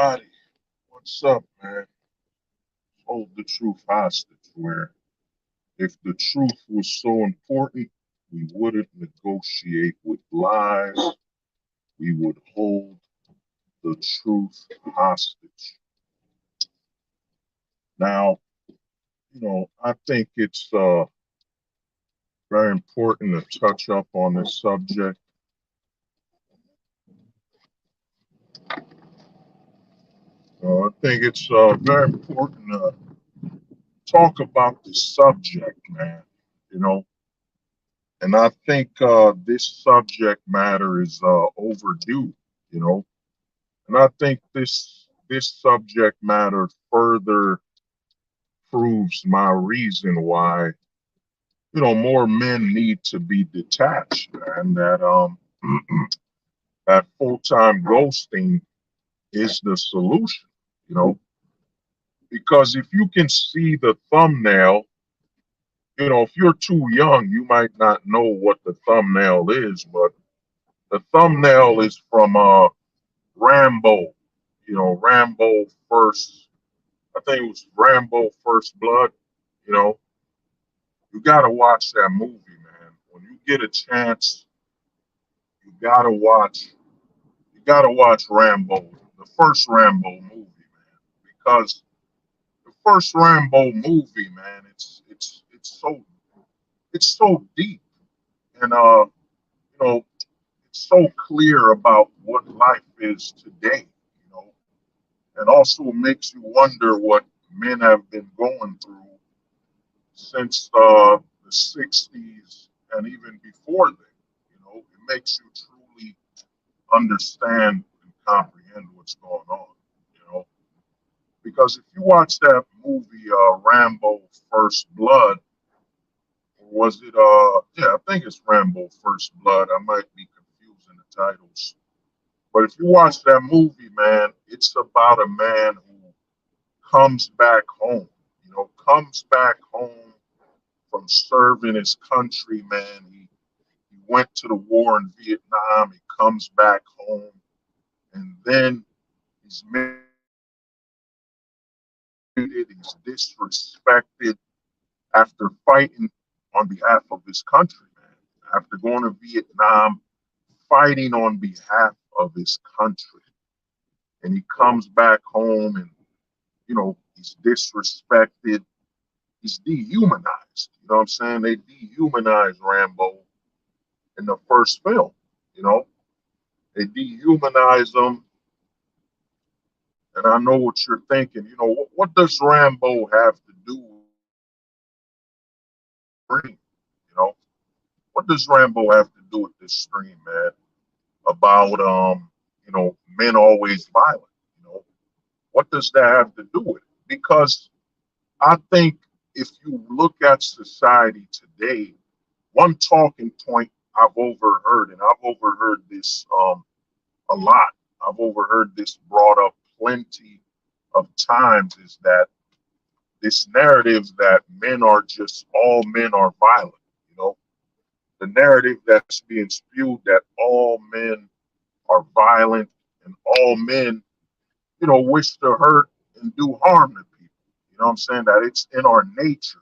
everybody. What's up, man? Hold the truth hostage. Where if the truth was so important, we wouldn't negotiate with lies. We would hold the truth hostage. Now, I think it's very important to touch up on this subject. I think it's very important to talk about this subject, man. You know, and I think this subject matter is overdue. You know, and I think this subject matter further proves my reason why more men need to be detached, and that that full time ghosting is the solution. You know, because if you can see the thumbnail, if you're too young, you might not know what the thumbnail is, but the thumbnail is from Rambo. Rambo first. I think it was Rambo First Blood. You know, you gotta watch that movie, man. When you get a chance, you gotta watch. You gotta watch Rambo, the first Rambo movie, man, because the first Rambo movie, man, it's so deep and it's so clear about what life is today. You know, and also makes you wonder what men have been going through since the 60s and even before then. It makes you truly understand and comprehend what's going on. You know, because if you watch that movie, Rambo First Blood, or was it, yeah, I think it's Rambo First Blood. I might be confusing the titles. But if you watch that movie, man, it's about a man who comes back home, comes back home from serving his country, man. He went to the war in Vietnam. He comes back home, and then he's mistreated. He's disrespected after fighting on behalf of his country, man. After going to Vietnam, fighting on behalf of his country, and he comes back home, and he's disrespected. He's dehumanized. You know what I'm saying? They dehumanized Rambo in the first film. You know, they dehumanize him, and I know what you're thinking. What does Rambo have to do with stream? You know, what does Rambo have to do with this stream, man? About men always violent. What does that have to do with it? Because I think if you look at society today, one talking point I've overheard, and I've overheard this a lot. I've overheard this brought up plenty of times, is that this narrative that all men are violent. You know, the narrative that's being spewed that all men are violent and all men, wish to hurt and do harm to people. You know what I'm saying? That it's in our nature.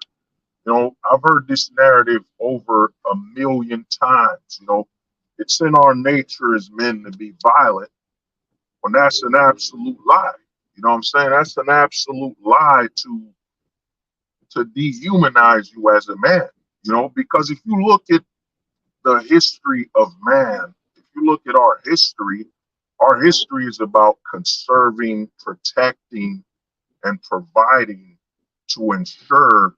I've heard this narrative over a million times. It's in our nature as men to be violent, when that's an absolute lie. You know what I'm saying? That's an absolute lie to dehumanize you as a man. Because if you look at the history of man, if you look at our history is about conserving, protecting, and providing to ensure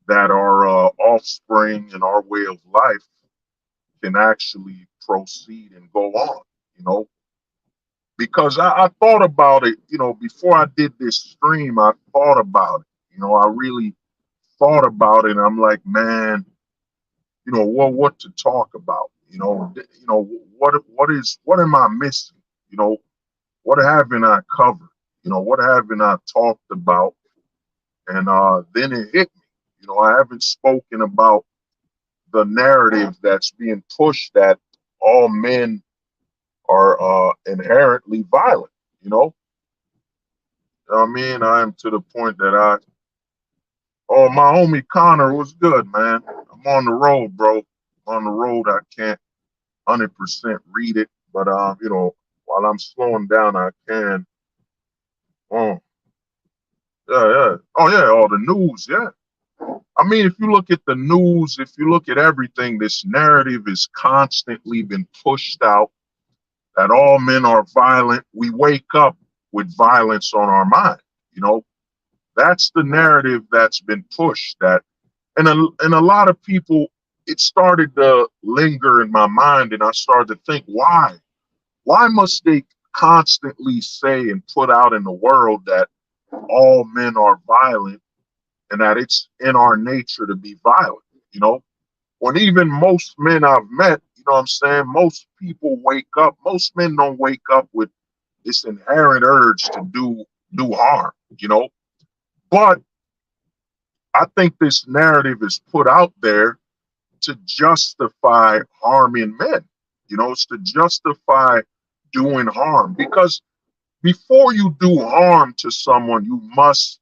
that our offspring and our way of life can actually proceed and go on, because I thought about it, before I did this stream, I thought about it, I really thought about it. And I'm like, man, what to talk about, what am I missing? What haven't I covered? What haven't I talked about? And then it hit me. I haven't spoken about the narrative that's being pushed that all men are inherently violent. I mean, I am to the point that oh, my homie Connor was good, man. I'm on the road, bro. I'm on the road. I can't 100% read it, but while I'm slowing down, I can. Oh, yeah, yeah. Oh, yeah. All the news, yeah. I mean, if you look at the news, if you look at everything, this narrative is constantly been pushed out that all men are violent. We wake up with violence on our mind. You know, that's the narrative that's been pushed. And a lot of people, it started to linger in my mind, and I started to think, why? Why must they constantly say and put out in the world that all men are violent and that it's in our nature to be violent? You know, when even most men I've met, you know what I'm saying, most people wake up, most men don't wake up with this inherent urge to do harm, you know. But I think this narrative is put out there to justify harming men. You know, it's to justify doing harm because before you do harm to someone, you must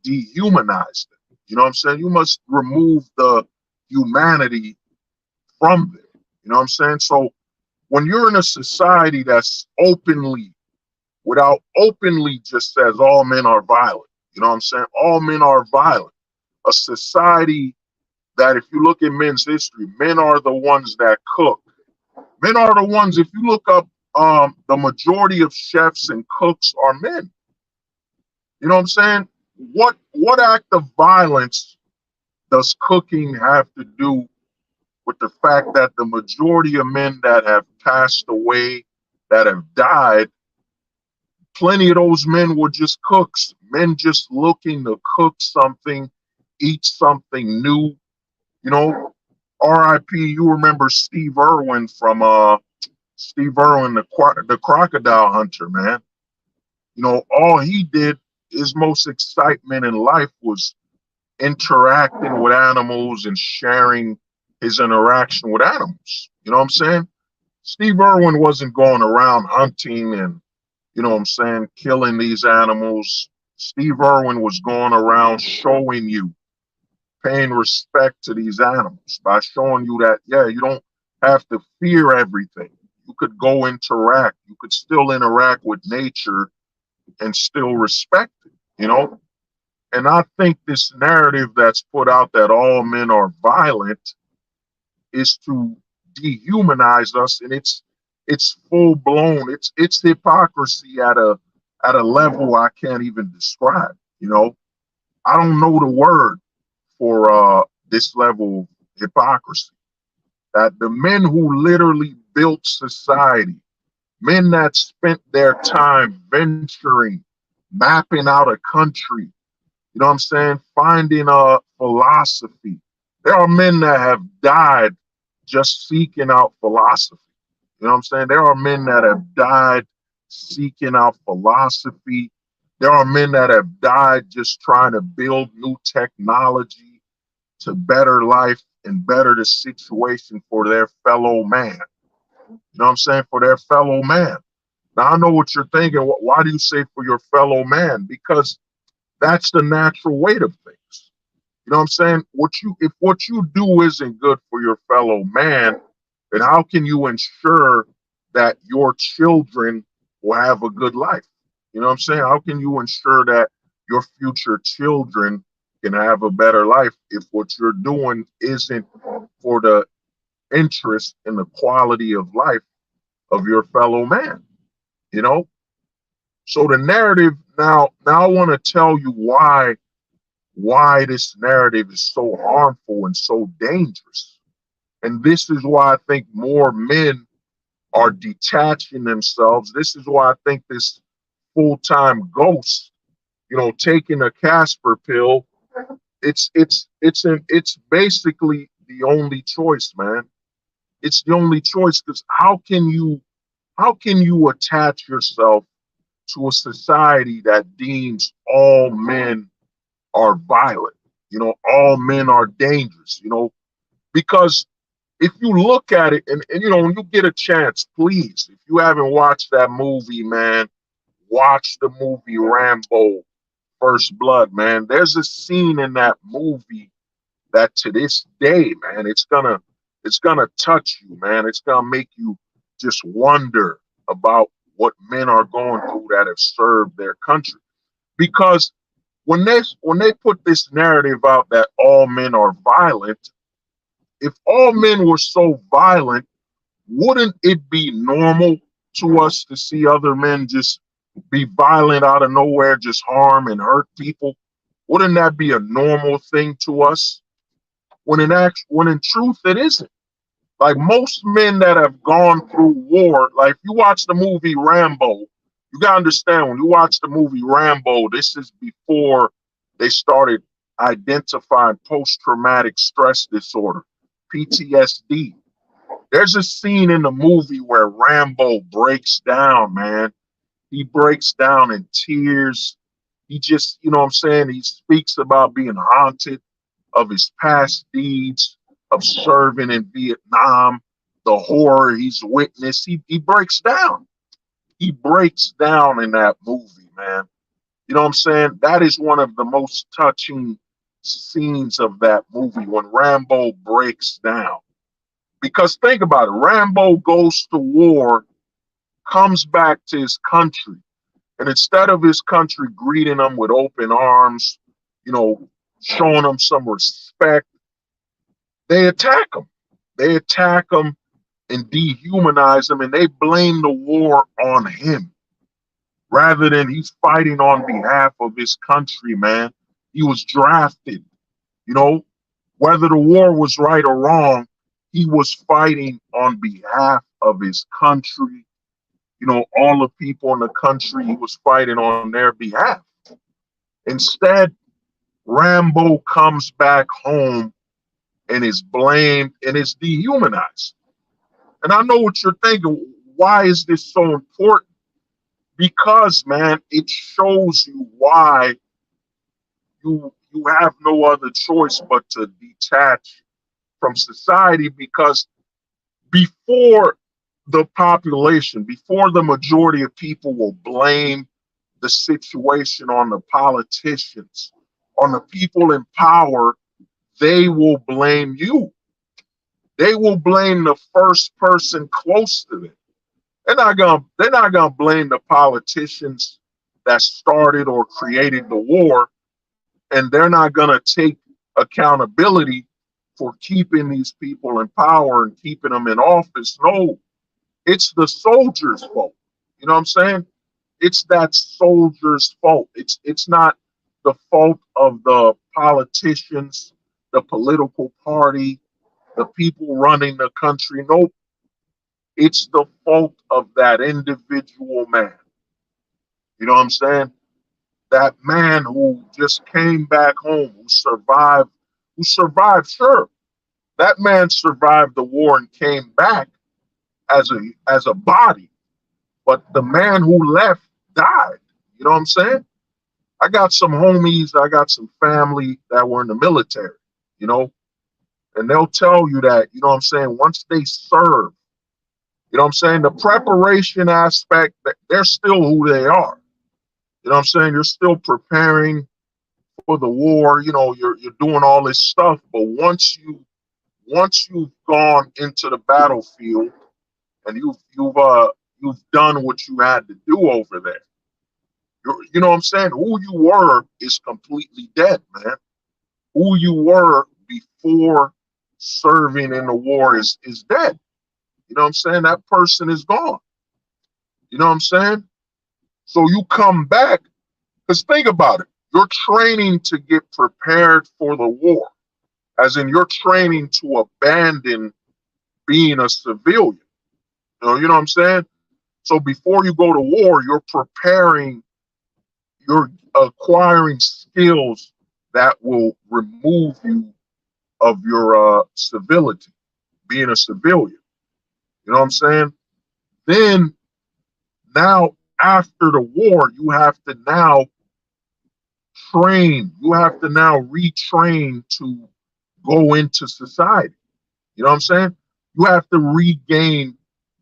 dehumanize them. You know what I'm saying? You must remove the humanity from them. You know what I'm saying? So when you're in a society that's openly, without openly just says all men are violent, you know what I'm saying? All men are violent. A society that if you look at men's history, men are the ones that cook. Men are the ones, if you look up the majority of chefs and cooks are men. You know what I'm saying? What act of violence does cooking have to do with the fact that the majority of men that have passed away, that have died, plenty of those men were just cooks, men just looking to cook something, eat something new. You know, R.I.P. You remember Steve Irwin from Steve Irwin, the crocodile hunter, man. You know, all he did, his most excitement in life was interacting with animals and sharing his interaction with animals. You know what I'm saying? Steve Irwin wasn't going around hunting and, you know what I'm saying, killing these animals. Steve Irwin was going around showing you, paying respect to these animals by showing you that, yeah, you don't have to fear everything. You could go interact. You could still interact with nature and still respect it, you know? And I think this narrative that's put out that all men are violent is to dehumanize us, and it's full blown. It's hypocrisy at a level I can't even describe. You know, I don't know the word for this level of hypocrisy. That the men who literally built society, men that spent their time venturing, mapping out a country, you know what I'm saying, finding a philosophy. There are men that have died just seeking out philosophy. You know what I'm saying? There are men that have died seeking out philosophy. There are men that have died just trying to build new technology to better life and better the situation for their fellow man. You know what I'm saying? For their fellow man. Now I know what you're thinking. Why do you say for your fellow man? Because that's the natural weight of things. You know what I'm saying? If what you do isn't good for your fellow man, then how can you ensure that your children will have a good life? You know what I'm saying? How can you ensure that your future children can have a better life if what you're doing isn't for the interest and the quality of life of your fellow man? You know? So the narrative now I want to tell you why this narrative is so harmful and so dangerous. And this is why I think more men are detaching themselves. This is why I think this full-time ghost, you know, taking a Casper pill, it's basically the only choice, man. It's the only choice because how can you attach yourself to a society that deems all men are violent? You know, all men are dangerous, you know, because if you look at it and you know, when you get a chance, please, if you haven't watched that movie, man, watch the movie Rambo. First Blood, man. There's a scene in that movie that to this day, man, it's gonna touch you, man. It's gonna make you just wonder about what men are going through that have served their country. Because when they put this narrative out that all men are violent, if all men were so violent, wouldn't it be normal to us to see other men just be violent out of nowhere, just harm and hurt people? Wouldn't that be a normal thing to us? When in truth it isn't. Like most men that have gone through war, like if you watch the movie Rambo, you gotta understand when you watch the movie Rambo, this is before they started identifying post-traumatic stress disorder, PTSD. There's a scene in the movie where Rambo breaks down, man. He breaks down in tears. He just, you know what I'm saying? He speaks about being haunted of his past deeds, of serving in Vietnam, the horror he's witnessed. He breaks down. He breaks down in that movie, man. You know what I'm saying? That is one of the most touching scenes of that movie when Rambo breaks down. Because think about it, Rambo goes to war, comes back to his country, and instead of his country greeting him with open arms, you know, showing him some respect, they attack him. They attack him and dehumanize him, and they blame the war on him rather than he's fighting on behalf of his country, man. He was drafted, you know, whether the war was right or wrong, he was fighting on behalf of his country. You know, all the people in the country, he was fighting on their behalf. Instead, Rambo comes back home and is blamed and is dehumanized. And I know what you're thinking. Why is this so important? Because, man, it shows you why you have no other choice but to detach from society. Because before the population, before the majority of people will blame the situation on the politicians, on the people in power, they will blame you. They will blame the first person close to them. They're not gonna blame the politicians that started or created the war, and they're not gonna take accountability for keeping these people in power and keeping them in office. No, it's the soldiers' fault. You know what I'm saying? It's that soldier's fault. It's not the fault of the politicians, the political party, the people running the country. Nope. It's the fault of that individual man. You know what I'm saying? That man who just came back home, who survived, sure. That man survived the war and came back as a body. But the man who left died. You know what I'm saying? I got some homies, I got some family that were in the military, you know, and they'll tell you that, you know what I'm saying, once they serve, you know what I'm saying, the preparation aspect, they're still who they are. You know what I'm saying? You're still preparing for the war, you know, you're doing all this stuff, but once you've gone into the battlefield and you've done what you had to do over there, you know what I'm saying? Who you were is completely dead, man. Who you were before serving in the war is dead. You know what I'm saying? That person is gone. You know what I'm saying? So you come back, because think about it. You're training to get prepared for the war, as in you're training to abandon being a civilian. You know what I'm saying? So before you go to war, you're preparing, you're acquiring skills that will remove you of your civility, being a civilian. You know what I'm saying? Then now after the war, you have to now train. You have to now retrain to go into society. You know what I'm saying? You have to regain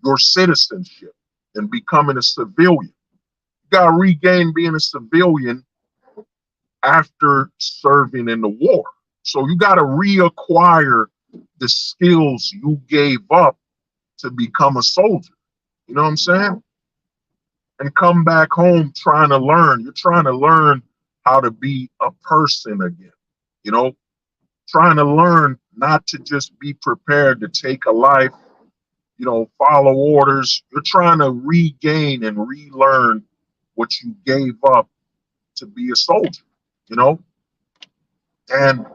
your citizenship and becoming a civilian. You got to regain being a civilian after serving in the war. So you got to reacquire the skills you gave up to become a soldier. You know what I'm saying? And come back home trying to learn. You're trying to learn how to be a person again. You know, trying to learn not to just be prepared to take a life, follow orders. You're trying to regain and relearn what you gave up to be a soldier, you know? And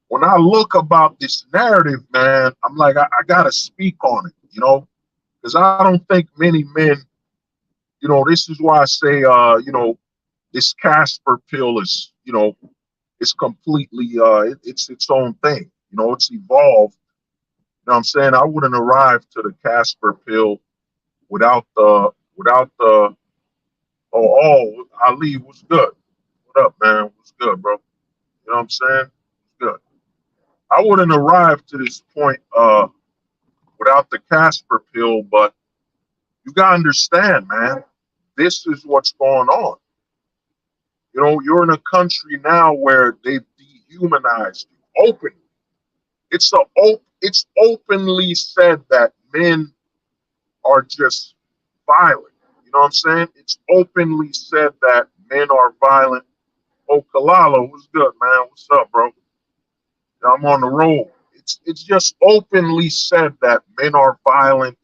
when I look about this narrative, man, I'm like, I got to speak on it, because I don't think many men, this is why I say, this Casper pill is, it's completely, it's its own thing. It's evolved. You know what I'm saying? I wouldn't arrive to the Casper pill without the, Ali, what's good? What up, man? What's good, bro? You know what I'm saying? What's good? I wouldn't arrive to this point without the Casper pill, but you gotta understand, man, this is what's going on. You're in a country now where they've dehumanized you openly. It's openly said that men are just violent. You know what I'm saying? It's openly said that men are violent. Oh, Kalalo, what's good, man? What's up, bro? I'm on the road. It's just openly said that men are violent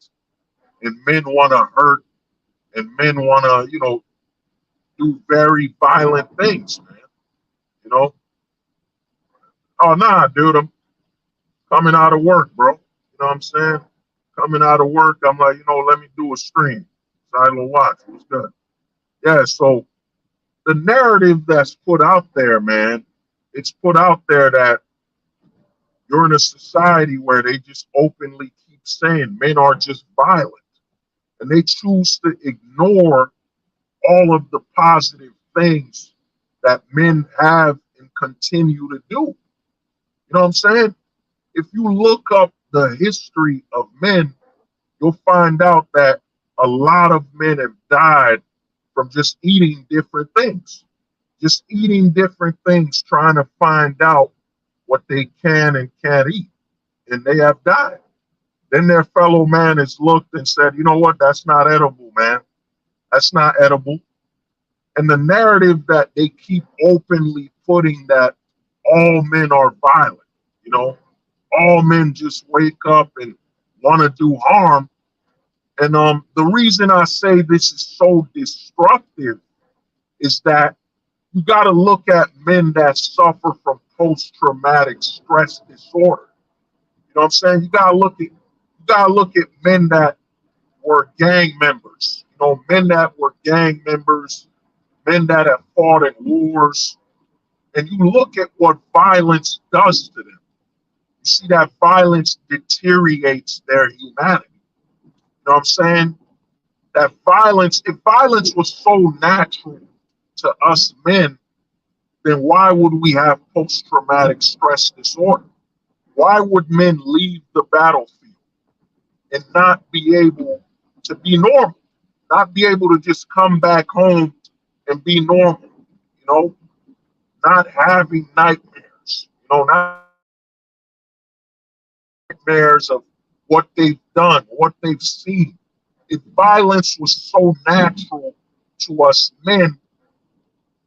and men want to hurt and men want to, do very violent things, man. You know? Oh, nah, dude, I'm coming out of work, bro. You know what I'm saying? Coming out of work, I'm like, let me do a stream. Silent watch. What's good? Yeah, so the narrative that's put out there, man, it's put out there that you're in a society where they just openly keep saying men are just violent. And they choose to ignore all of the positive things that men have and continue to do. You know what I'm saying? If you look up the history of men, you'll find out that a lot of men have died from just eating different things, just eating different things, trying to find out what they can and can't eat. And they have died. Then their fellow man has looked and said, you know what, that's not edible, man. That's not edible. And the narrative that they keep openly putting that all men are violent, all men just wake up and want to do harm. And the reason I say this is so destructive is that you got to look at men that suffer from post-traumatic stress disorder. You know what I'm saying? You gotta look at men that were gang members. Men that were gang members, men that have fought in wars, and you look at what violence does to them. You see that violence deteriorates their humanity. You know what I'm saying? That violence, if violence was so natural to us men, then why would we have post-traumatic stress disorder? Why would men leave the battlefield and not be able to be normal, not be able to just come back home and be normal, not having nightmares, not nightmares of what they've done, what they've seen. If violence was so natural to us men,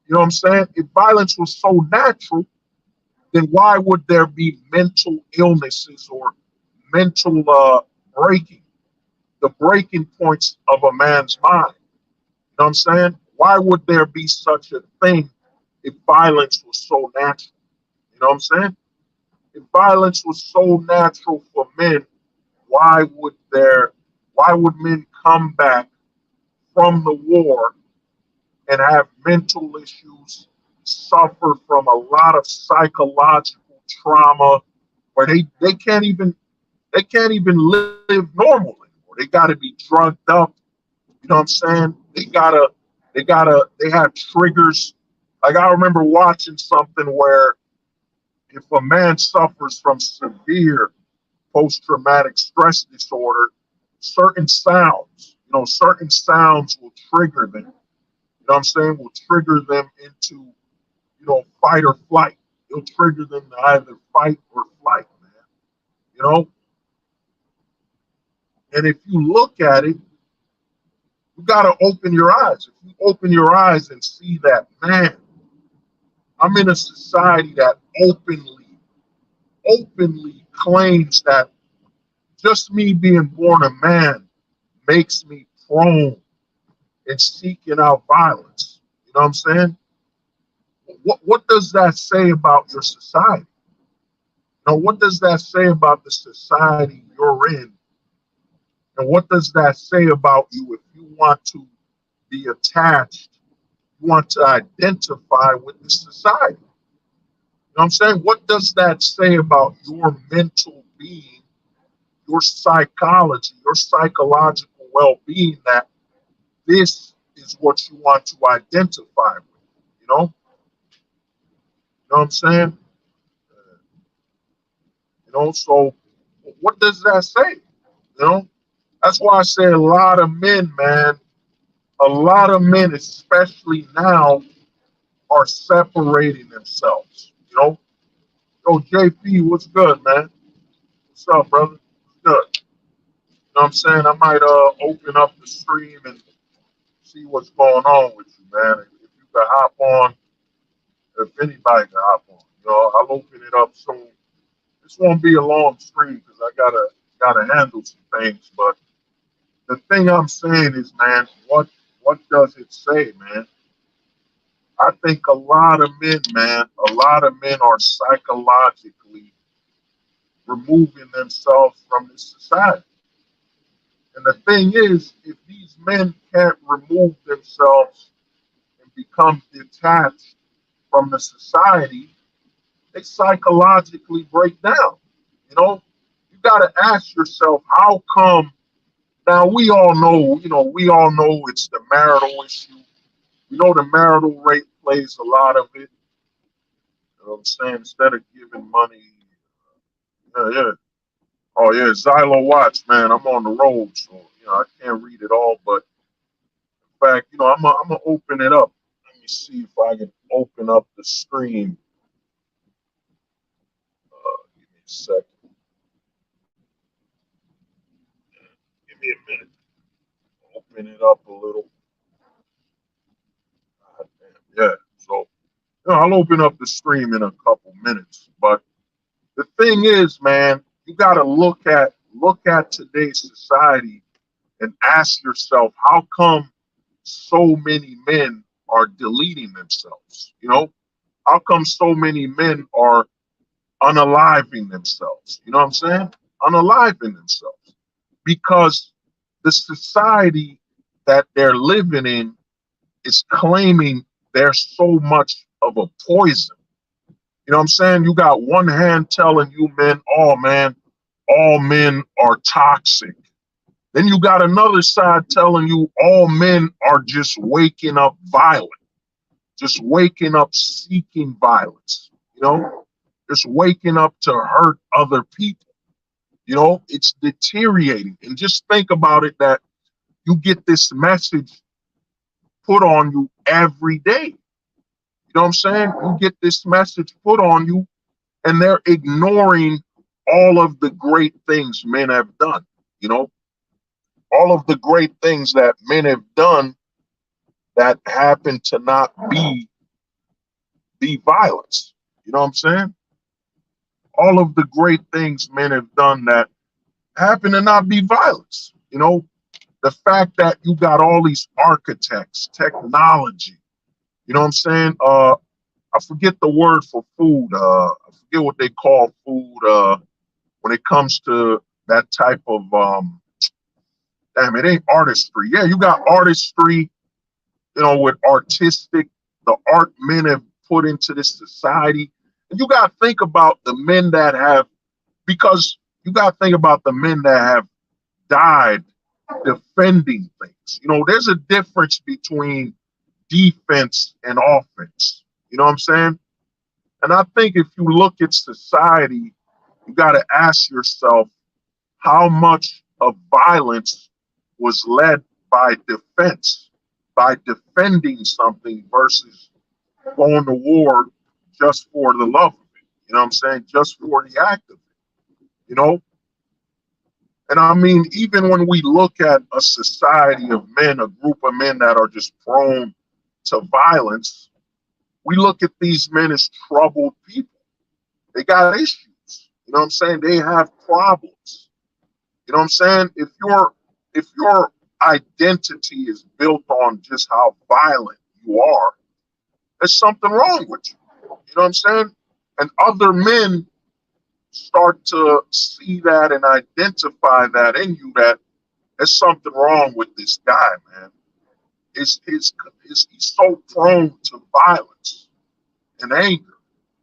you know what I'm saying? If violence was so natural, then why would there be mental illnesses or mental breaking, the breaking points of a man's mind? You know what I'm saying? Why would there be such a thing if violence was so natural? You know what I'm saying? If violence was so natural for men, why would men come back from the war and have mental issues, suffer from a lot of psychological trauma, where they can't even live normal anymore. They got to be drugged up. You know what I'm saying? They have triggers. Like, I remember watching something where if a man suffers from severe post-traumatic stress disorder, certain sounds will trigger them. You know what I'm saying? Will trigger them into, fight or flight. It'll trigger them to either fight or flight, man. You know, and if you look at it, you got to open your eyes. If you open your eyes and see that, man, I'm in a society that openly claims that just me being born a man makes me prone in seeking out violence. You know what I'm saying? What does that say about your society? Now, what does that say about the society you're in? And what does that say about you if you want to be attached, you want to identify with the society? You know what I'm saying? What does that say about your mental being, your psychology, your psychological well being that this is what you want to identify with? You know? You know what I'm saying? So what does that say? You know? That's why I say a lot of men, man, a lot of men, especially now, are separating themselves. Yo, JP, what's good, man? What's up, brother? What's good? You know what I'm saying? I might open up the stream and see what's going on with you, man. If you can hop on, if anybody can hop on, I'll open it up soon. This won't be a long stream because I gotta handle some things. But the thing I'm saying is, man, what does it say, man? I think a lot of men, man, a lot of men are psychologically removing themselves from this society. And the thing is, if these men can't remove themselves and become detached from the society, they psychologically break down. You got to ask yourself, how come? Now we all know it's the marital issue. We know the marital rate plays a lot of it. You know what I'm saying? Instead of giving money, yeah. Oh yeah, Xylo Watch, man. I'm on the road, so I can't read it all. But in fact, I'm gonna open it up. Let me see if I can open up the stream. Give me a second. Give me a minute. Open it up a little. God damn. Yeah. So I'll open up the stream in a couple minutes. But the thing is, man, you got to look at today's society and ask yourself, how come so many men are deleting themselves? How come so many men are unaliving themselves? You know what I'm saying? Unaliving themselves. Because the society that they're living in is claiming they're so much of a poison. You know what I'm saying? You got one hand telling you men, oh man, all men are toxic. Then you got another side telling you all men are just waking up violent, just waking up seeking violence, just waking up to hurt other people. It's deteriorating. And just think about it that you get this message put on you every day. You know what I'm saying? You get this message put on you, and they're ignoring all of the great things men have done. All of the great things that men have done that happen to not be violence. You know what I'm saying? All of the great things men have done that happen to not be violence. The fact that you got all these architects, technology, you know what I'm saying? I forget the word for food. I forget what they call food when it comes to that type of damn, it ain't artistry. Yeah, you got artistry, with artistic, the art men have put into this society. And you got to think about the men that have, because you got to think about the men that have died defending things. There's a difference between defense and offense. You know what I'm saying? And I think if you look at society, you got to ask yourself how much of violence was led by defense, by defending something versus going to war just for the love of it. You know what I'm saying? Just for the act of it. You know, and I mean, even when we look at a society of men, a group of men that are just prone to violence, we look at these men as troubled people. They got issues. You know what I'm saying? They have problems. You know what I'm saying? If your identity is built on just how violent you are, there's something wrong with you. You know what I'm saying? And other men start to see that and identify that in you, that there's something wrong with this guy, man. He's so prone to violence and anger.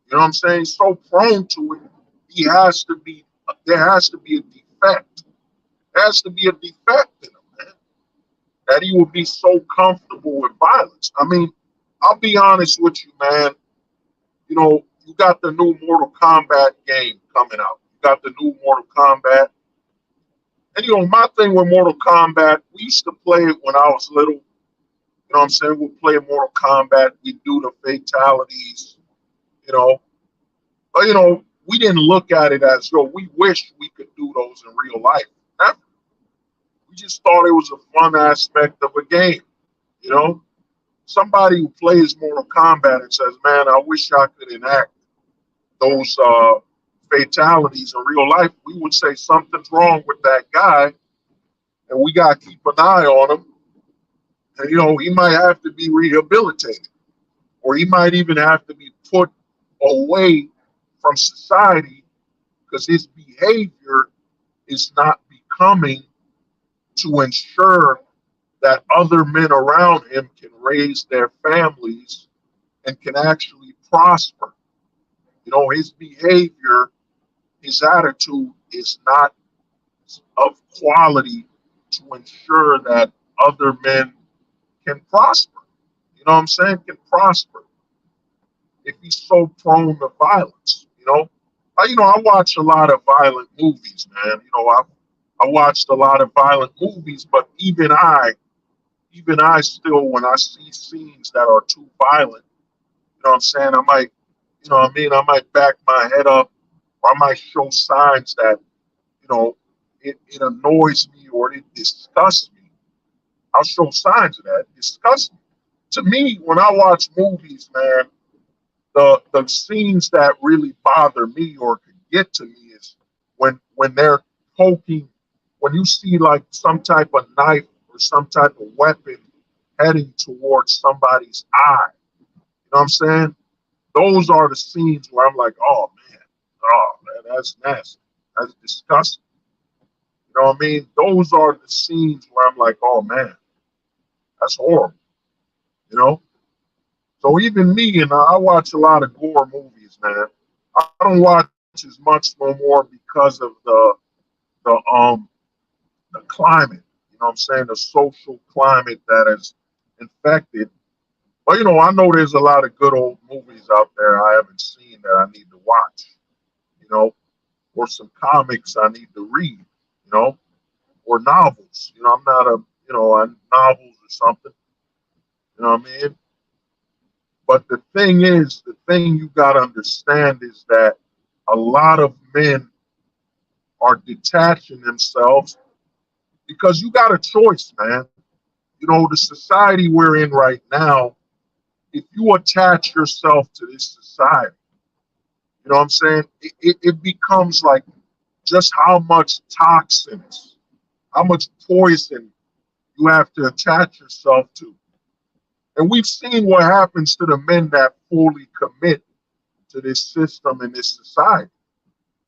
You know what I'm saying? He's so prone to it. He has to be. There has to be a defect. There has to be a defect in him, man. That he will be so comfortable with violence. I mean, I'll be honest with you, man. You know, you got the new Mortal Kombat game coming out. You got the new Mortal Kombat. And you know, my thing with Mortal Kombat, we used to play it when I was little. You know what I'm saying? We'll play Mortal Kombat. We do the fatalities, you know. But, you know, we didn't look at it as, yo, we wish we could do those in real life. Never. We just thought it was a fun aspect of a game, you know. Somebody who plays Mortal Kombat and says, man, I wish I could enact those fatalities in real life, we would say something's wrong with that guy, and we got to keep an eye on him. And, you know, he might have to be rehabilitated, or he might even have to be put away from society because his behavior is not becoming to ensure that other men around him can raise their families and can actually prosper. You know, his behavior, his attitude is not of quality to ensure that other men can prosper. You know what I'm saying? Can prosper if he's so prone to violence. I watch a lot of violent movies, man. I watched a lot of violent movies, but even I still, when I see scenes that are too violent, you know what I'm saying, I might, you know what I mean, I might back my head up, or I might show signs that, you know, it annoys me or it disgusts me. I'll show signs of that. It disgusts me. To me, when I watch movies, man, the scenes that really bother me or could get to me is when they're poking, when you see like some type of knife or some type of weapon heading towards somebody's eye. You know what I'm saying? Those are the scenes where I'm like, oh man, that's nasty. That's disgusting. You know what I mean? Those are the scenes where I'm like, oh man, that's horrible. You know? So even me, and I watch a lot of gore movies, man. I don't watch as much no more because of the the climate. You know what I'm saying? The social climate that is infected. But I know there's a lot of good old movies out there I haven't seen that I need to watch. You know, or some comics I need to read. You know, or novels. I'm not on novels or something. You know what I mean? But the thing is, the thing you got to understand is that a lot of men are detaching themselves because you got a choice, man. The society we're in right now, if you attach yourself to this society, you know what I'm saying? It becomes like just how much toxins, how much poison you have to attach yourself to. And we've seen what happens to the men that fully commit to this system and this society.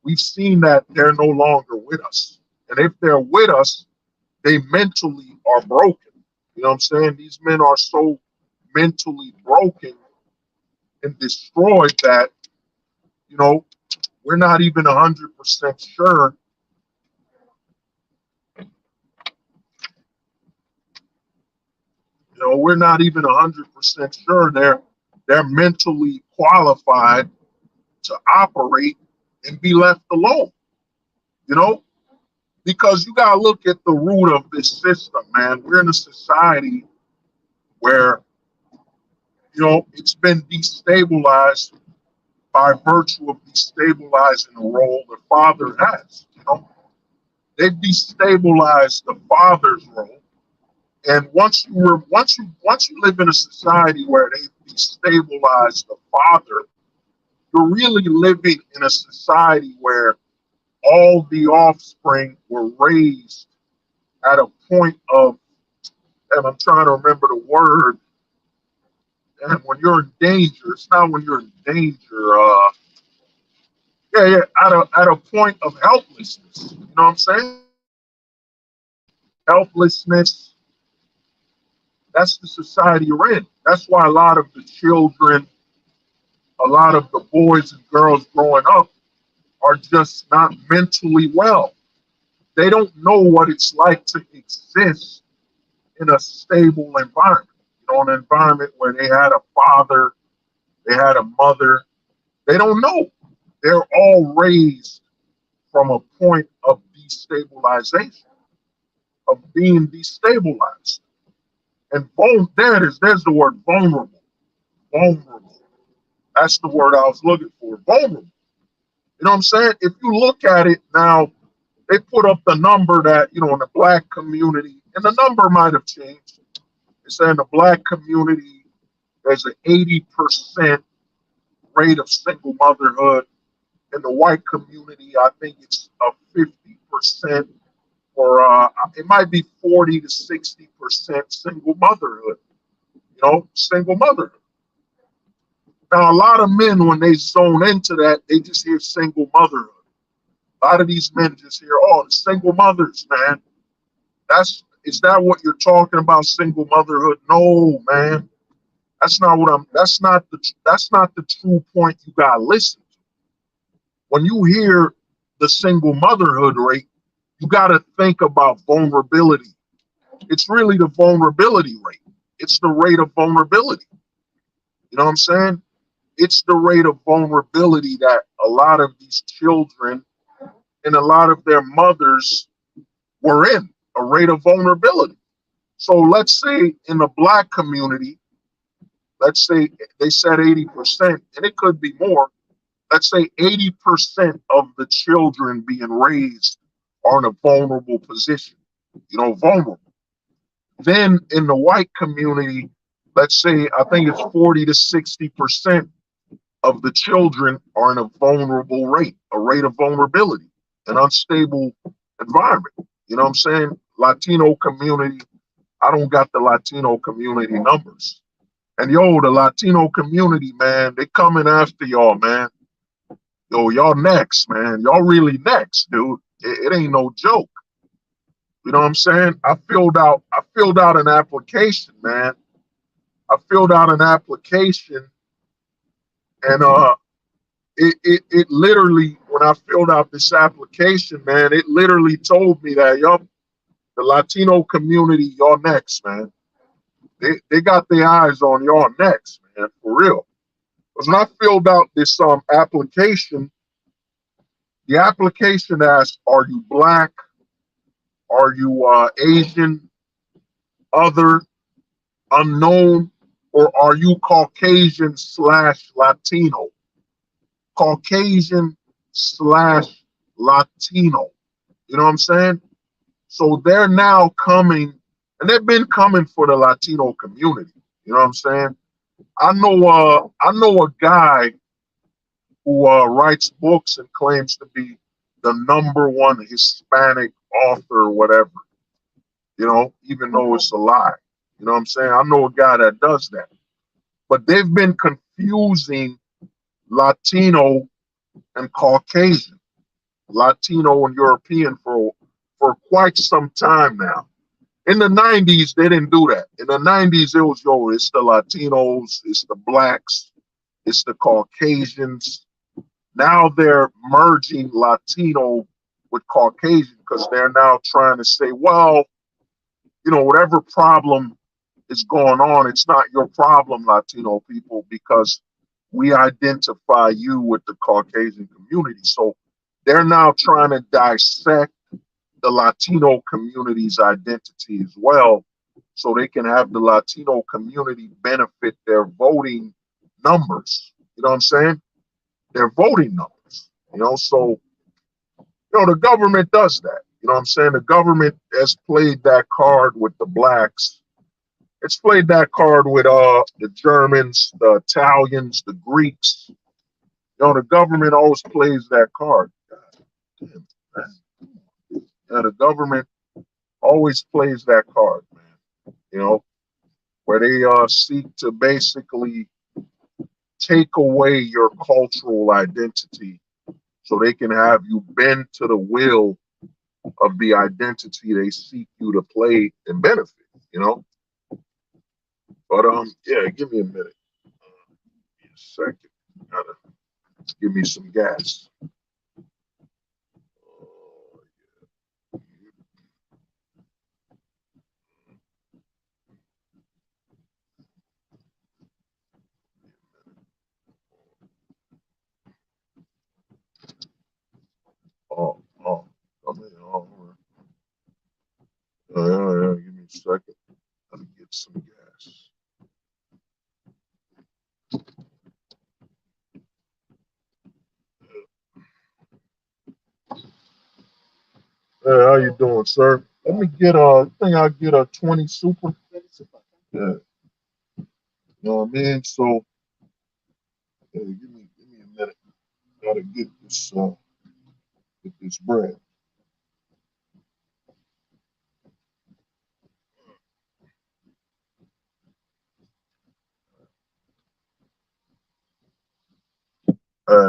We've seen that they're no longer with us. And if they're with us, they mentally are broken. You know what I'm saying? These men are so mentally broken and destroyed that, you know, we're not even 100% sure. We're not even 100% sure they're mentally qualified to operate and be left alone. You know, because you got to look at the root of this system, man. We're in a society where It's been destabilized by virtue of destabilizing the role the father has. They've destabilized the father's role, and once you live in a society where they've destabilized the father, you're really living in a society where all the offspring were raised at a point of, and I'm trying to remember the word, and when you're in danger, it's not when you're in danger. Yeah, at a point of helplessness. You know what I'm saying? Helplessness. That's the society you're in. That's why a lot of the children, a lot of the boys and girls growing up are just not mentally well. They don't know what it's like to exist in a stable environment. An environment where they had a father, they had a mother. They don't know. They're all raised from a point of destabilization, of being destabilized. And there's the word vulnerable. Vulnerable. That's the word I was looking for. Vulnerable. You know what I'm saying? If you look at it now, they put up the number that, in the black community, and the number might have changed. They say in the black community, there's an 80% rate of single motherhood. In the white community, I think it's a 50%, or it might be 40 to 60% single motherhood. Single motherhood. Now, a lot of men, when they zone into that, they just hear single motherhood. A lot of these men just hear, "Oh, the single mothers, man." Is that what you're talking about, single motherhood? No, man. That's not the true point you gotta listen to. When you hear the single motherhood rate, you gotta think about vulnerability. It's really the vulnerability rate. It's the rate of vulnerability. You know what I'm saying? It's the rate of vulnerability that a lot of these children and a lot of their mothers were in, a rate of vulnerability. So let's say in the black community, let's say they said 80%, and it could be more. Let's say 80% of the children being raised are in a vulnerable position, vulnerable. Then in the white community, let's say I think it's 40 to 60% of the children are in a vulnerable rate, a rate of vulnerability, an unstable environment. You know what I'm saying? Latino community, I don't got the Latino community numbers. And the Latino community, man, they coming after y'all, man. Y'all next, man. Y'all really next, dude. It ain't no joke. You know what I'm saying? I filled out an application, man. I filled out an application, and it literally, when I filled out this application, man, it literally told me that, yup, the Latino community, y'all next, man. They got their eyes on y'all next, man, for real. Because when I filled out this application, the application asks, are you black? Are you Asian, other, unknown, or are you Caucasian slash Latino? Caucasian slash Latino. You know what I'm saying? So they're now coming, and they've been coming for the Latino community. You know what I'm saying? I know a guy who writes books and claims to be the number one Hispanic author or whatever, even though it's a lie. You know what I'm saying? I know a guy that does that. But they've been confusing Latino and Caucasian, Latino and European for quite some time now. In the 90s, they didn't do that. In the 90s, it was, it's the Latinos, it's the blacks, it's the Caucasians. Now they're merging Latino with Caucasian because they're now trying to say, well, whatever problem is going on, it's not your problem, Latino people, because we identify you with the Caucasian community. So they're now trying to dissect the Latino community's identity as well, so they can have the Latino community benefit their voting numbers. You know what I'm saying? Their voting numbers. So the government does that. You know what I'm saying? The government has played that card with the blacks. It's played that card with the Germans, the Italians, the Greeks. The government always plays that card. God damn, man. Yeah, the government always plays that card, man. Where they seek to basically take away your cultural identity so they can have you bend to the will of the identity they seek you to play and benefit. But yeah, give me a minute. Give me a second. Gotta give me some gas. Oh, I mean, yeah, give me a second. Let me get some gas. Hey, how you doing, sir? Let me get I think I'll get a 20 super. Yeah, you know what I mean? So, yeah, give me a minute. Gotta get this bread.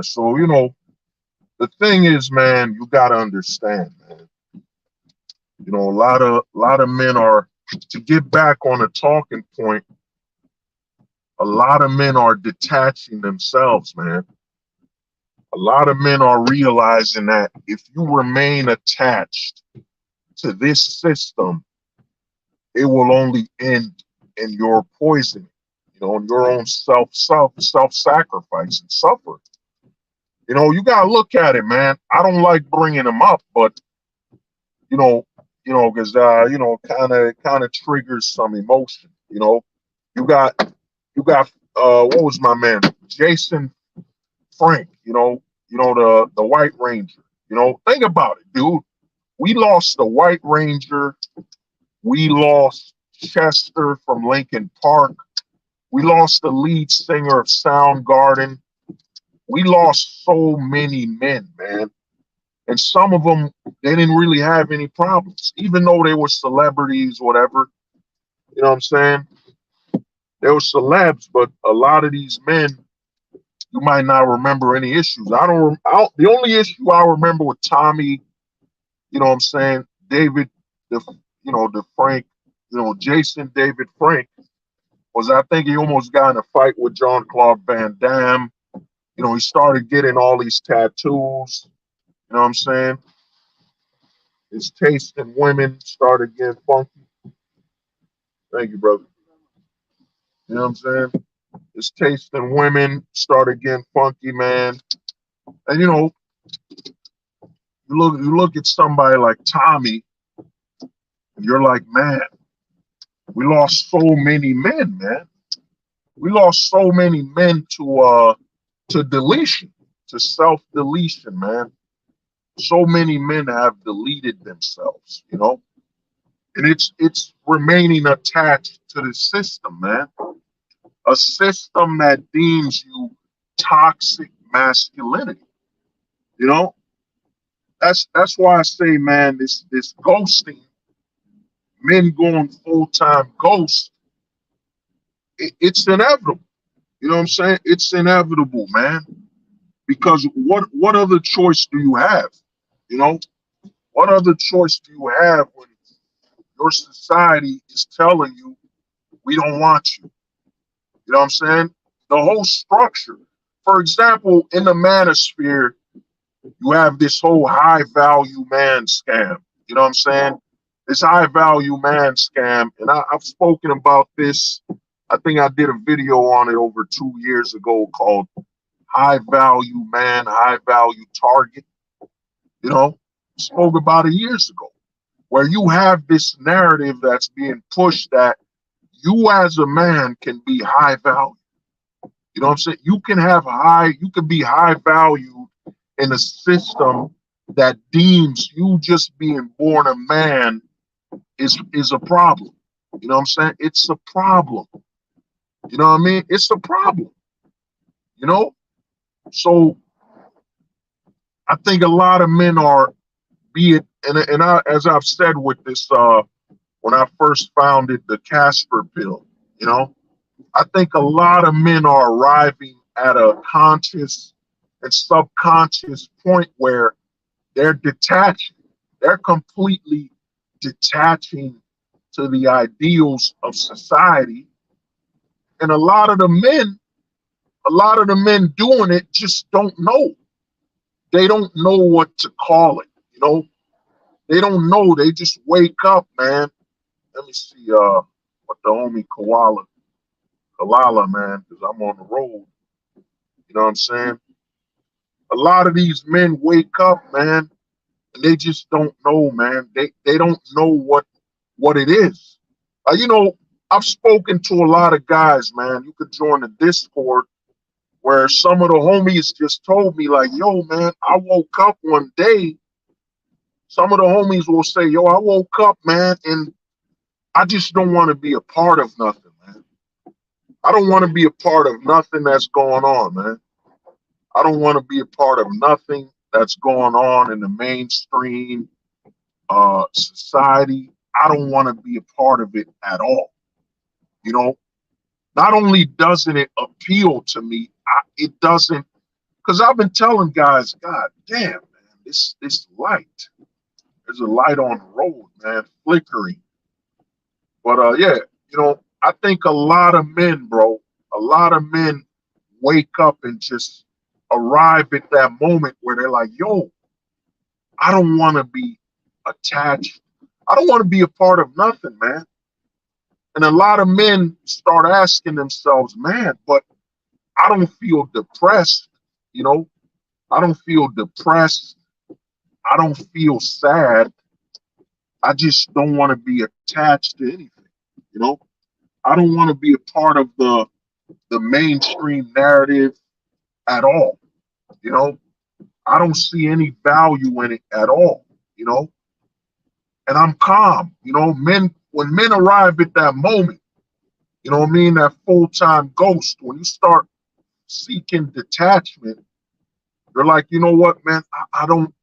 So the thing is, man, you gotta understand, man. A lot of men are, to get back on a talking point. A lot of men are detaching themselves, man. A lot of men are realizing that if you remain attached to this system, it will only end in your poisoning, in your own self sacrifice and suffer. You gotta look at it, man. I don't like bringing them up, but you know, because kind of triggers some emotion. You got what was my man, Jason Frank? The White Ranger. Think about it, dude. We lost the White Ranger. We lost Chester from Lincoln Park. We lost the lead singer of Soundgarden. We lost so many men, man. And some of them, they didn't really have any problems, even though they were celebrities, whatever. You know what I'm saying? They were celebs, but a lot of these men, you might not remember any issues. The only issue I remember with Tommy, you know what I'm saying, David, the Frank, Jason David Frank, was I think he almost got in a fight with Jean-Claude Van Damme. He started getting all these tattoos. You know what I'm saying? His taste in women started getting funky. Thank you, brother. You know what I'm saying? His taste in women started getting funky, man. And you look at somebody like Tommy, and you're like, man, we lost so many men, man. We lost so many men to deletion, to self-deletion, man. So many men have deleted themselves. And it's remaining attached to the system, man. A system that deems you toxic masculinity. You know, that's why I say, man, this ghosting, men going full time ghost, it's inevitable. You know what I'm saying? It's inevitable, man. Because what other choice do you have? You know, what other choice do you have when your society is telling you we don't want you? You know what I'm saying? The whole structure. For example, in the manosphere, you have this whole high value man scam. You know what I'm saying? This high value man scam. And I've spoken about this. I think I did a video on it over 2 years ago called High Value Man, High Value Target. Spoke about it years ago. where you have this narrative that's being pushed that you as a man can be high value. You know what I'm saying? You can be high valued in a system that deems you just being born a man is a problem. You know what I'm saying? It's a problem. You know what I mean? It's a problem. You know? So I think a lot of men are, be it, and I, as I've said with this, when I first founded the Casper pill, you know, I think a lot of men are arriving at a conscious and subconscious point where they're detaching. They're completely detaching to the ideals of society. And a lot of the men doing it just don't know. They don't know what to call it. You know, they don't know. They just wake up, man. Let me see what the homie Kalala, man, because I'm on the road. You know what I'm saying? A lot of these men wake up, man, and they just don't know, man. They don't know what it is. You know, I've spoken to a lot of guys, man. You could join the Discord where some of the homies just told me, like, yo, man, I woke up one day. Some of the homies will say, yo, I woke up, man, and I just don't want to be a part of nothing, man. I don't want to be a part of nothing that's going on, man. I don't want to be a part of nothing that's going on in the mainstream society. I don't want to be a part of it at all. You know, not only doesn't it appeal to me, it doesn't, because I've been telling guys, God damn, man, this light, there's a light on the road, man, flickering. But yeah, you know, I think a lot of men, bro, a lot of men wake up and just arrive at that moment where they're like, yo, I don't want to be attached. I don't want to be a part of nothing, man. And a lot of men start asking themselves, man, but I don't feel depressed, you know, I don't feel depressed. I don't feel sad. I just don't want to be attached to anything, you know. I don't want to be a part of the mainstream narrative at all, you know. I don't see any value in it at all, you know. And I'm calm, you know. Men, when men arrive at that moment, you know what I mean, that full-time ghost, when you start seeking detachment, you're like, you know what, man, I don't,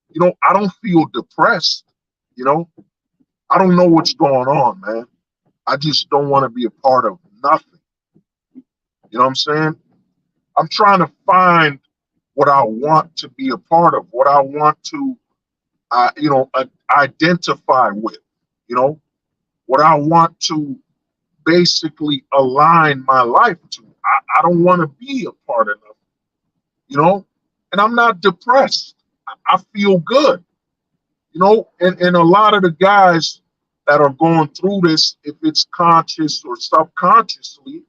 you know, I don't feel depressed, you know. I don't know what's going on, man. I just don't want to be a part of nothing. You know what I'm saying? I'm trying to find what I want to be a part of, what I want to, you know, identify with, you know, what I want to basically align my life to. I don't want to be a part of nothing, you know, and I'm not depressed. I feel good, you know, and a lot of the guys that are going through this, if it's conscious or subconsciously,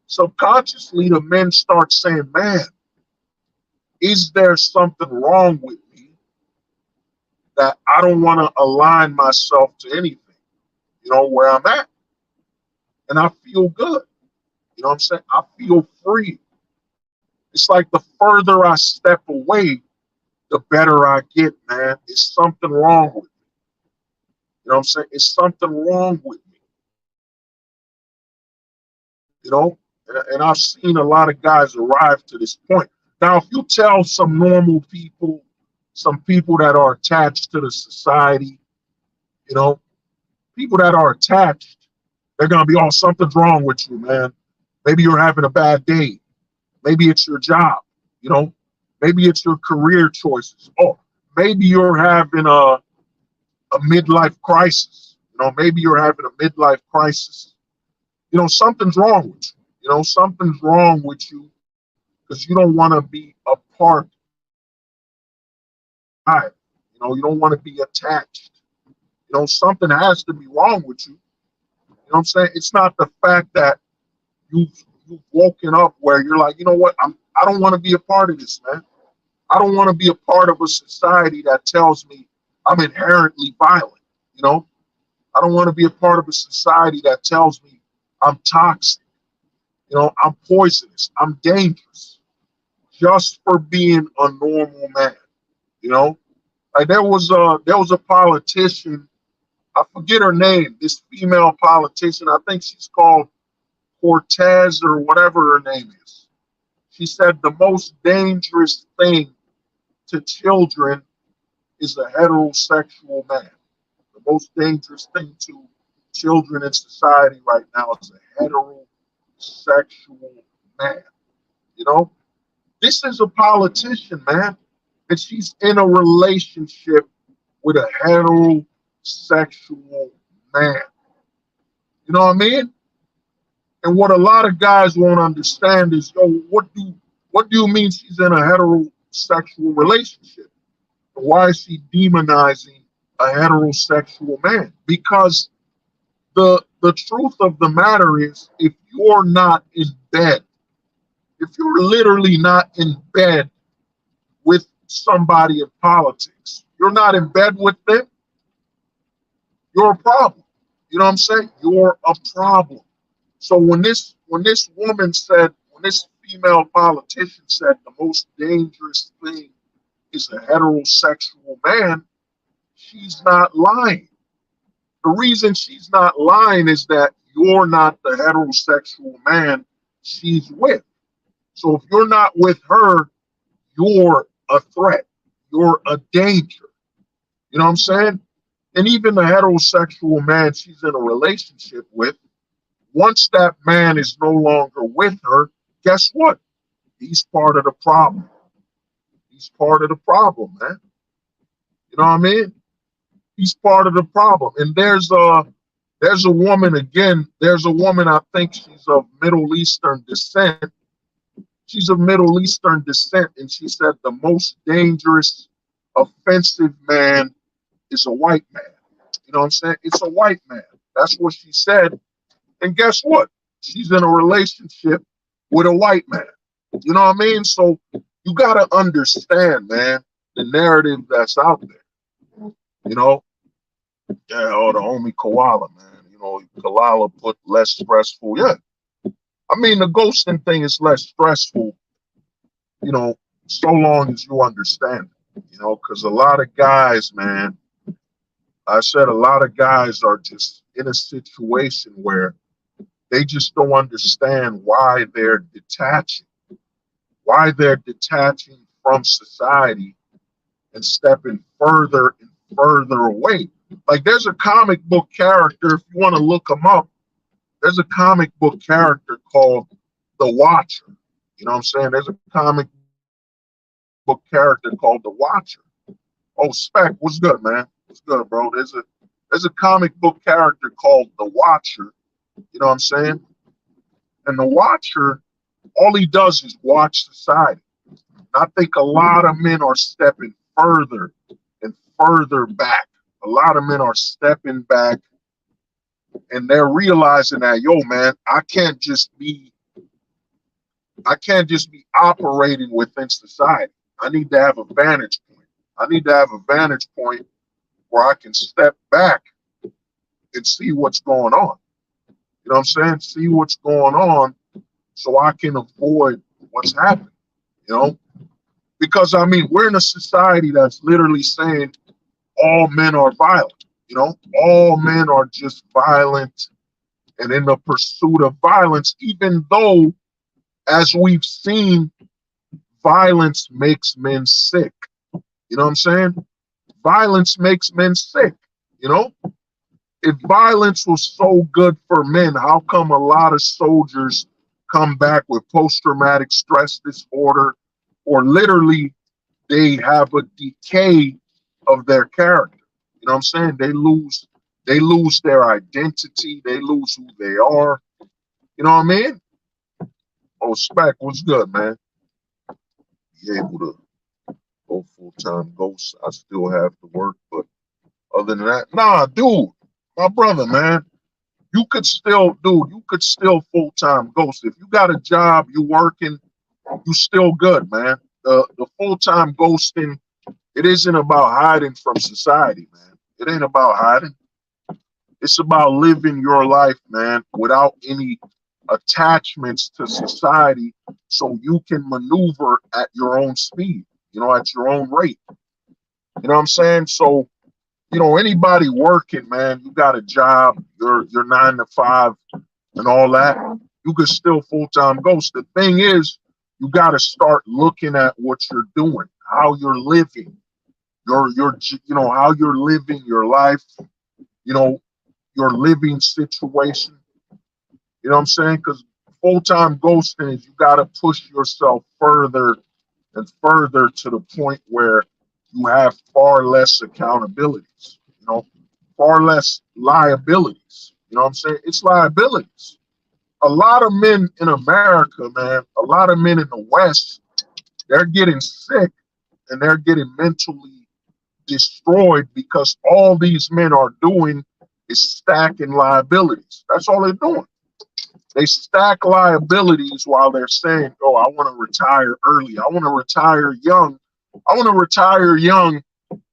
the men start saying, man, is there something wrong with me that I don't want to align myself to anything, you know, where I'm at? And I feel good. You know what I'm saying? I feel free. It's like the further I step away, the better I get, man. It's something wrong with me. You know what I'm saying? It's something wrong with me, you know? And I've seen a lot of guys arrive to this point. Now, if you tell some normal people, some people that are attached to the society, you know, people that are attached, they're going to be, oh, something's wrong with you, man. Maybe you're having a bad day. Maybe it's your job, you know. Maybe it's your career choices. Oh, maybe you're having a midlife crisis. You know, maybe you're having a midlife crisis. You know, something's wrong with you. You know, something's wrong with you because you don't want to be a part of it. You know, you don't want to be attached. You know, something has to be wrong with you. You know what I'm saying? It's not the fact that you've you've woken up where you're like, you know what, I don't want to be a part of this, man. I don't want to be a part of a society that tells me I'm inherently violent. You know, I don't want to be a part of a society that tells me I'm toxic. You know, I'm poisonous. I'm dangerous just for being a normal man. You know, like there was a politician. I forget her name. This female politician. I think she's called Cortez or whatever her name is. She said the most dangerous thing to children is a heterosexual man. The most dangerous thing to children in society right now is a heterosexual man. You know, this is a politician, man, and she's in a relationship with a heterosexual man. You know what I mean? And what a lot of guys won't understand is, yo, what do you mean she's in a heterosexual relationship? Why is she demonizing a heterosexual man? Because the truth of the matter is, if you're not in bed, if you're literally not in bed with somebody in politics, you're not in bed with them, you're a problem. You know what I'm saying? You're a problem. So when this woman said, when this female politician said the most dangerous thing is a heterosexual man, she's not lying. The reason she's not lying is that you're not the heterosexual man she's with. So if you're not with her, you're a threat. You're a danger. You know what I'm saying? And even the heterosexual man she's in a relationship with, once that man is no longer with her, guess what? He's part of the problem. He's part of the problem, man. You know what I mean? He's part of the problem. And there's a woman again. There's a woman. I think she's of Middle Eastern descent. She's of Middle Eastern descent, and she said the most dangerous, offensive man is a white man. You know what I'm saying? It's a white man. That's what she said. And guess what? She's in a relationship with a white man. You know what I mean? So you got to understand, man, the narrative that's out there. You know, yeah, or the homie Koala, man. You know, Koala put less stressful. Yeah, I mean, the ghosting thing is less stressful, you know, so long as you understand it, you know, because a lot of guys, man, I said a lot of guys are just in a situation where they just don't understand why they're detaching from society and stepping further and further away. Like there's a comic book character, if you want to look him up, there's a comic book character called The Watcher. You know what I'm saying? There's a comic book character called The Watcher. Oh, Spec, what's good, man? What's good, bro? There's a comic book character called The Watcher. You know what I'm saying? And The Watcher, all he does is watch society. And I think a lot of men are stepping further and further back. A lot of men are stepping back and they're realizing that, yo, man, I can't just be operating within society. I need to have a vantage point. I need to have a vantage point where I can step back and see what's going on. You know what I'm saying? See what's going on so I can avoid what's happening, you know? Because, I mean, we're in a society that's literally saying all men are violent, you know? All men are just violent and in the pursuit of violence, even though, as we've seen, violence makes men sick. You know what I'm saying? Violence makes men sick, you know? If violence was so good for men, how come a lot of soldiers come back with post-traumatic stress disorder, or literally they have a decay of their character? You know what I'm saying? They lose their identity, they lose who they are. You know what I mean? Oh, Spec, what's good, man? Be able to go full-time ghost. I still have to work, but other than that, nah, dude, my brother, man, you could still full-time ghost. If you got a job, you working, you still good, man. The full-time ghosting, it isn't about hiding from society, man. It ain't about hiding. It's about living your life, man, without any attachments to society so you can maneuver at your own speed, at your own rate. You know what I'm saying? So, anybody working, man, you got a job, you're 9 to 5 and all that, you can still full-time ghost. The thing is, you got to start looking at what you're doing, how you're living, how you're living your life, you know, your living situation. You know what I'm saying? Because full-time ghosting is you got to push yourself further and further to the point where you have far less accountabilities, far less liabilities. You know what I'm saying? It's liabilities. A lot of men in America, man, a lot of men in the West, they're getting sick and they're getting mentally destroyed because all these men are doing is stacking liabilities. That's all they're doing. They stack liabilities while they're saying, "Oh, I want to retire early. I want to retire young. I want to retire young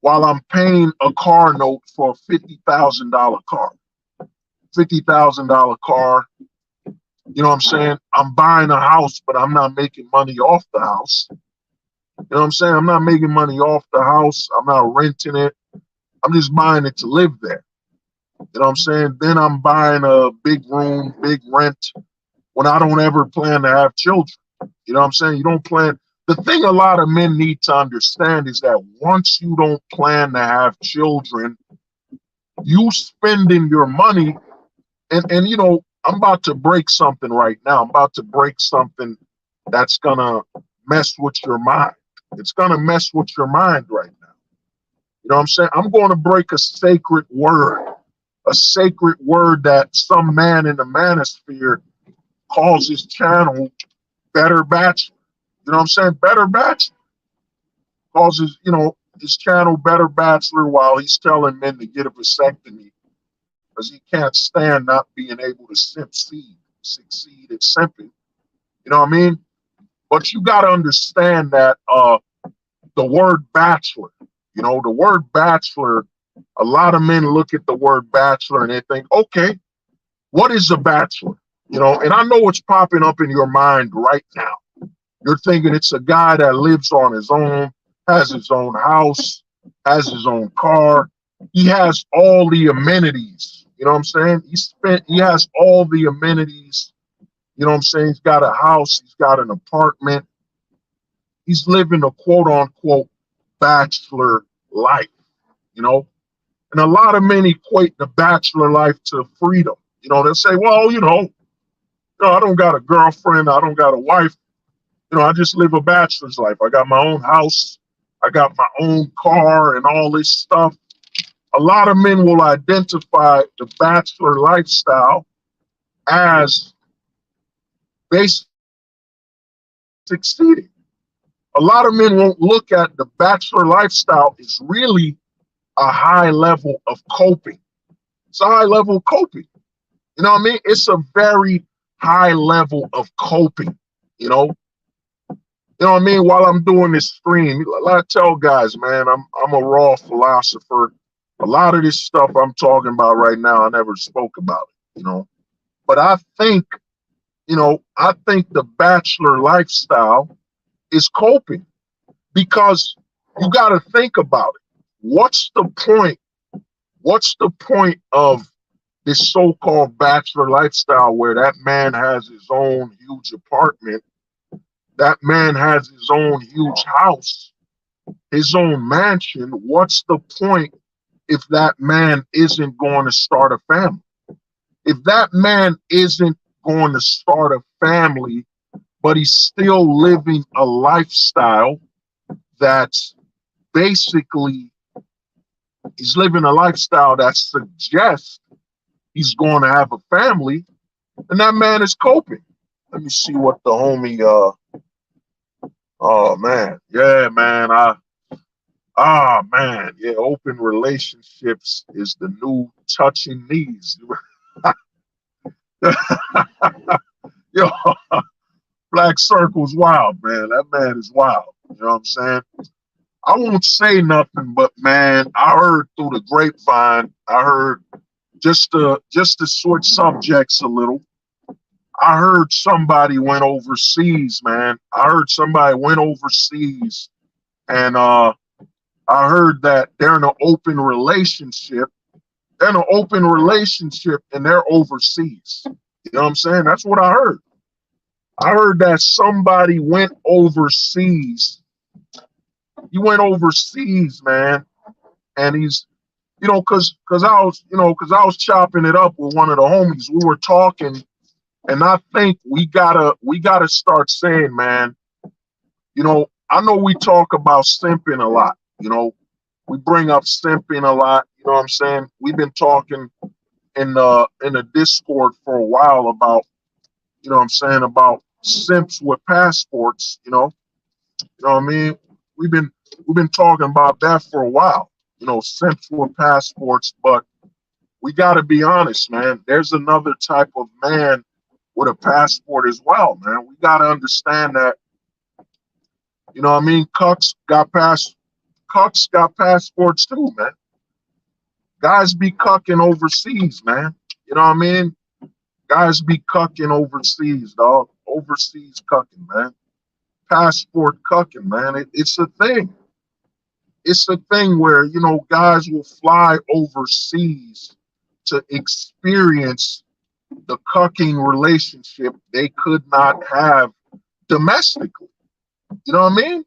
while I'm paying a car note for a $50,000 car. $50,000 car. You know what I'm saying? I'm buying a house, but I'm not making money off the house. You know what I'm saying? I'm not making money off the house. I'm not renting it. I'm just buying it to live there. You know what I'm saying? Then I'm buying a big room, big rent when I don't ever plan to have children. You know what I'm saying? You don't plan. The thing a lot of men need to understand is that once you don't plan to have children, you spending your money, and I'm about to break something right now. I'm about to break something that's gonna mess with your mind. It's gonna mess with your mind right now. You know what I'm saying? I'm going to break a sacred word that some man in the manosphere calls his channel Better Bachelor. You know what I'm saying? Better Bachelor calls his channel Better Bachelor while he's telling men to get a vasectomy because he can't stand not being able to succeed at simping. You know what I mean? But you got to understand that the word bachelor, the word bachelor, a lot of men look at the word bachelor and they think, okay, what is a bachelor? And I know what's popping up in your mind right now. You're thinking it's a guy that lives on his own, has his own house, has his own car. He has all the amenities. You know what I'm saying? He has all the amenities. You know what I'm saying? He's got a house, he's got an apartment. He's living a quote unquote bachelor life, you know? And a lot of men equate the bachelor life to freedom. They'll say, well, I don't got a girlfriend, I don't got a wife. I just live a bachelor's life. I got my own house, I got my own car and all this stuff. A lot of men will identify the bachelor lifestyle as basically succeeding. A lot of men won't look at the bachelor lifestyle as really a high level of coping. It's a high level of coping. You know what I mean? It's a very high level of coping, you know? You know what I mean? While I'm doing this stream, I tell guys, man, I'm a raw philosopher. A lot of this stuff I'm talking about right now, I never spoke about it, But I think the bachelor lifestyle is coping because you got to think about it. What's the point? What's the point of this so-called bachelor lifestyle where that man has his own huge apartment, that man has his own huge house, his own mansion? What's the point if that man isn't going to start a family? If that man isn't going to start a family, but he's still living a lifestyle that's basically, he's living a lifestyle that suggests he's going to have a family, and that man is coping. Let me see what the homie, oh man, yeah, man, yeah, open relationships is the new touching knees. Yo, Black Circle's wild, man. That man is wild. You know what I'm saying? I won't say nothing, but man, I heard through the grapevine, I heard Just to switch subjects a little, I heard somebody went overseas, man. I heard somebody went overseas, and I heard that they're in an open relationship. They're in an open relationship, and they're overseas. You know what I'm saying? That's what I heard. I heard that somebody went overseas. He went overseas, man, and he's, cause I was chopping it up with one of the homies. We were talking, and I think we gotta start saying, man, I know we talk about simping a lot. We bring up simping a lot. You know what I'm saying? We've been talking in the Discord for a while about, what I'm saying, about simps with passports. You know what I mean? We've been talking about that for a while. Simps with passports, but we got to be honest, man. There's another type of man with a passport as well, man. We got to understand that. You know what I mean? Cucks got passports too, man. Guys be cucking overseas, man. You know what I mean? Guys be cucking overseas, dog. Overseas cucking, man. Passport cucking, man. It's a thing. It's a thing where, guys will fly overseas to experience the cucking relationship they could not have domestically. You know what I mean?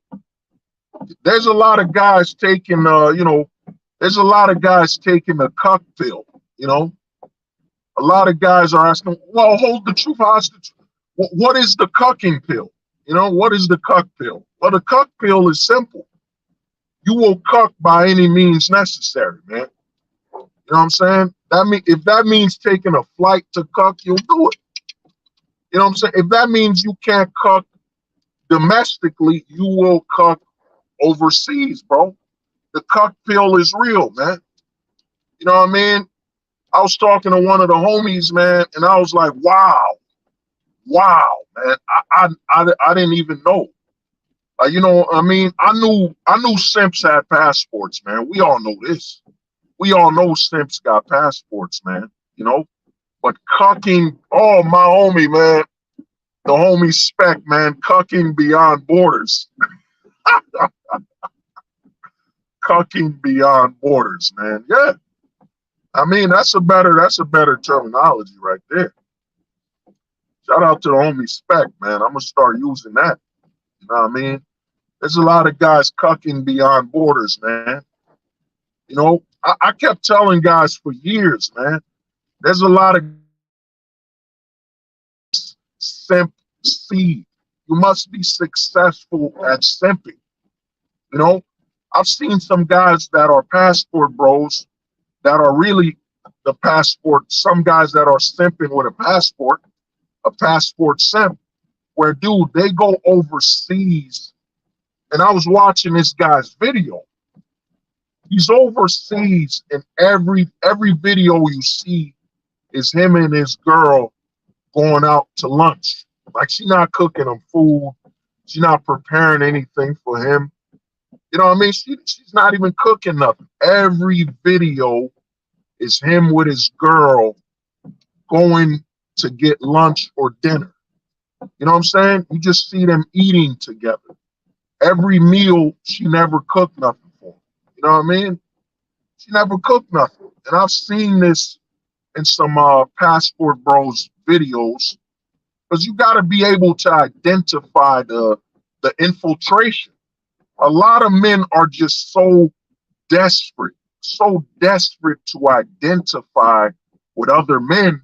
There's a lot of guys taking, there's a lot of guys taking the cuck pill. You know, a lot of guys are asking, well, hold the truth hostage. What is the cucking pill? What is the cuck pill? Well, the cuck pill is simple. You will cuck by any means necessary, man. You know what I'm saying? If that means taking a flight to cuck, you'll do it. You know what I'm saying? If that means you can't cuck domestically, you will cuck overseas, bro. The cuck pill is real, man. You know what I mean? I was talking to one of the homies, man, and I was like, wow, man. I didn't even know. I mean, I knew simps had passports, man. We all know this. We all know simps got passports, man. But cucking, oh, my homie, man, the homie Spec, man, cucking beyond borders. Cucking beyond borders, man. Yeah. I mean, that's a better terminology right there. Shout out to the homie Spec, man. I'm gonna start using that. You know what I mean? There's a lot of guys cucking beyond borders, man. I kept telling guys for years, man. There's a lot of simp seed. You must be successful at simping. You know, I've seen some guys that are passport bros that are really the passport. Some guys that are simping with a passport simp, where dude, they go overseas. And I was watching this guy's video. He's overseas, and every video you see is him and his girl going out to lunch. Like, she's not cooking him food. She's not preparing anything for him. You know what I mean? She's not even cooking nothing. Every video is him with his girl going to get lunch or dinner. You know what I'm saying? You just see them eating together. Every meal, she never cooked nothing for him. You know what I mean? She never cooked nothing. And I've seen this in some Passport Bros videos, because you got to be able to identify the infiltration. A lot of men are just so desperate to identify with other men.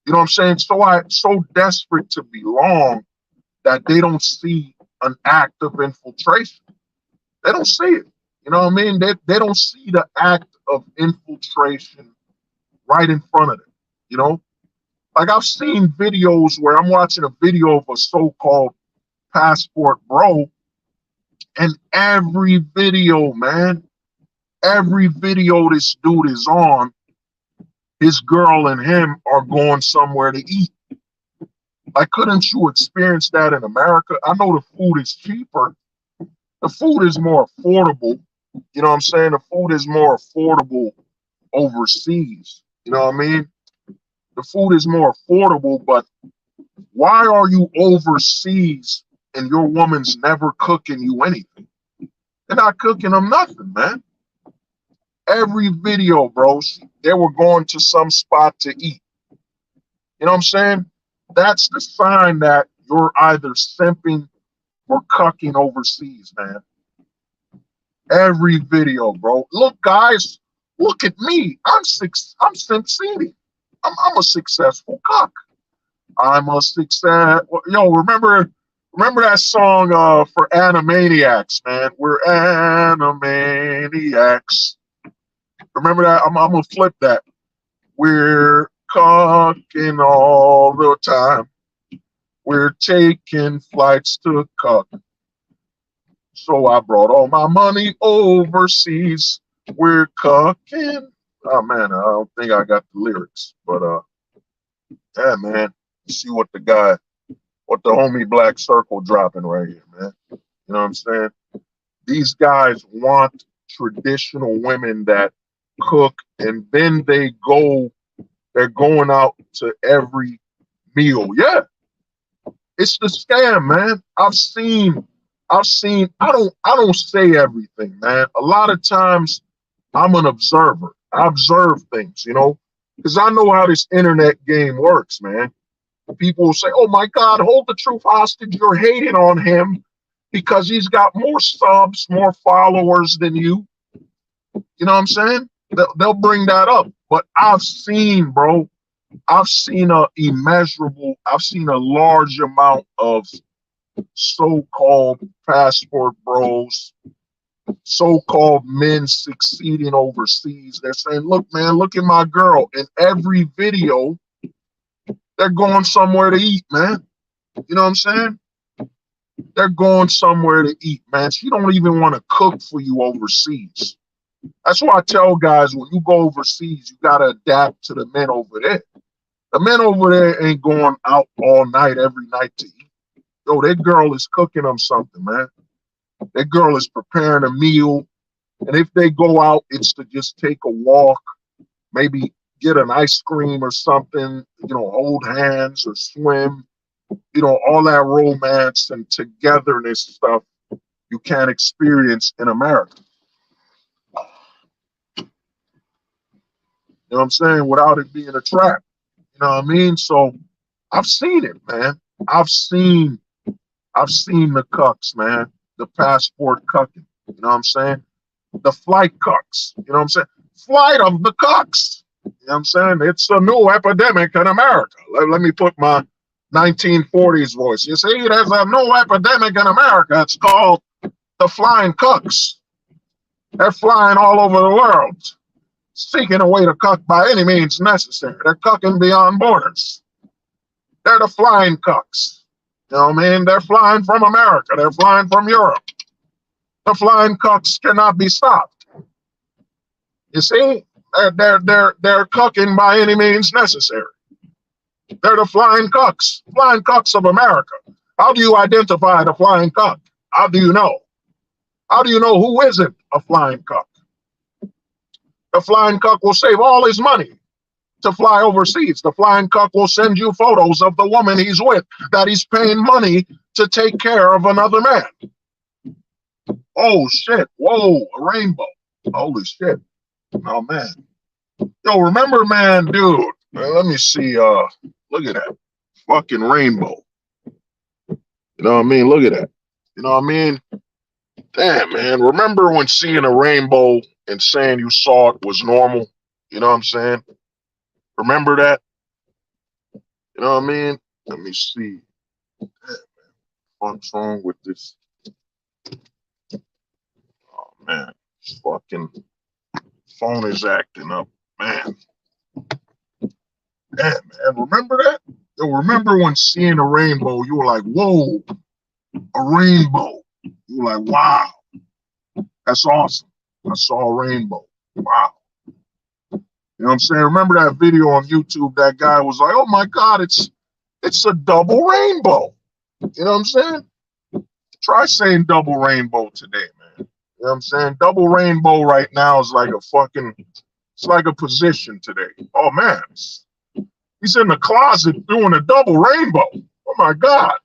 You know what I'm saying? So desperate to belong that they don't see an act of infiltration. They don't see it. You know what I mean? They don't see the act of infiltration right in front of them. You know? Like, I've seen videos where I'm watching a video of a so-called passport bro, and every video, man, every video this dude is on, his girl and him are going somewhere to eat. Like, couldn't you experience that in America? I know the food is cheaper. The food is more affordable. You know what I'm saying? The food is more affordable overseas. You know what I mean? The food is more affordable, but why are you overseas and your woman's never cooking you anything? They're not cooking them nothing, man. Every video, bro, they were going to some spot to eat. You know what I'm saying? That's the sign that you're either simping or cucking overseas, man. Every video, bro. Look, guys, look at me. I'm succeeding. I'm a successful cuck. I'm a success. Yo, remember that song for Animaniacs, man? We're Animaniacs. Remember that? I'm gonna flip that. We're cucking all the time. We're taking flights to cuck. So I brought all my money overseas. We're cucking. Oh man, I don't think I got the lyrics, but yeah, man. You see what the homie Black Circle dropping right here, man. You know what I'm saying? These guys want traditional women that cook, and then they're going out to every meal. Yeah, it's the scam, man. I don't say everything, man. A lot of times I'm an observer. I observe things, because I know how this internet game works, man. People will say, oh my God, hold the truth hostage. You're hating on him because he's got more subs, more followers than you. You know what I'm saying? They'll bring that up. But I've seen, bro, I've seen I've seen a large amount of so-called passport bros, so-called men succeeding overseas. They're saying, look, man, look at my girl. In every video, they're going somewhere to eat, man. You know what I'm saying? They're going somewhere to eat, man. She don't even want to cook for you overseas. That's why I tell guys, when you go overseas, you got to adapt to the men over there. The men over there ain't going out all night, every night to eat. Yo, that girl is cooking them something, man. That girl is preparing a meal. And if they go out, it's to just take a walk, maybe get an ice cream or something, hold hands or swim, all that romance and togetherness stuff you can't experience in America. You know what I'm saying? Without it being a trap. You know what I mean? So I've seen it, man. I've seen the cucks, man. The passport cucking. You know what I'm saying? The flight cucks. You know what I'm saying? Flight of the cucks. You know what I'm saying? It's a new epidemic in America. Let me put my 1940s voice. You see, there's a new epidemic in America. It's called the flying cucks. They're flying all over the world, seeking a way to cuck by any means necessary. They're cucking beyond borders. They're the flying cucks. You know what I mean? They're flying from America. They're flying from Europe. The flying cucks cannot be stopped. You see? They're cucking by any means necessary. They're the flying cucks of America. How do you identify the flying cuck? How do you know? How do you know who isn't a flying cuck? The flying cuck will save all his money to fly overseas. The flying cuck will send you photos of the woman he's with that he's paying money to take care of another man. Oh shit! Whoa, a rainbow! Holy shit! Oh man! Yo, remember, man, dude? Let me see. Look at that fucking rainbow. You know what I mean? Look at that. You know what I mean? Damn, man. Remember when seeing a rainbow and saying you saw it was normal? You know what I'm saying? Remember that? You know what I mean? Let me see. Damn, man. What's wrong with this? Oh, man. This fucking phone is acting up. Man. Damn, man. Remember that? Yo, remember when seeing a rainbow, you were like, whoa, a rainbow. You were like, wow, that's awesome. I saw a rainbow. Wow. You know what I'm saying? Remember that video on YouTube? That guy was like, oh my God, it's a double rainbow. You know what I'm saying? Try saying double rainbow today, man. You know what I'm saying? Double rainbow right now is like a fucking It's like a position today. Oh man, he's in the closet doing a double rainbow. Oh my God.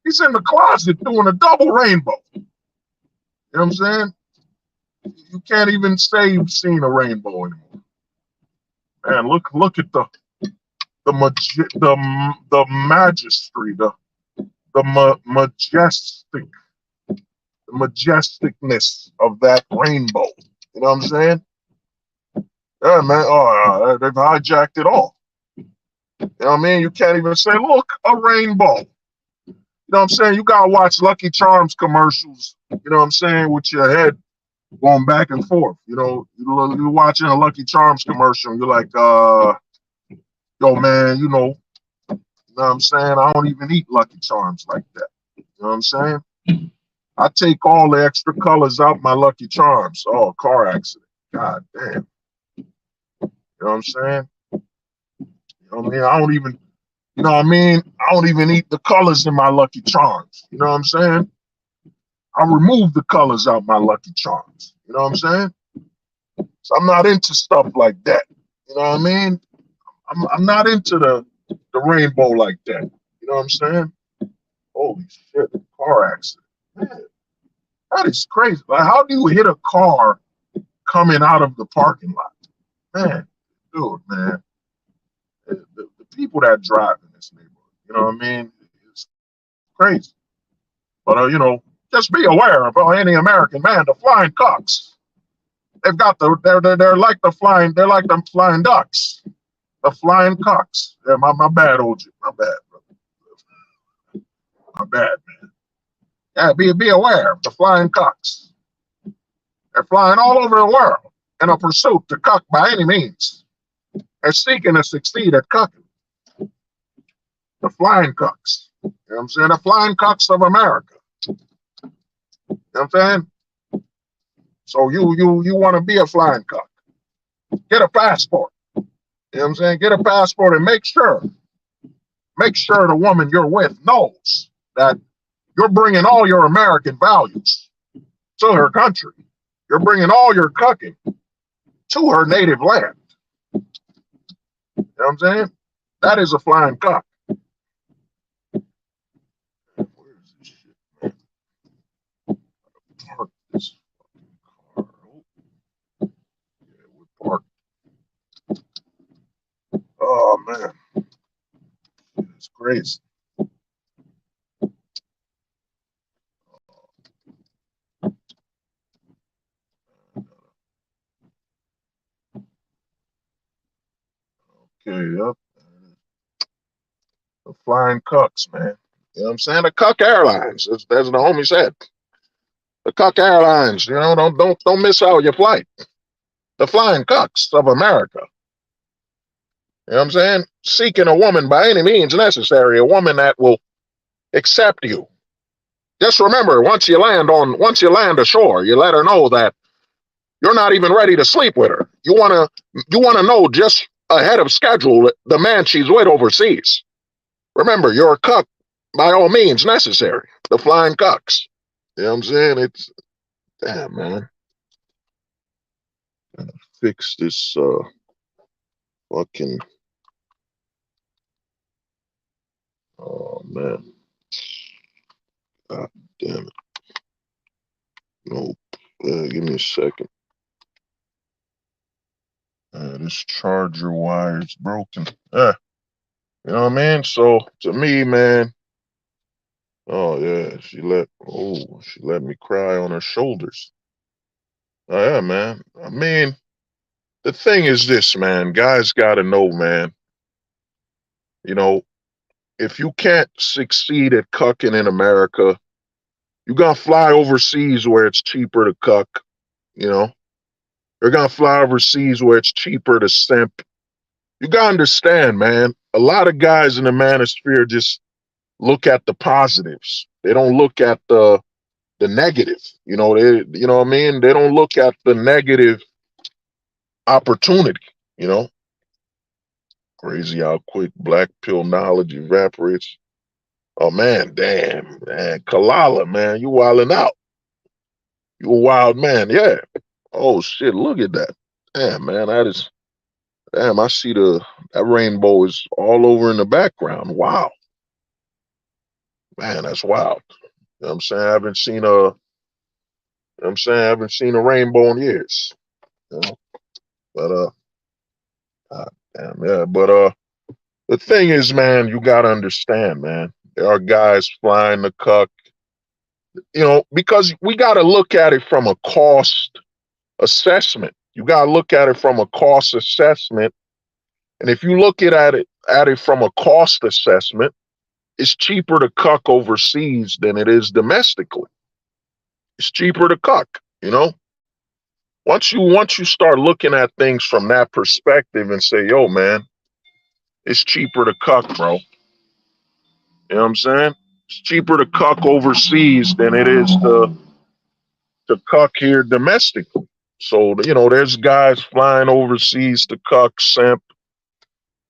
He's in the closet doing a double rainbow. You know what I'm saying? You can't even say you've seen a rainbow anymore. Man, look at the majesty, majestic, the majesticness of that rainbow. You know what I'm saying? Yeah, man. Oh, they've hijacked it all. You know what I mean? You can't even say, look, a rainbow. You know what I'm saying? You gotta watch Lucky Charms commercials. You know what I'm saying? With your head going back and forth. You know, you're watching a Lucky Charms commercial. And you're like, yo, man, you know what I'm saying? I don't even eat Lucky Charms like that. You know what I'm saying? I take all the extra colors out my Lucky Charms. Oh, car accident. God damn. You know what I'm saying? You know what I mean? I don't even, you know what I mean? I don't even eat the colors in my Lucky Charms. You know what I'm saying? I remove the colors out my Lucky Charms. You know what I'm saying? So I'm not into stuff like that. You know what I mean? I'm not into the rainbow like that. You know what I'm saying? Holy shit, car accident. Man, that is crazy. Like, how do you hit a car coming out of the parking lot? Man, dude, man. The people that drive in this neighborhood, you know what I mean? It's crazy. But, you know, just be aware of any American man, the flying cocks. They've got they're like the flying ducks. The flying cocks. Yeah, my bad, OG. My bad, brother. My bad, man. Yeah, be aware of the flying cocks. They're flying all over the world in a pursuit to cuck by any means. They're seeking to succeed at cucking. The flying cucks. You know what I'm saying? The flying cucks of America. You know what I'm saying? So you want to be a flying cuck. Get a passport. You know what I'm saying? Get a passport and make sure the woman you're with knows that you're bringing all your American values to her country. You're bringing all your cucking to her native land. You know what I'm saying? That is a flying cuck. Where is this shit, man? Park this fucking car. Oh, yeah, we're parked. Oh, man. It's crazy. Okay, yep. The flying cucks, man. You know what I'm saying? The Cuck Airlines, as the homie said. The Cuck Airlines, you know, don't miss out your flight. The flying cucks of America. You know what I'm saying? Seeking a woman by any means necessary, a woman that will accept you. Just remember, once you land ashore, you let her know that you're not even ready to sleep with her. You wanna know just ahead of schedule the man she's with overseas. Remember, you're a cuck by all means necessary. The flying cucks. You know what I'm saying? It's damn, man. Fix this fucking oh man. God damn it. Nope. Give me a second. This charger wire is broken. You know what I mean? So to me, man. Oh yeah, she let me cry on her shoulders. Oh yeah, man. I mean, the thing is this, man. Guys gotta know, man. You know, if you can't succeed at cucking in America, you gotta fly overseas where it's cheaper to cuck, you know. You're gonna fly overseas where it's cheaper to simp. You gotta understand, man. A lot of guys in the manosphere just look at the positives. They don't look at the negative. You know what I mean? They don't look at the negative opportunity, you know. Crazy how quick black pill knowledge evaporates. Oh man, damn, man. Kalala, man, you wilding out. You a wild man, yeah. Oh shit, look at that. Damn, man, that is damn, I see that rainbow is all over in the background. Wow. Man, that's wild. You know what I'm saying? I haven't seen I haven't seen a rainbow in years. You know? But God damn, yeah. But the thing is, man, you gotta understand, man. There are guys flying the cuck, because we gotta look at it from a cost assessment. You gotta look at it from a cost assessment. And if you look at it from a cost assessment, it's cheaper to cuck overseas than it is domestically. It's cheaper to cuck, you know? Once you start looking at things from that perspective and say, yo, man, it's cheaper to cuck, bro. You know what I'm saying? It's cheaper to cuck overseas than it is to cuck here domestically. So, there's guys flying overseas to cuck, simp.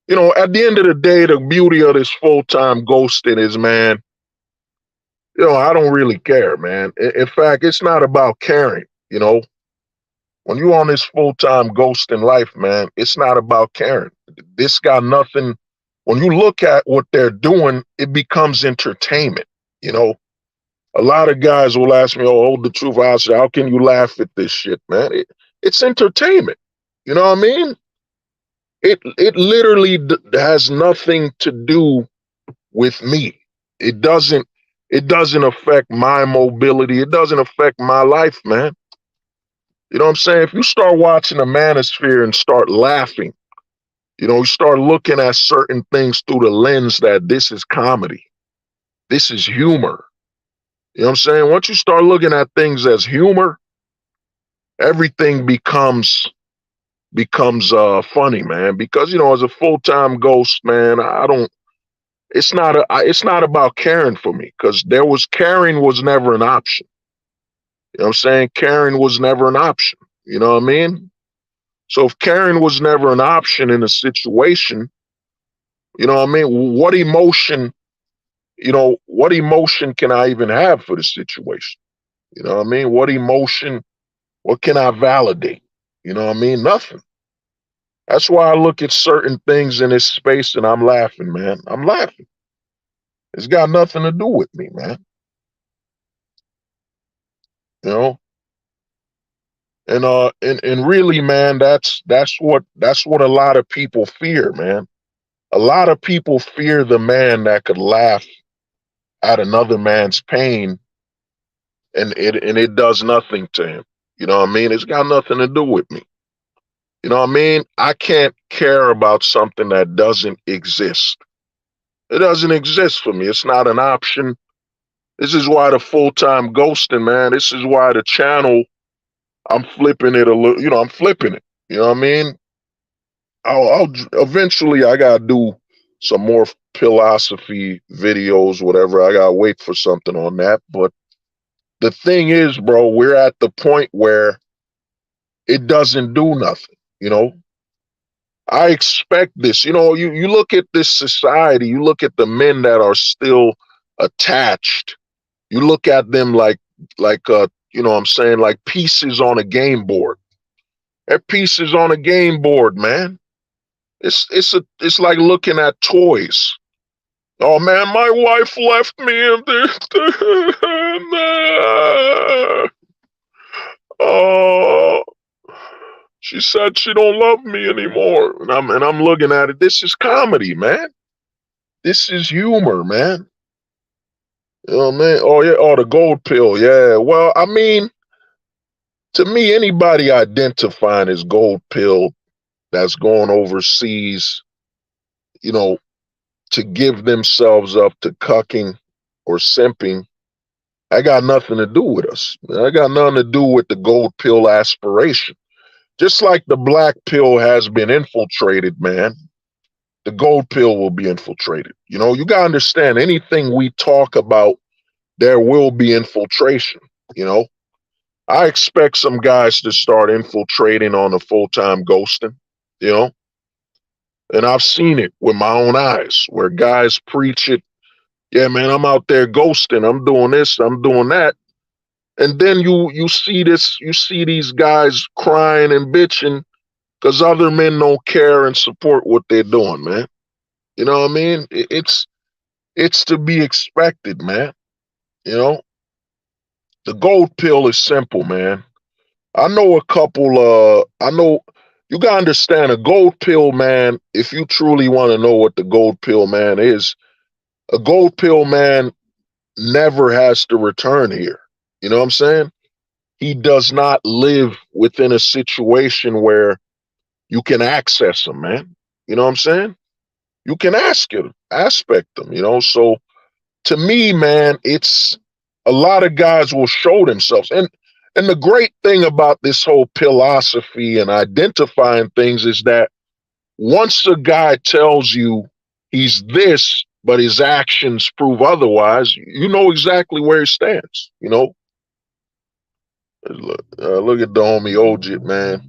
At the end of the day, the beauty of this full-time ghosting is, man, I don't really care, man. In fact, it's not about caring, When you on this full-time ghosting life, man, it's not about caring. This got nothing. When you look at what they're doing, it becomes entertainment, you know. A lot of guys will ask me, "Oh, hold the truth." I'll say, "How can you laugh at this shit, man? It's entertainment." You know what I mean? It literally has nothing to do with me. It doesn't it doesn't affect my mobility. It doesn't affect my life, man. You know what I'm saying? If you start watching the manosphere and start laughing, you start looking at certain things through the lens that this is comedy. This is humor. You know what I'm saying? Once you start looking at things as humor, everything becomes funny, man. Because as a full-time ghost, man, I don't it's not about caring for me, because caring was never an option. You know what I'm saying? Caring was never an option. You know what I mean? So if caring was never an option in a situation, you know what I mean? What emotion can I even have for the situation? You know what I mean? What can I validate? You know what I mean? Nothing. That's why I look at certain things in this space and I'm laughing, man. I'm laughing. It's got nothing to do with me, man. You know? And really, man, that's what a lot of people fear, man. A lot of people fear the man that could laugh at another man's pain, and it does nothing to him. You know what I mean? It's got nothing to do with me. You know what I mean? I can't care about something that doesn't exist. It doesn't exist for me. It's not an option. This is why the full-time ghosting, man. This is why the channel, I'm flipping it a little, I'm flipping it. You know what I mean? I'll eventually, I gotta do some more philosophy videos, whatever. I gotta wait for something on that. But the thing is, bro, we're at the point where it doesn't do nothing. You know, I expect this. You look at this society, you look at the men that are still attached. You look at them like what I'm saying, like pieces on a game board. They're pieces on a game board, man. It's like looking at toys. Oh man, my wife left me and oh, she said she don't love me anymore. And I'm looking at it. This is comedy, man. This is humor, man. You know what I mean? Oh yeah, oh the gold pill, yeah. Well, I mean, to me, anybody identifying as gold pill that's going overseas, you know, to give themselves up to cucking or simping, I got nothing to do with us. I got nothing to do with the gold pill aspiration. Just like the black pill has been infiltrated, man, the gold pill will be infiltrated. You got to understand, anything we talk about, there will be infiltration. You know, I expect some guys to start infiltrating on the full-time ghosting, you know, and I've seen it with my own eyes where guys preach it. Yeah, man, I'm out there ghosting. I'm doing this, I'm doing that. And then you see these guys crying and bitching because other men don't care and support what they're doing, man. You know what I mean? It's to be expected, man. You know, the gold pill is simple, man. I know a couple. I know you gotta understand a gold pill, man. If you truly want to know what the gold pill man is, a gold pill man never has to return here. You know what I'm saying? He does not live within a situation where you can access him, man. You know what I'm saying? You can ask him, aspect him, you know. So to me, man, it's a lot of guys will show themselves. And the great thing about this whole philosophy and identifying things is that once a guy tells you he's this, but his actions prove otherwise, you know exactly where he stands. You know, look at the homie Ojit, man.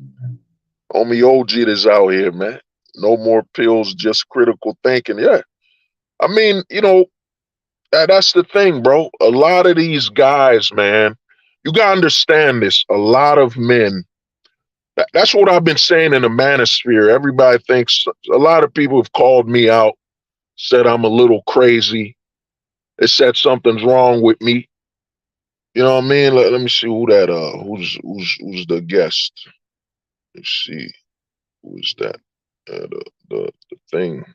Homie Ojit is out here, man. No more pills, just critical thinking. Yeah. I mean, you know, that's the thing, bro. A lot of these guys, man, you gotta understand this. A lot of men, that's what I've been saying in the manosphere. Everybody thinks, a lot of people have called me out, said I'm a little crazy. They said something's wrong with me. You know what I mean? Let me see who's the guest. Let's see who is that. The thing.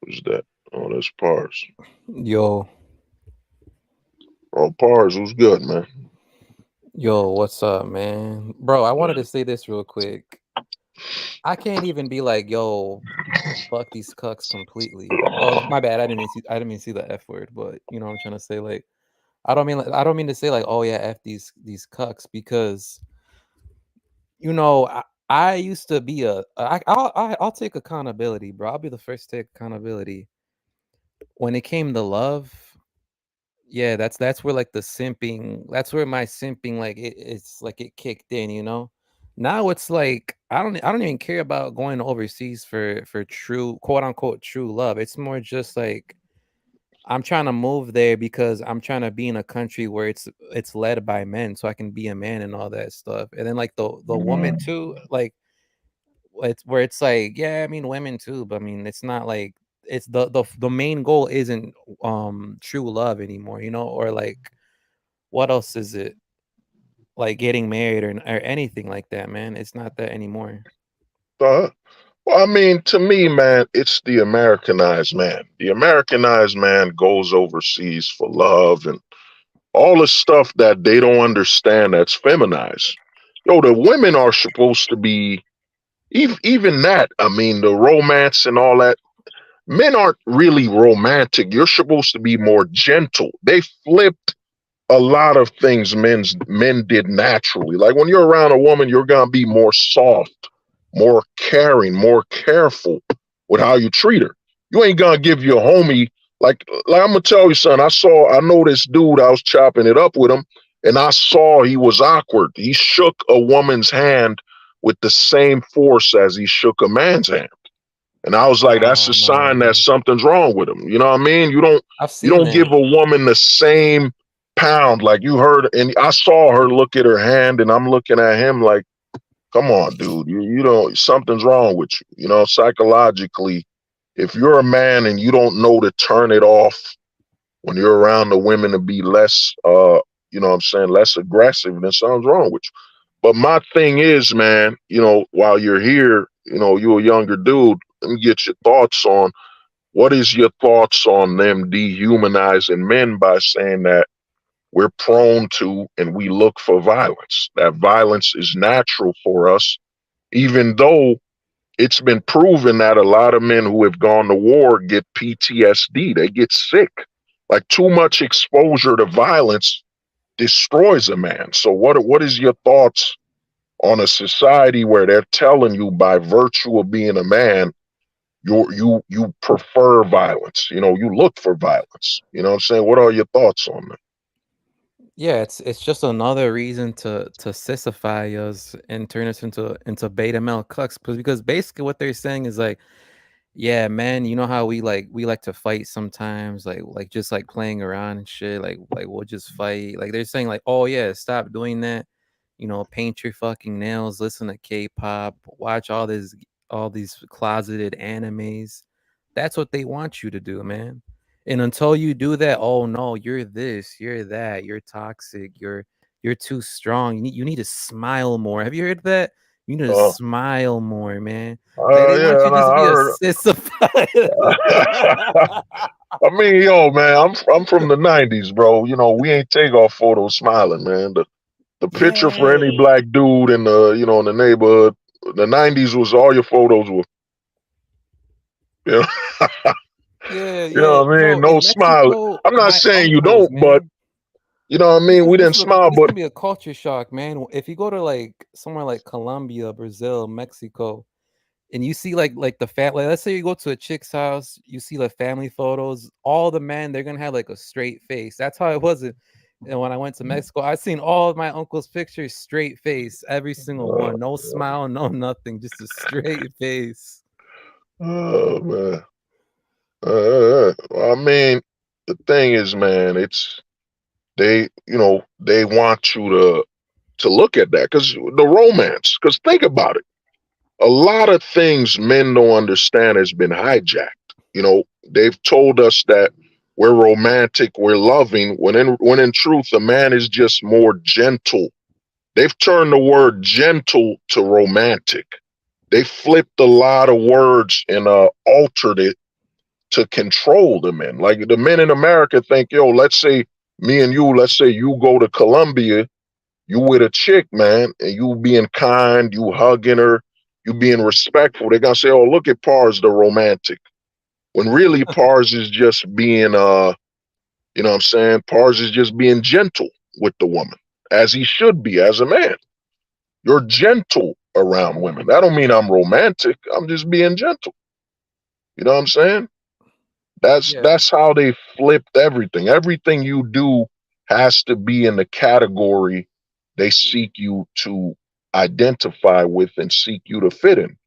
Who's that? Oh, that's Pars. Yo, Oh, Pars, who's good, man? yo, what's up, man? Bro, I wanted Yeah. to say this real quick. I can't even be like, yo, fuck these cucks completely. Oh, my bad. I didn't mean to see the F word, but you know what I'm trying to say. Like, I don't mean to say like, oh yeah, F these cucks because you know I used to be I'll take accountability, bro. I'll be the first to take accountability. When it came to love, yeah, that's where like the simping, that's where my simping like it's like it kicked in, you know. Now it's like I don't even care about going overseas for true quote unquote true love. It's more just like I'm trying to move there because I'm trying to be in a country where it's led by men so I can be a man and all that stuff. And then like the woman Mm. too, like it's where it's like, yeah, I mean women too, but I mean it's not like it's the main goal isn't true love anymore, you know, or like what else is it? Like getting married or anything like that, man. It's not that anymore. Uh, well, I mean, to me, man, it's the Americanized man. The Americanized man goes overseas for love and all the stuff that they don't understand that's feminized. Yo, the women are supposed to be, even that, I mean, the romance and all that. Men aren't really romantic. You're supposed to be more gentle. They flipped a lot of things men did naturally. Like when you're around a woman, you're gonna be more soft, more caring, more careful with how you treat her. You ain't gonna give your homie like I'm gonna tell you, son. I know this dude. I was chopping it up with him, and I saw he was awkward. He shook a woman's hand with the same force as he shook a man's hand. And I was like, that's Oh a no, sign that bro. something's wrong with him. You know what I mean? I've You seen don't give that. a woman the same pound like you heard. And I saw her look at her hand, and I'm looking at him like, come on, dude. You don't something's wrong with you. You know, psychologically, if you're a man and you don't know to turn it off when you're around the women to be less you know what I'm saying, less aggressive, then something's wrong with you. But my thing is, man, you know, while you're here, you know, you're a younger dude, let me get your thoughts on what is your thoughts on them dehumanizing men by saying that we're prone to and we look for violence. That violence is natural for us, even though it's been proven that a lot of men who have gone to war get PTSD. They get sick. Like too much exposure to violence destroys a man. So what is your thoughts on a society where they're telling you by virtue of being a man, you prefer violence. You know, you look for violence. You know what I'm saying? What are your thoughts on that? Yeah, it's just another reason to sissify us and turn us into beta male cucks because basically what they're saying is like Yeah, man, you know how we like to fight sometimes, like just like playing around and shit, like we'll just fight. Like they're saying like, "Oh yeah, stop doing that." You know, paint your fucking nails, listen to K-pop, watch all these closeted animes. That's what they want you to do, man. And until you do that, oh no, you're this, you're that, you're toxic, you're too strong. You need to smile more. Have you heard that? You need to Uh, smile more, man. Like they want yeah, you and just to I be a heard. sissified. I mean, yo, man, I'm from the '90s, bro. You know, we ain't take our photos smiling, man. The picture for any Yeah. black dude in the in the neighborhood, the '90s was all your photos were, you know, Yeah, you know yeah. what I mean? Bro, No in smile. Mexico, I'm not my saying you uncles, don't, but man. you know what I mean. We didn't smile, This but gonna be a culture shock, man. If you go to like somewhere like Colombia, Brazil, Mexico, and you see like the fat like let's say you go to a chick's house, you see like family photos, all the men they're gonna have like a straight face. That's how it was. And when I went to Mexico, I seen all of my uncle's pictures, straight face, every single uh, one, no smile, no nothing, just a straight face. oh man. I mean, the thing is, man, it's they want you to look at that because the romance. Because think about it, a lot of things men don't understand has been hijacked. You know, they've told us that we're romantic, we're loving, when in truth, a man is just more gentle. They've turned the word gentle to romantic. They flipped a lot of words and altered it to control the men. Like the men in America think, yo, let's say me and you, let's say you go to Colombia, you with a chick, man, and you being kind, you hugging her, you being respectful. They're gonna say, oh, look at Pars, the romantic. When really Pars is just being you know what I'm saying? Pars is just being gentle with the woman, as he should be as a man. You're gentle around women. That don't mean I'm romantic. I'm just being gentle. You know what I'm saying? That's Yeah. that's how they flipped everything. Everything you do has to be in the category they seek you to identify with and seek you to fit in.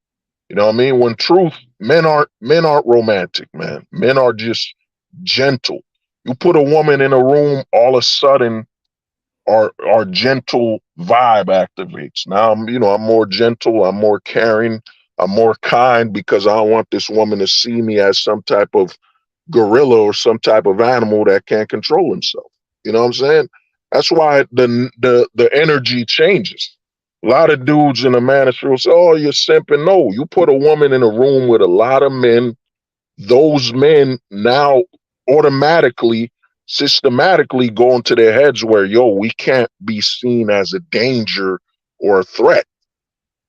You know what I mean? When truth, men aren't romantic, man. Men are just gentle. You put a woman in a room, all of a sudden our gentle vibe activates. Now I'm more gentle, I'm more caring, I'm more kind because I don't want this woman to see me as some type of gorilla or some type of animal that can't control himself. You know what I'm saying? That's why the energy changes. A lot of dudes in the manosphere will say, "Oh, you're simping." No, you put a woman in a room with a lot of men. Those men now automatically, systematically go into their heads where, yo, we can't be seen as a danger or a threat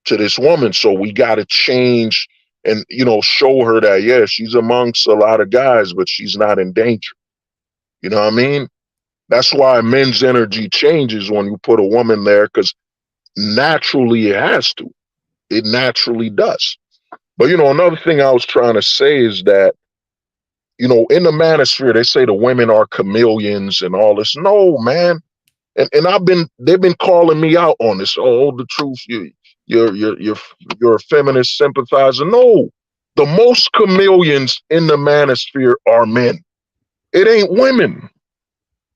to this woman. So we got to change and, show her that, yeah, she's amongst a lot of guys, but she's not in danger. You know what I mean? That's why men's energy changes when you put a woman there because naturally it has to. It naturally does. But, another thing I was trying to say is that, in the manosphere, they say the women are chameleons and all this. No, man. And they've been calling me out on this. Oh, the truth, you're a feminist sympathizer. No, the most chameleons in the manosphere are men. It ain't women.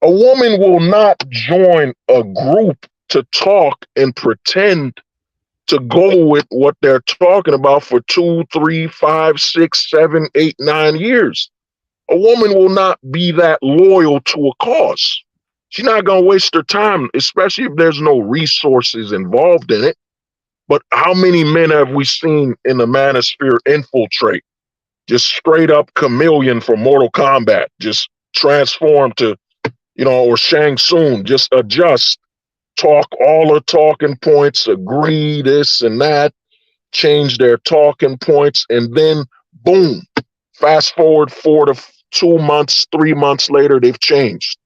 A woman will not join a group to talk and pretend to go with what they're talking about for 2, 3, 5, 6, 7, 8, 9 years. A woman will not be that loyal to a cause. She's not going to waste her time, especially if there's no resources involved in it. But how many men have we seen in the manosphere infiltrate? Just straight up chameleon from Mortal Kombat, just transform to, or Shang Tsung, just adjust, talk all the talking points, agree this and that, change their talking points, and then boom, fast forward 2 months, 3 months later, they've changed.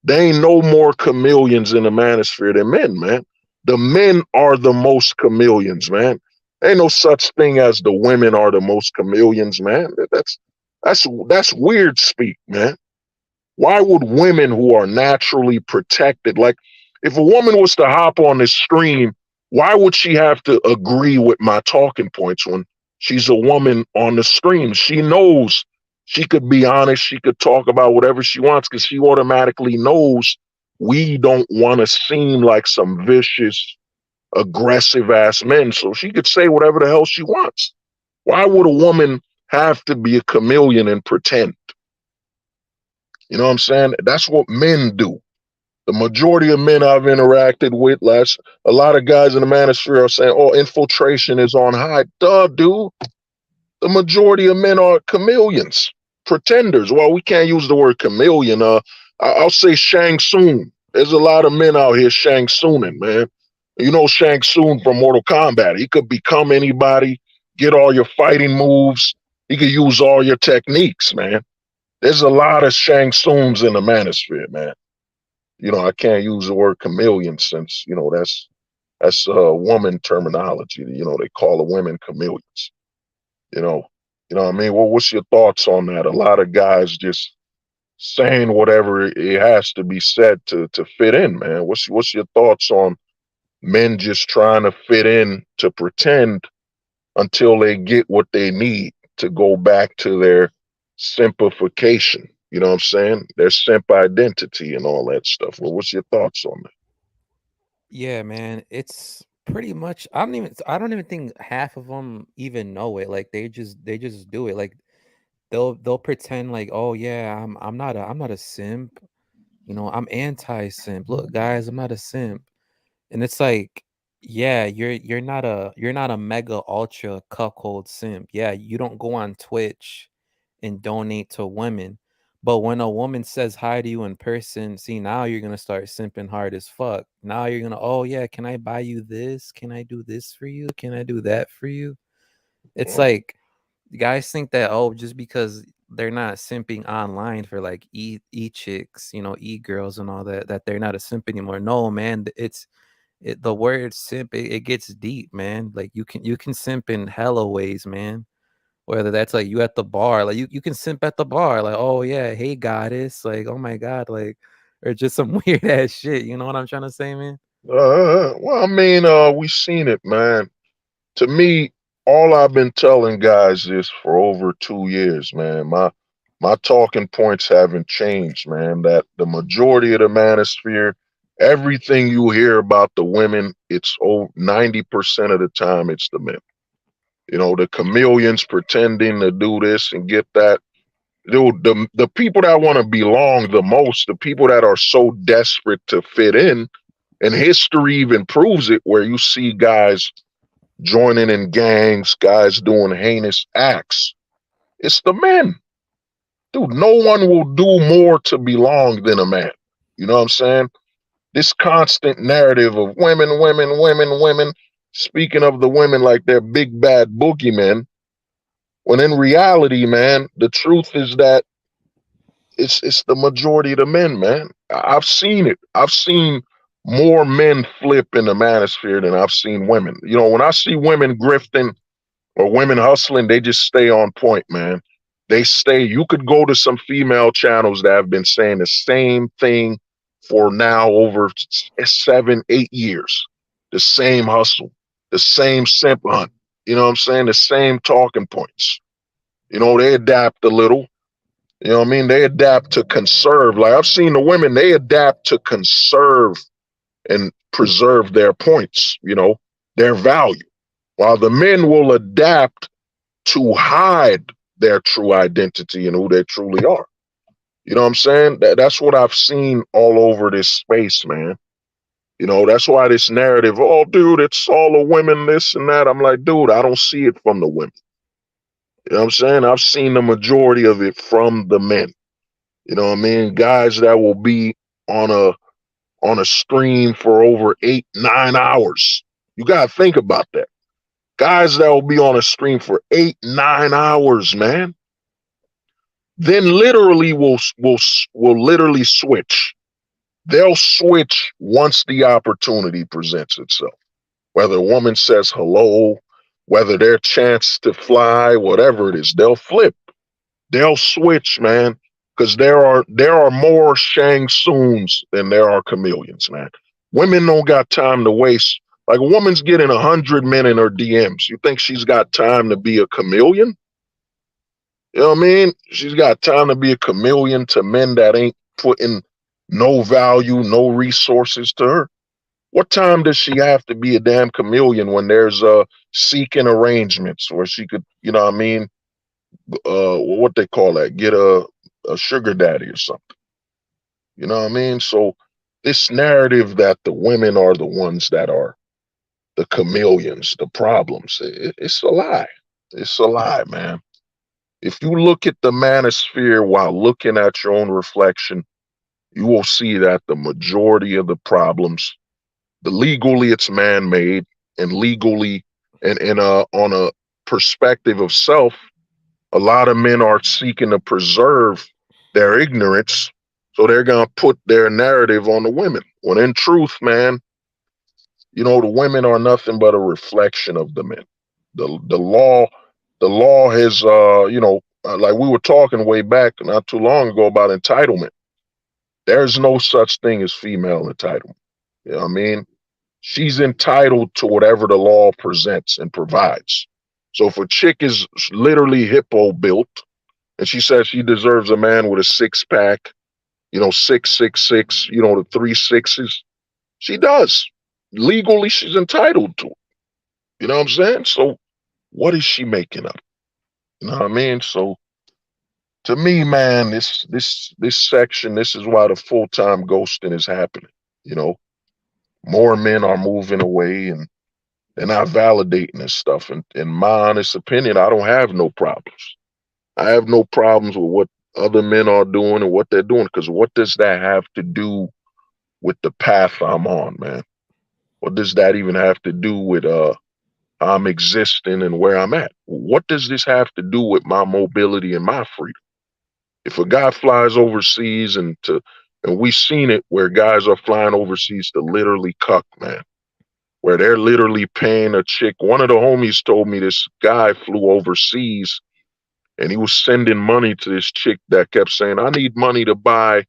They ain't no more chameleons in the manosphere than men, man. The men are the most chameleons, man. Ain't no such thing as the women are the most chameleons, man. That's weird speak, man. Why would women who are naturally protected, like if a woman was to hop on this stream, why would she have to agree with my talking points when She's a woman on the stream. She knows she could be honest. She could talk about whatever she wants because she automatically knows we don't want to seem like some vicious, aggressive ass men. So she could say whatever the hell she wants. Why would a woman have to be a chameleon and pretend? You know what I'm saying? That's what men do. The majority of men I've interacted with, a lot of guys in the manosphere are saying, "Oh, infiltration is on high." Duh, dude. The majority of men are chameleons, pretenders. Well, we can't use the word chameleon. I'll say Shang Tsung. There's a lot of men out here Shang Tsuning, man. You know Shang Tsung from Mortal Kombat. He could become anybody, get all your fighting moves. He could use all your techniques, man. There's a lot of Shang Tsungs in the manosphere, man. I can't use the word chameleon since, that's woman terminology. They call the women chameleons. You know, what I mean? Well, what's your thoughts on that? A lot of guys just saying whatever it has to be said to fit in, man. What's your thoughts on men just trying to fit in to pretend until they get what they need to go back to their simplification? You know what I'm saying? Their simp identity and all that stuff. Well, what's your thoughts on that? Yeah, man, it's pretty much. I don't even think half of them even know it. Like they just do it. Like they'll pretend like, oh yeah, I'm not a simp. I'm anti-simp. Look, guys, I'm not a simp. And it's like, yeah, you're not a mega ultra cuckold simp. Yeah, you don't go on Twitch and donate to women. But when a woman says hi to you in person, see, now you're gonna start simping hard as fuck. Now you're gonna, oh yeah, can I buy you this? Can I do this for you? Can I do that for you? It's Well, like guys think that, oh, just because they're not simping online for like chicks, girls and all that, that they're not a simp anymore. No, man, the word simp, it gets deep, man. Like you can simp in hella ways, man. Whether that's like you at the bar, like you can simp at the bar, like, oh yeah, hey goddess, like, oh my god, like, or just some weird ass shit. You know what I'm trying to say, man? well, I mean, we've seen it, man. To me, all I've been telling guys is for over 2 years, man. My talking points haven't changed, man. That the majority of the manosphere, everything you hear about the women, it's over 90% of the time it's the men. The chameleons pretending to do this and get that. Dude, the people that want to belong the most, the people that are so desperate to fit in, and history even proves it, where you see guys joining in gangs, guys doing heinous acts. It's the men. Dude, no one will do more to belong than a man. You know what I'm saying? This constant narrative of women, women, women, women, speaking of the women like they're big bad boogeymen, when in reality, man, the truth is that it's the majority of the men, man. I've seen it. I've seen more men flip in the manosphere than I've seen women. When I see women grifting or women hustling, they just stay on point, man. They stay. You could go to some female channels that have been saying the same thing for now over 7, 8 years. The same hustle, the same simp hunt. You know what I'm saying? The same talking points. They adapt a little. You know what I mean? They adapt to conserve. Like I've seen the women, they adapt to conserve and preserve their points, their value. While the men will adapt to hide their true identity and who they truly are. You know what I'm saying? That's what I've seen all over this space, man. That's why this narrative, oh, dude, it's all the women, this and that. I'm like, dude, I don't see it from the women. You know what I'm saying? I've seen the majority of it from the men. You know what I mean? Guys that will be on a stream for over 8, 9 hours. You gotta think about that. Guys that will be on a stream for 8, 9 hours, man. Then literally will literally switch. They'll switch once the opportunity presents itself. Whether a woman says hello, whether their chance to fly, whatever it is, they'll flip. They'll switch, man. Because there are more Shang Tsuns than there are chameleons, man. Women don't got time to waste Like a woman's getting 100 men in her DMs. You think she's got time to be a chameleon? You know what I mean? She's got time to be a chameleon to men that ain't putting no value, no resources to her. What time does she have to be a damn chameleon when there's seeking arrangements where she could, you know what I mean, what they call that, get a sugar daddy or something. You know what I mean? So this narrative that the women are the ones that are the chameleons, the problems, it's a lie. It's a lie, man. If you look at the manosphere while looking at your own reflection, you will see that the majority of the problems, the legally it's man-made, and legally and on a perspective of self, a lot of men are seeking to preserve their ignorance, so they're gonna put their narrative on the women. When in truth, man, you know, the women are nothing but a reflection of the men. The law has like we were talking way back not too long ago about entitlement. There's no such thing as female entitlement. You know what I mean? She's entitled to whatever the law presents and provides. So if a chick is literally hippo built and she says she deserves a man with a six pack, 666, the three sixes, she does. Legally, she's entitled to it. You know what I'm saying? So what is she making up? You know what I mean? So to me, man, this section, this is why the full-time ghosting is happening. You know, more men are moving away and they're not validating this stuff. And in my honest opinion, I don't have no problems. I have no problems with what other men are doing and what they're doing, because what does that have to do with the path I'm on, man? What does that even have to do with how I'm existing and where I'm at? What does this have to do with my mobility and my freedom? If a guy flies overseas and we've seen it where guys are flying overseas to literally cuck, man, where they're literally paying a chick. One of the homies told me this guy flew overseas and he was sending money to this chick that kept saying, I need money to buy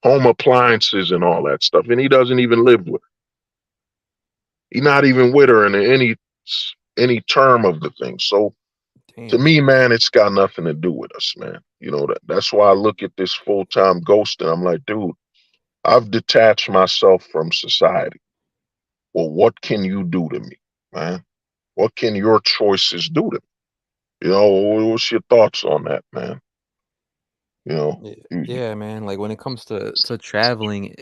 home appliances and all that stuff. And he doesn't even live with her. He's not even with her in any term of the thing. So to Damn. me, man, it's got nothing to do with us, man. That's why I look at this full-time ghosting. I'm like, dude, I've detached myself from society. Well, what can you do to me, man? What can your choices do to me? What's your thoughts on that, man? You know, Yeah, you- yeah, man. Like when it comes to traveling,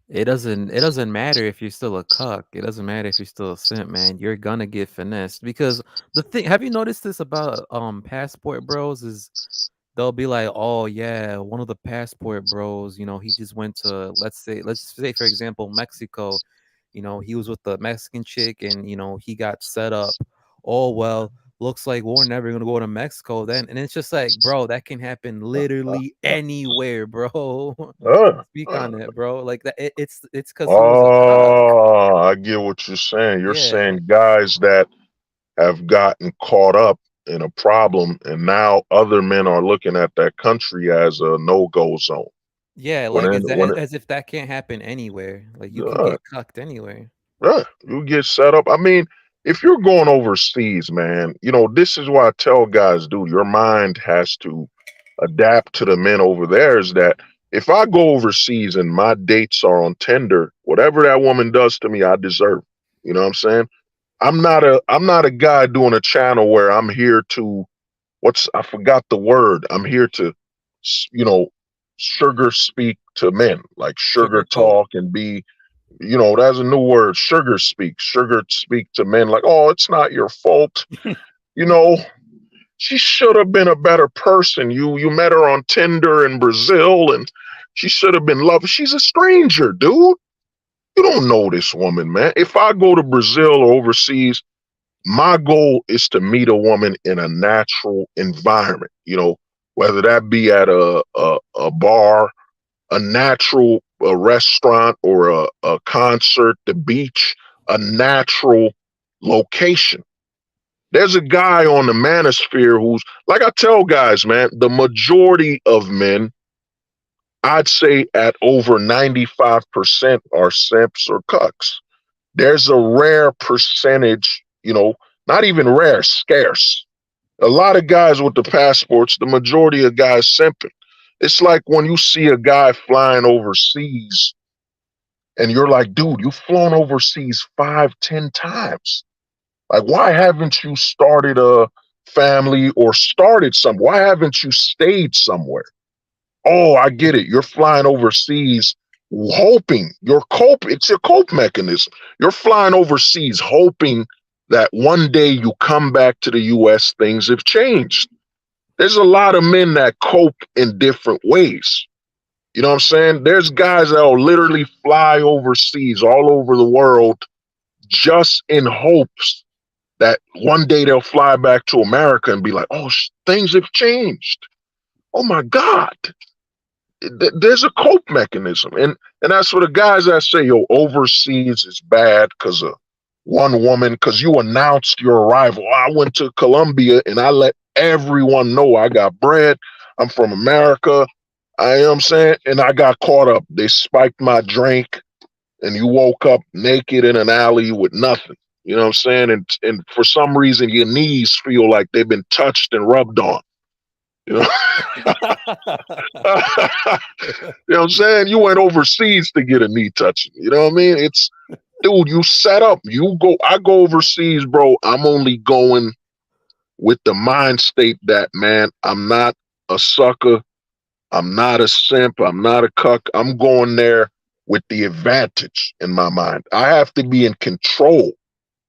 it doesn't matter if you're still a cuck. It doesn't matter if you're still a simp, man. You're gonna get finessed because the thing. Have you noticed this about passport bros? Is they'll be like, "Oh yeah, one of the passport bros, he just went to let's say for example Mexico. He was with the Mexican chick and he got set up. Oh well, looks like we're never gonna go to Mexico then." And it's just like, bro, that can happen literally anywhere, bro. uh, Speak uh, on it, bro. Like that, it's because he was a cuck. oh, I get what you're saying. You're Yeah, saying guys that have gotten caught up in a problem, and now other men are looking at that country as a no-go zone. yeah. When Like in, is that when as if that can't happen anywhere? Like you can uh, get cucked anywhere. you get set up. I mean, if you're going overseas, man, this is why I tell guys, dude, your mind has to adapt to the men over there. Is that if I go overseas and my dates are on Tinder, whatever that woman does to me, I deserve. You know what I'm saying? I'm not a guy doing a channel where I'm here to I forgot the word. I'm here to, you know, sugar speak to men, like sugar Sugarcoat. talk and be, that's a new word, sugar speak to men like, oh, it's not your fault. You know, she should have been a better person. You met her on Tinder in Brazil and she should have been loved. She's a stranger, dude. You don't know this woman, man. If I go to Brazil or overseas, my goal is to meet a woman in a natural environment, whether that be at a bar, a natural a restaurant, or a concert, the beach, a natural location. There's a guy on the manosphere who's, like I tell guys, man, the majority of men, I'd say at over 95% are simps or cucks. there's a rare percentage, not even rare, scarce. A lot of guys with the passports, the majority of guys simping. It's like when you see a guy flying overseas and you're like, dude, you've flown overseas 5, 10 times. Like, why haven't you started a family or started some? Why haven't you stayed somewhere? Oh, I get it. You're flying overseas hoping it's your cope mechanism. You're flying overseas hoping that one day you come back to the US, things have changed. There's a lot of men that cope in different ways. You know what I'm saying? There's guys that'll literally fly overseas all over the world just in hopes that one day they'll fly back to America and be like, oh, things have changed. Oh my God. There's a cope mechanism. And that's for the guys that say, yo, overseas is bad because of one woman, because you announced your arrival. I went to Colombia and I let everyone know I got bread. I'm from America. I am saying, and I got caught up. They spiked my drink and you woke up naked in an alley with nothing. You know what I'm saying? And for some reason your knees feel like they've been touched and rubbed on. You know? You know what I'm saying? You went overseas to get a knee touching. You know what I mean? It's dude, you set up. I go overseas, bro. I'm only going with the mind state that, man, I'm not a sucker. I'm not a simp. I'm not a cuck. I'm going there with the advantage in my mind. I have to be in control.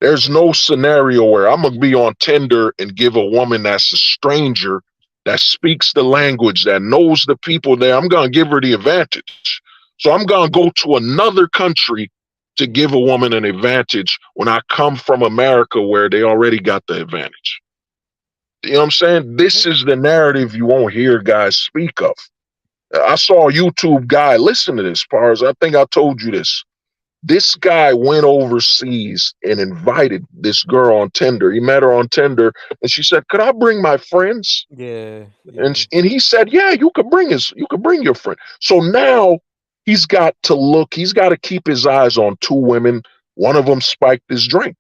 There's no scenario where I'm going to be on Tinder and give a woman that's a stranger that speaks the language, that knows the people there. I'm going to give her the advantage. So I'm going to go to another country to give a woman an advantage when I come from America where they already got the advantage. You know what I'm saying? This is the narrative you won't hear guys speak of. I saw a YouTube guy, listen to this, Pars. I think I told you this. This guy went overseas and invited this girl on Tinder. He met her on Tinder and she said, could I bring my friends? Yeah, And yeah. and he said, yeah, you could bring your friend. So now he's got to keep his eyes on two women. One of them spiked his drink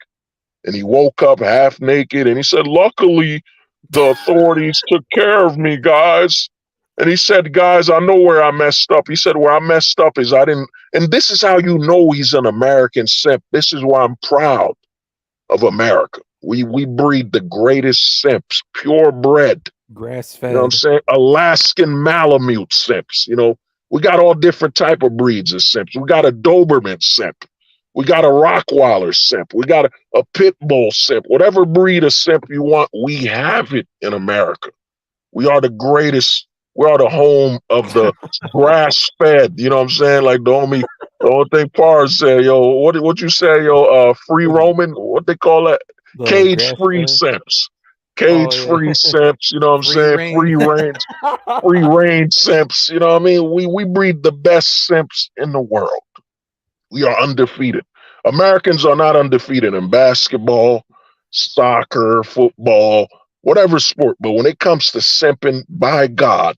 and he woke up half naked and he said, luckily the authorities took care of me, guys. And he said, guys, I know where I messed up. He said, where I messed up is I didn't, and this is how you know he's an American simp. This is why I'm proud of America. We breed the greatest simps, purebred. Grass You know what I'm fed. saying? Alaskan Malamute simps. We got all different type of breeds of simps. We got a Doberman simp. We got a Rottweiler simp. We got a Pit Bull simp. Whatever breed of simp you want, we have it in America. We are the greatest. We are the home of the grass fed. You know what I'm saying? Like the only thing Pars said, yo, what you say, yo, free roaming, what they call that? The Cage grass free fed. simps. Oh Cage yeah. free simps, you know what I'm Free saying? reign. Free range simps, you know what I mean? We breed the best simps in the world. We are undefeated. Americans are not undefeated in basketball, soccer, football, whatever sport. But when it comes to simping, by God,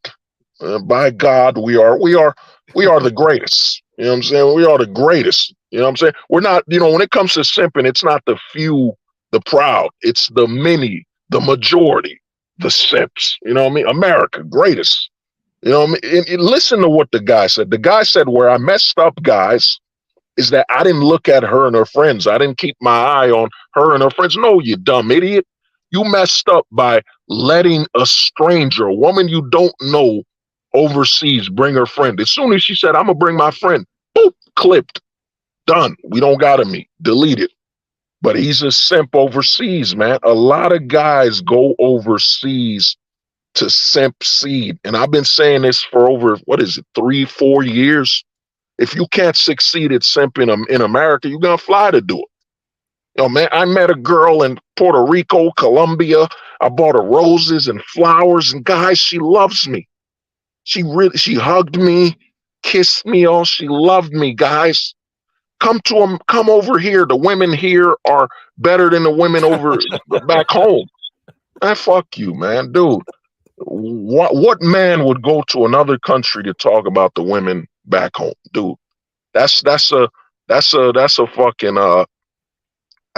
we are the greatest. You know what I'm saying? We are the greatest. You know what I'm saying? We're not. When it comes to simping, it's not the few, the proud. It's the many, the majority, the simps. You know what I mean? America, greatest. You know what I mean? And listen to what the guy said. The guy said, "Where I messed up, guys, is that I didn't look at her and her friends. I didn't keep my eye on her and her friends. No, you dumb idiot. You messed up by letting a stranger, a woman you don't know, overseas bring her friend. As soon as she said, I'm going to bring my friend, boop, clipped, done. We don't got to meet, delete it. But he's a simp overseas, man. A lot of guys go overseas to simp seed. And I've been saying this for over, 3, 4 years? If you can't succeed at simping in America, you're going to fly to do it. Man, I met a girl in Puerto Rico, Colombia. I bought her roses and flowers, and guys, she loves me. She hugged me, kissed me. Oh, she loved me, guys. Come over here. The women here are better than the women over back home. Man, fuck you, man, dude. What man would go to another country to talk about the women back home, dude? That's a fucking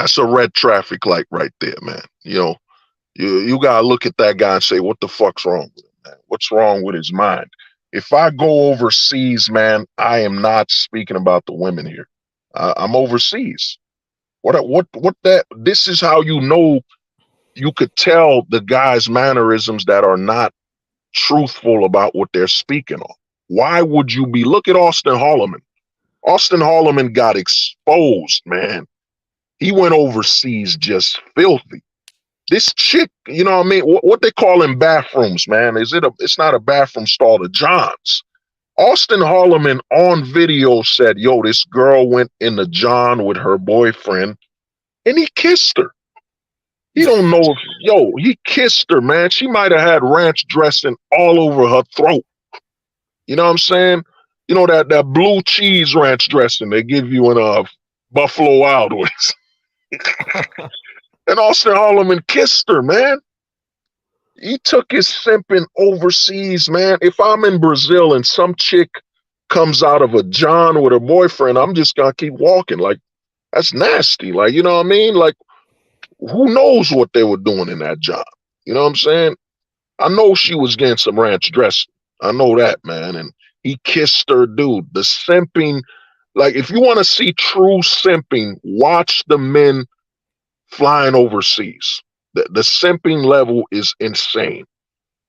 That's a red traffic light right there, man. You gotta look at that guy and say, what the fuck's wrong with him, man? What's wrong with his mind? If I go overseas, man, I am not speaking about the women here. I'm overseas. What that? This is how you know you could tell the guy's mannerisms that are not truthful about what they're speaking on. Why would you be? Look at Austin Holloman. Austin Holloman got exposed, man. He went overseas just filthy. This chick, you know what I mean? What they call in bathrooms, man? It's not a bathroom stall, the Johns. Austin Holloman on video said, yo, this girl went in the John with her boyfriend and he kissed her. He don't know if, yo, he kissed her, man. She might have had ranch dressing all over her throat. You know what I'm saying? You know that blue cheese ranch dressing they give you in Buffalo Wild Wings. And Austin Holloman kissed her, man. He took his simping overseas, man. If I'm in Brazil and some chick comes out of a John with her boyfriend, I'm just gonna keep walking. Like, that's nasty. Like, you know what I mean? Like, who knows what they were doing in that John? You know what I'm saying? I know she was getting some ranch dressing. I know that, man. And he kissed her, dude. The simping, like, if you want to see true simping, watch the men flying overseas. The simping level is insane.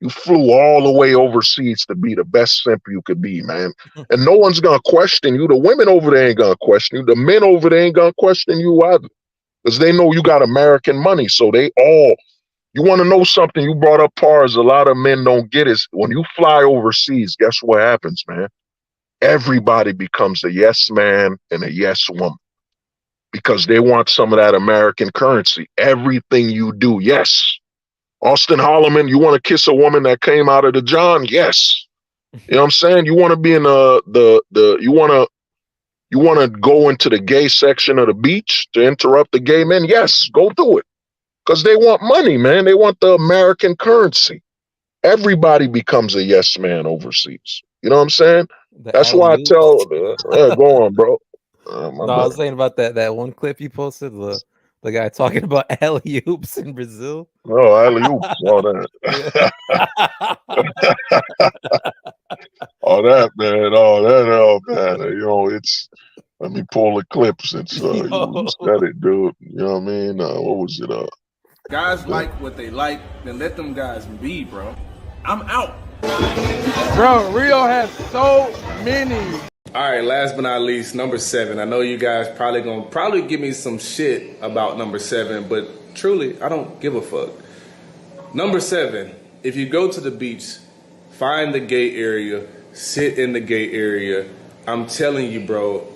You flew all the way overseas to be the best simp you could be, man. And no one's going to question you. The women over there ain't going to question you. The men over there ain't going to question you either. Because they know you got American money. So they all, you want to know something you brought up, Pars, a lot of men don't get is when you fly overseas, guess what happens, man? Everybody becomes a yes man and a yes woman because they want some of that American currency. Everything you do, yes. Austin Holloman, you want to kiss a woman that came out of the John? Yes. You know what I'm saying? You want to be in you want to go into the gay section of the beach to interrupt the gay men? Yes, go do it. Because they want money, man. They want the American currency. Everybody becomes a yes man overseas. You know what I'm saying? The That's why I alley-oops. tell, go on, bro. No, I was saying about that one clip you posted, the guy talking about alley-oops in Brazil. Oh, alley oops, all that. All that, man. Oh, man. You know, let me pull the clip since you said it, dude. You know what I mean? What was it? Guys like what they like, then let them guys be, bro. I'm out. Bro, Rio has so many. All right, last but not least, number 7. I know you guys probably give me some shit about number 7, but truly, I don't give a fuck. Number 7, if you go to the beach, find the gay area, sit in the gay area. I'm telling you, bro,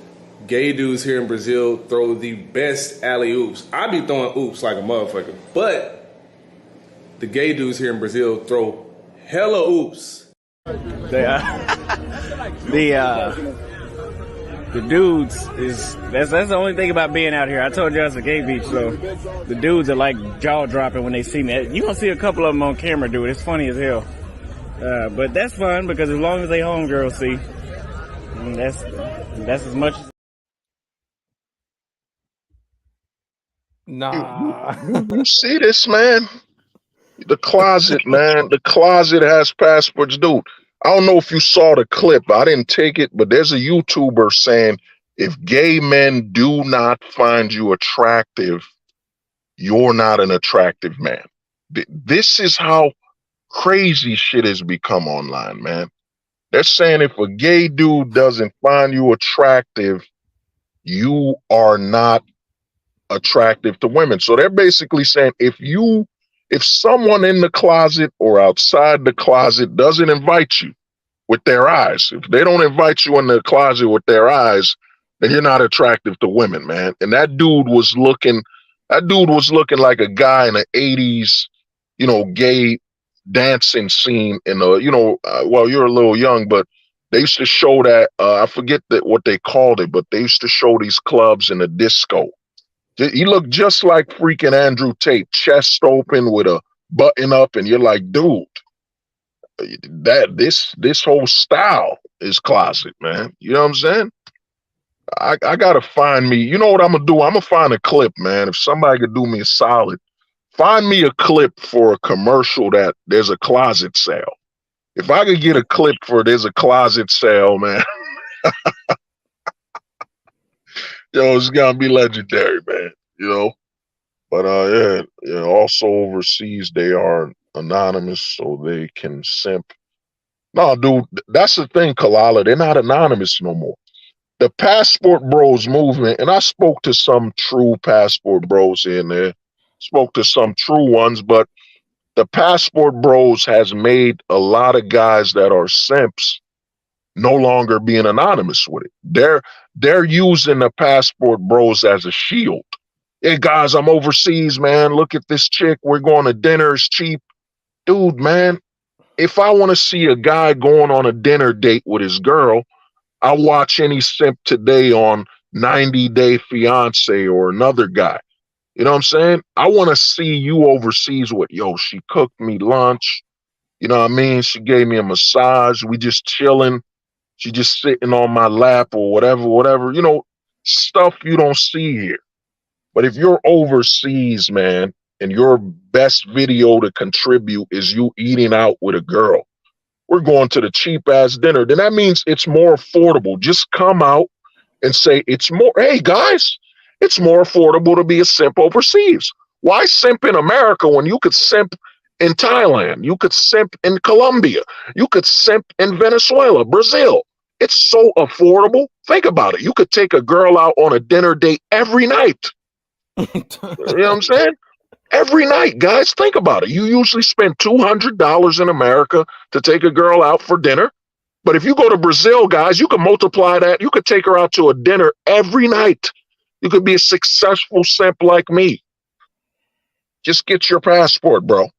gay dudes here in Brazil throw the best alley-oops. I be throwing oops like a motherfucker, but the gay dudes here in Brazil throw hella oops. The dudes that's the only thing about being out here. I told you it's a gay beach, so the dudes are like jaw dropping when they see me. You gonna see a couple of them on camera do it. It's funny as hell. But that's fun because as long as they homegirls see, that's as much. Nah. You see this, man? The closet, man. The closet has passports, dude. I don't know if you saw the clip. I didn't take it, but there's a YouTuber saying if gay men do not find you attractive, you're not an attractive man. This is how crazy shit has become online, man. They're saying if a gay dude doesn't find you attractive, you are not attractive to women. So they're basically saying if someone in the closet or outside the closet doesn't invite you with their eyes, if they don't invite you in the closet with their eyes, then you're not attractive to women, man. And that dude was looking like a guy in the 80s, gay dancing scene in well, you're a little young, but they used to show that, I forget what they called it, but they used to show these clubs in a disco. He looked just like freaking Andrew Tate, chest open with a button up, and you're like, dude, this whole style is closet, man. You know what I'm saying? I gotta find me. You know what I'm gonna do? I'm gonna find a clip, man. If somebody could do me a solid, find me a clip for a commercial that there's a closet sale. If I could get a clip for there's a closet sale, man, yo, it's gonna be legendary, man. You know. But yeah. Also overseas, they are anonymous, so they can simp. No, dude, that's the thing, Kalala. They're not anonymous no more. The passport bros movement, and I spoke to some true passport bros here and there, spoke to some true ones, but the passport bros has made a lot of guys that are simps no longer being anonymous with it. They're using the passport bros as a shield. Hey guys, I'm overseas, man. Look at this chick. We're going to dinner. It's cheap. Dude, man, if I want to see a guy going on a dinner date with his girl, I'll watch any simp today on 90 Day Fiance or another guy. You know what I'm saying? I want to see you overseas with, yo, she cooked me lunch. You know what I mean? She gave me a massage. We just chilling. She just sitting on my lap or whatever, stuff you don't see here. But if you're overseas, man, and your best video to contribute is you eating out with a girl, we're going to the cheap ass dinner, then that means it's more affordable. Just come out and say it's more, hey guys, it's more affordable to be a simp overseas. Why simp in America when you could simp in Thailand? You could simp in Colombia. You could simp in Venezuela, Brazil. It's so affordable. Think about it. You could take a girl out on a dinner date every night. You know what I'm saying? Every night, guys, think about it. You usually spend $200 in America to take a girl out for dinner. But if you go to Brazil, guys, you can multiply that. You could take her out to a dinner every night. You could be a successful simp like me. Just get your passport, bro.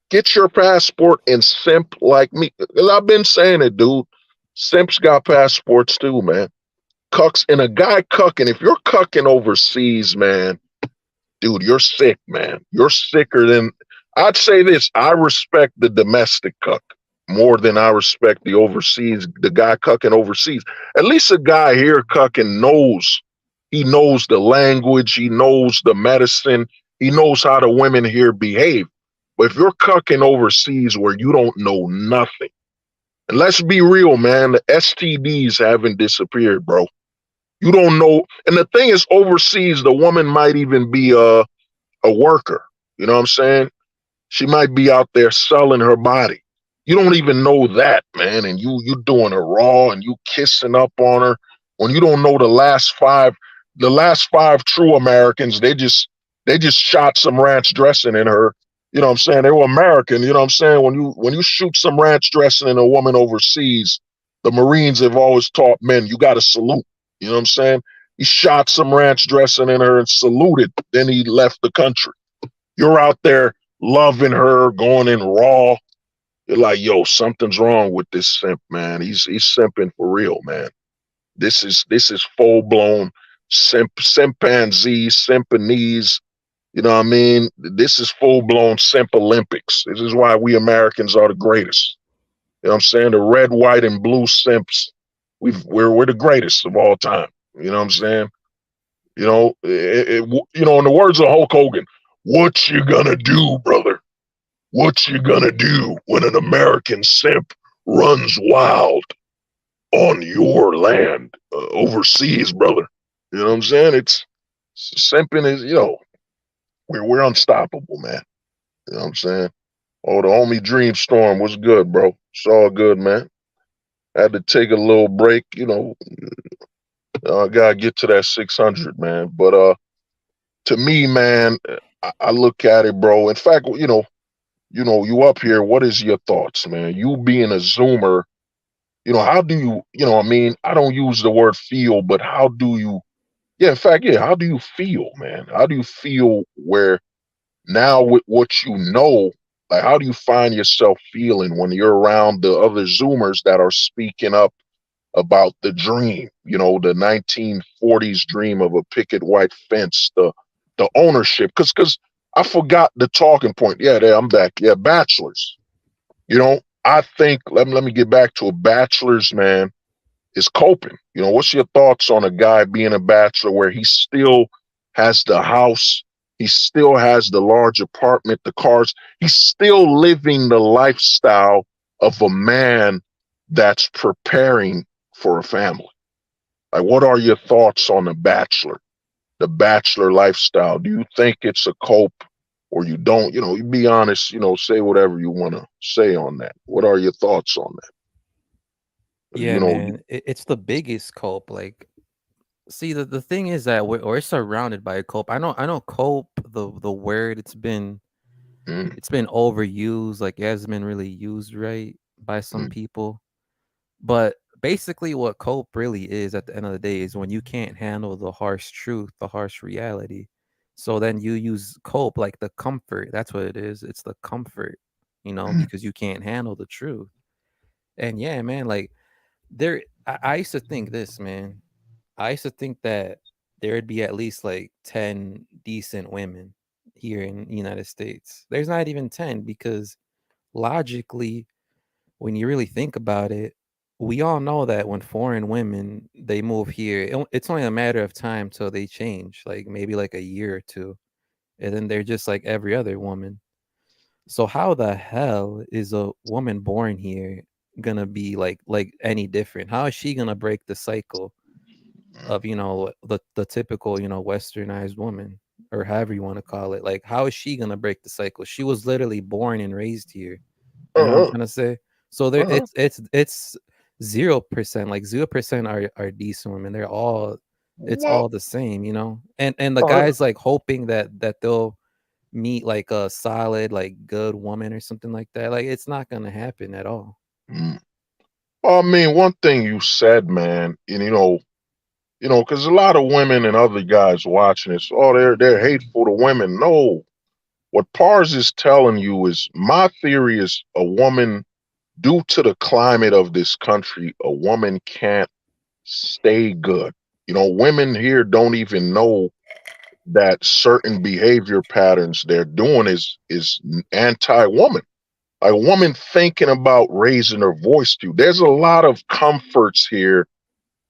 Get your passport and simp like me. I've been saying it, dude. Simps got passports too, man. Cucks, and a guy cucking, if you're cucking overseas, man, dude, you're sick, man. You're sicker than, I'd say this, I respect the domestic cuck more than I respect the guy cucking overseas. At least a guy here cucking he knows the language, he knows the medicine, he knows how the women here behave. But if you're cucking overseas where you don't know nothing, and let's be real, man, the STDs haven't disappeared, bro. You don't know. And the thing is, overseas, the woman might even be a worker. You know what I'm saying? She might be out there selling her body. You don't even know that, man. And you doing her raw and you kissing up on her when you don't know the last five true Americans, they just shot some ranch dressing in her. You know what I'm saying? They were American. You know what I'm saying? When you shoot some ranch dressing in a woman overseas, the Marines have always taught men, you got to salute. You know what I'm saying? He shot some ranch dressing in her and saluted. Then he left the country. You're out there loving her, going in raw. You're like, yo, something's wrong with this simp, man. He's simping for real, man. This is full blown simpanzee, simpanese. You know what I mean? This is full blown simp Olympics. This is why we Americans are the greatest. You know what I'm saying? The red, white, and blue simps. We're the greatest of all time. You know what I'm saying? You know, in the words of Hulk Hogan, what you gonna do, brother? What you gonna do when an American simp runs wild on your land overseas, brother? You know what I'm saying? It's simping is, we're unstoppable, man. You know what I'm saying? Oh, the homie Dream Storm was good, bro. It's all good, man. Had to take a little break, I gotta get to that 600, man. But to me, man, I look at it, bro. In fact, you up here. What is your thoughts, man? You being a Zoomer, how do you, I mean, I don't use the word feel, but how do you? Yeah, in fact, yeah. How do you feel, man? How do you feel where now with what you know? Like, how do you find yourself feeling when you're around the other Zoomers that are speaking up about the dream, the 1940s dream of a picket white fence, the ownership? Because I forgot the talking point. Yeah, there, I'm back. Yeah, bachelors. I think let me get back to a bachelors, man. is coping. You know, what's your thoughts on a guy being a bachelor where he still has the house, he still has the large apartment, the cars, he's still living the lifestyle of a man that's preparing for a family? Like, what are your thoughts on the bachelor lifestyle? Do you think it's a cope or you don't? You know, you be honest, you know, say whatever you want to say on that. What are your thoughts on that? Yeah, You know, man, it's the biggest cope. Like, see, the thing is that we're surrounded by a cope. I know cope, the word, mm, it's been overused. Like, it hasn't been really used right by some mm, people. But basically, what cope really is at the end of the day is when you can't handle the harsh truth, the harsh reality. So then you use cope, like the comfort. That's what it is. It's the comfort, mm, because you can't handle the truth. And yeah, man, like I used to think this, man. I used to think that there'd be at least like 10 decent women here in the United States. There's not even 10 because logically, when you really think about it, we all know that when foreign women they move here, it's only a matter of time till they change, like maybe like a year or two, and then they're just like every other woman. So how the hell is a woman born here gonna be like any different? How is she gonna break the cycle mm. of the typical westernized woman, or however you want to call it? Like, how is she gonna break the cycle? She was literally born and raised here. You know what I'm Uh-huh, trying to say? So there, uh-huh. it's 0%. Like 0% are decent women. It's Well, all the same, And the all right. guys like hoping that they'll meet like a solid, like good woman or something like that. Like, it's not gonna happen at all. Mm. Well, I mean, one thing you said, man, and because a lot of women and other guys watching this, oh, they're hateful to women. No, what Pars is telling you is my theory is a woman, due to the climate of this country, a woman can't stay good. You know, women here don't even know that certain behavior patterns they're doing is anti-woman. Like, a woman thinking about raising her voice to you. There's a lot of comforts here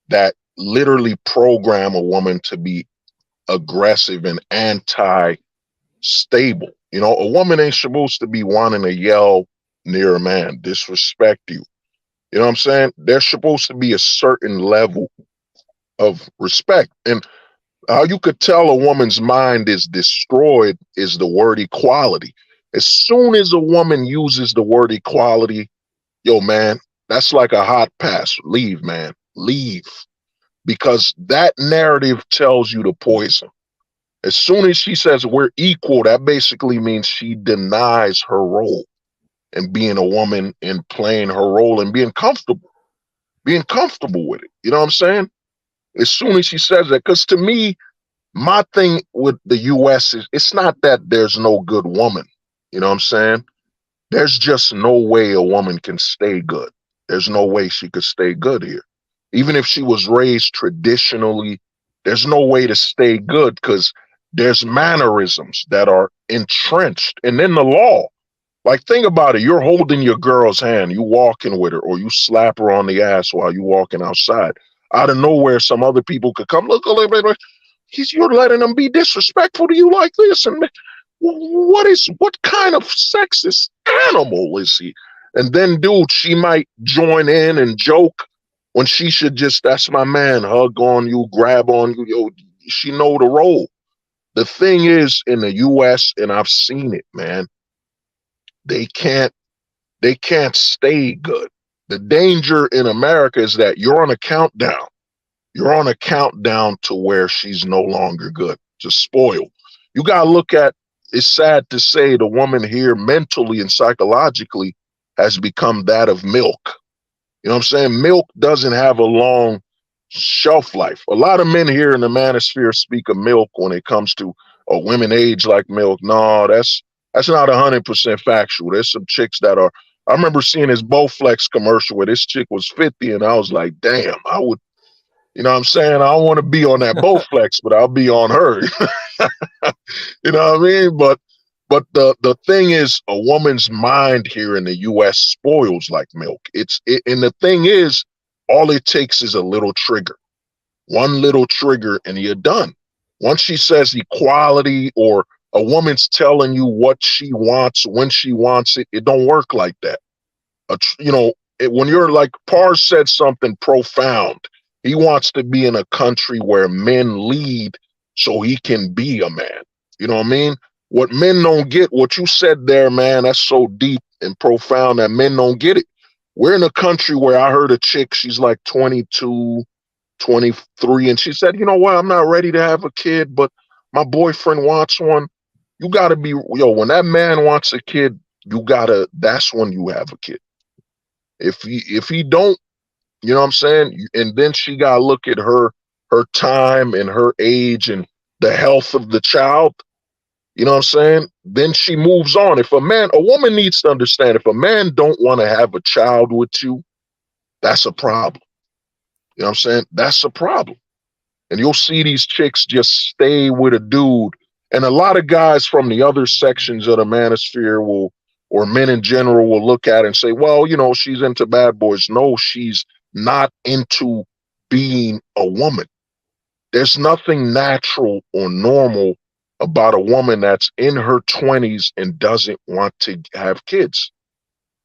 that literally program a woman to be aggressive and anti-stable. You know, a woman ain't supposed to be wanting to yell near a man, disrespect you. You know what I'm saying? There's supposed to be a certain level of respect. And how you could tell a woman's mind is destroyed is the word equality. As soon as a woman uses the word equality, yo, man, that's like a hot pass. Leave, man. Leave. Because that narrative tells you the poison. As soon as she says we're equal, that basically means she denies her role and being a woman and playing her role and being comfortable with it. You know what I'm saying? As soon as she says that, because to me, my thing with the US is it's not that there's no good woman. You know what I'm saying? There's just no way a woman can stay good. There's no way she could stay good here. Even if she was raised traditionally, there's no way to stay good because there's mannerisms that are entrenched. And then the law, like, think about it. You're holding your girl's hand, you walking with her, or you slap her on the ass while you walking outside. Out of nowhere, some other people could come, look, you're letting them be disrespectful to you like this. And what kind of sexist animal is he? And then, dude, she might join in and joke when she should just, that's my man, hug on you, grab on you. Yo, she know the role. The thing is, in the US, and I've seen it, man, they can't they can't stay good. The danger in America is that you're on a countdown. You're on a countdown to where she's no longer good, to spoil. You got to look at, it's sad to say, the woman here mentally and psychologically has become that of milk. You know what I'm saying? Milk doesn't have a long shelf life. A lot of men here in the manosphere speak of milk when it comes to, oh, women age like milk. No, that's not 100% factual. There's some chicks that are. I remember seeing this Bowflex commercial where this chick was 50, and I was like, damn, I would. You know what I'm saying? I don't want to be on that Bowflex, but I'll be on her. You know what I mean? But the thing is, a woman's mind here in the U.S. spoils like milk. And the thing is, All it takes is a little trigger, one little trigger, and you're done. Once she says equality, or a woman's telling you what she wants when she wants it, it don't work like that. When you're like, Pars said something profound. He wants to be in a country where men lead so he can be a man. You know what I mean? What men don't get, what you said there, man, that's so deep and profound that men don't get it. We're in a country where I heard a chick, she's like 22, 23, and she said, you know what, I'm not ready to have a kid, but my boyfriend wants one. You gotta be, when that man wants a kid, that's when you have a kid. If he don't, you know what I'm saying? And then she gotta look at her time and her age and the health of the child. You know what I'm saying? Then she moves on. A woman needs to understand, if a man don't want to have a child with you, that's a problem. You know what I'm saying? That's a problem. And you'll see these chicks just stay with a dude. And a lot of guys from the other sections of the manosphere or men in general will look at it and say, well, she's into bad boys. No, she's not into being a woman. There's nothing natural or normal about a woman that's in her 20s and doesn't want to have kids.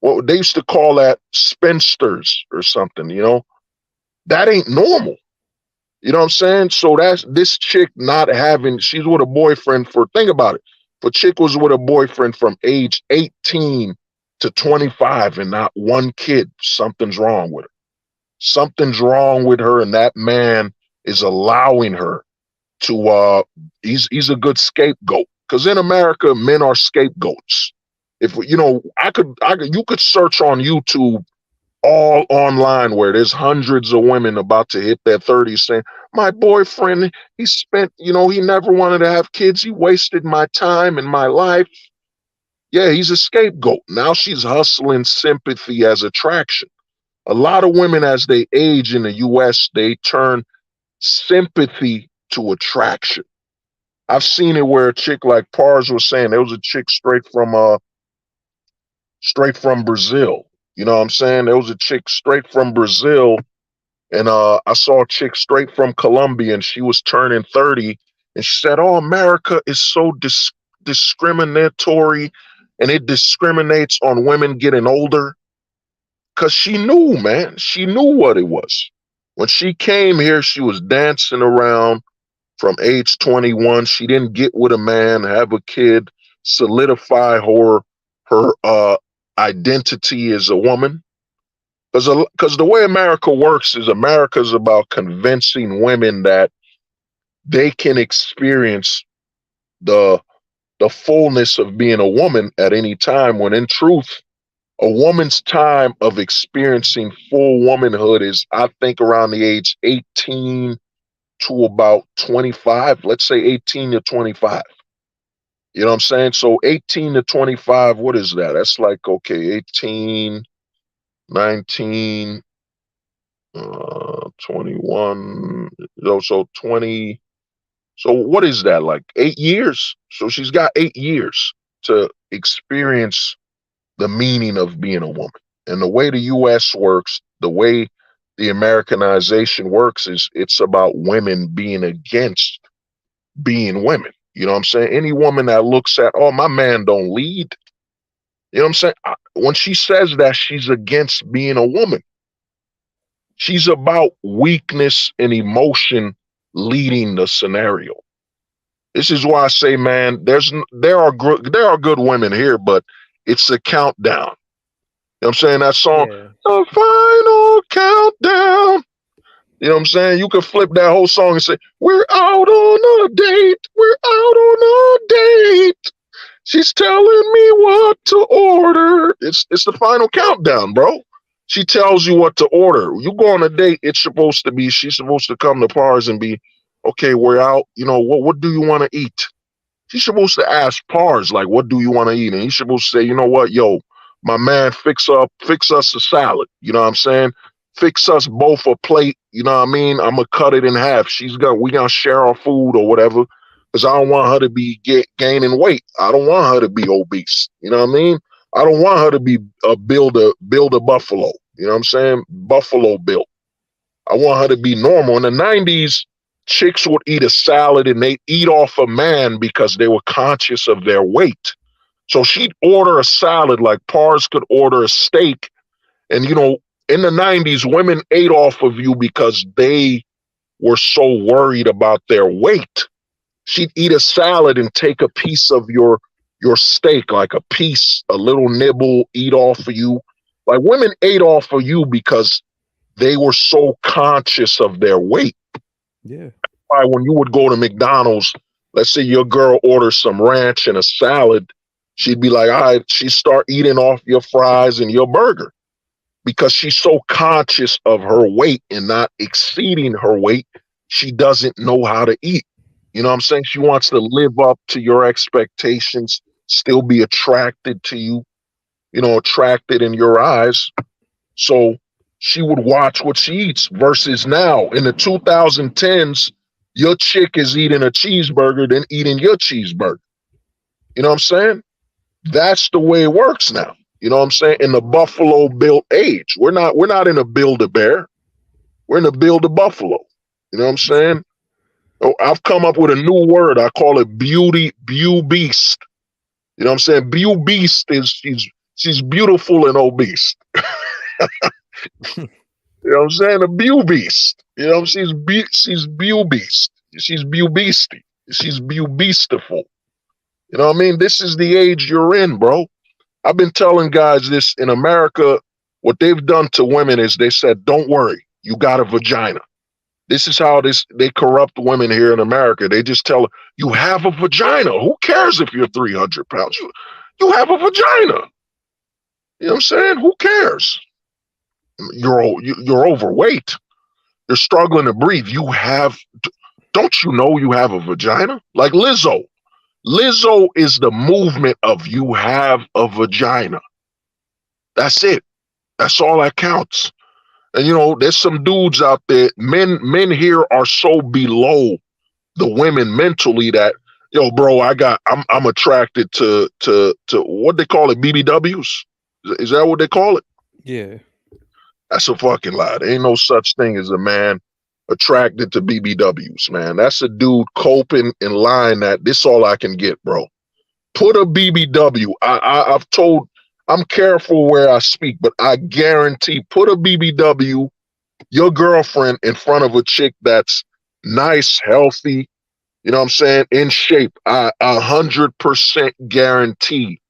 Well, they used to call that spinsters or something, that ain't normal. You know what I'm saying? So that's this chick she's with a boyfriend think about it. If a chick was with a boyfriend from age 18 to 25 and not one kid, something's wrong with her. Something's wrong with her, and that man is allowing her to, he's a good scapegoat. Because in America, men are scapegoats. If you could search on YouTube all online where there's hundreds of women about to hit their 30s saying, my boyfriend, he never wanted to have kids. He wasted my time and my life. Yeah, he's a scapegoat. Now she's hustling sympathy as attraction. A lot of women, as they age in the US, they turn sympathy to attraction. I've seen it where a chick, like Pars was saying, there was a chick straight from Brazil. You know what I'm saying? There was a chick straight from Brazil, and I saw a chick straight from Colombia, and she was turning 30, and she said, oh, America is so discriminatory, and it discriminates on women getting older. Because she knew, man. She knew what it was. When she came here, she was dancing around from age 21. She didn't get with a man, have a kid, solidify her identity as a woman. Because the way America works is America's about convincing women that they can experience the fullness of being a woman at any time, when in truth, a woman's time of experiencing full womanhood is, I think, around the age 18 to about 25. Let's say 18 to 25. You know what I'm saying? So 18 to 25, what is that? That's like, okay, 18, 19, 21. So 20. So what is that, like 8 years? So she's got 8 years to experience the meaning of being a woman. And the way the US works, the way the Americanization works, is it's about women being against being women. You know what I'm saying? Any woman that looks at, oh, my man don't lead. You know what I'm saying? When she says that, she's against being a woman. She's about weakness and emotion leading the scenario. This is why I say, man, there are good women here, but it's a countdown. You know what I'm saying? That song, Yeah. The Final Countdown. You know what I'm saying? You could flip that whole song and say, we're out on a date. We're out on a date. She's telling me what to order. It's the final countdown, bro. She tells you what to order. You go on a date, she's supposed to come to Pars and be, okay, we're out. What do you want to eat? She's supposed to ask Pars, like, what do you want to eat? And he's supposed to say, you know what, yo, my man, fix us a salad. You know what I'm saying? Fix us both a plate. You know what I mean? I'm going to cut it in half. We going to share our food or whatever. Because I don't want her to be gaining weight. I don't want her to be obese. You know what I mean? I don't want her to be build a buffalo. You know what I'm saying? Buffalo built. I want her to be normal. In the 90s, chicks would eat a salad and they eat off a man because they were conscious of their weight. So she'd order a salad like Pars could order a steak. And, you know, in the 90s, women ate off of you because they were so worried about their weight. She'd eat a salad and take a piece of your steak, like a piece, a little nibble, eat off of you. Like women ate off of you because they were so conscious of their weight. Yeah. Why when you would go to McDonald's, let's say your girl orders some ranch and a salad, she'd be like, all right, she start eating off your fries and your burger because she's so conscious of her weight and not exceeding her weight. She doesn't know how to eat. You know what I'm saying? She wants to live up to your expectations, still be attracted to you, you know, attracted in your eyes. So she would watch what she eats versus now in the 2010s, your chick is eating a cheeseburger than eating your cheeseburger. You know what I'm saying? That's the way it works now. You know what I'm saying? In the Buffalo built age. We're not in a Build-A-Bear. We're in a Build-A-Buffalo. You know what I'm saying? Oh, I've come up with a new word. I call it beau beast. You know what I'm saying? Beau beast is she's beautiful and obese. You know what I'm saying? A beau beast. You know, she's beau beast. She's beau beastie. She's beau beastiful. You know what I mean? This is the age you're in, bro. I've been telling guys this in America. What they've done to women is they said, don't worry, you got a vagina. This is how they corrupt women here in America. They just tell her, you have a vagina. Who cares if you're 300 pounds? You have a vagina. You know what I'm saying? Who cares? You're overweight. You're struggling to breathe. Don't you know you have a vagina? Like Lizzo. Lizzo is the movement of you have a vagina. That's it. That's all that counts. And you know, there's some dudes out there. Men here are so below the women mentally that, yo, bro, I'm attracted to what they call it, BBWs. Is that what they call it? Yeah. That's a fucking lie. There ain't no such thing as a man attracted to BBWs, man. That's a dude coping and lying that this all I can get, bro. Put a BBW. I've told, I'm careful where I speak, but I guarantee put a BBW, your girlfriend, in front of a chick that's nice, healthy, you know what I'm saying, in shape. I 100% guarantee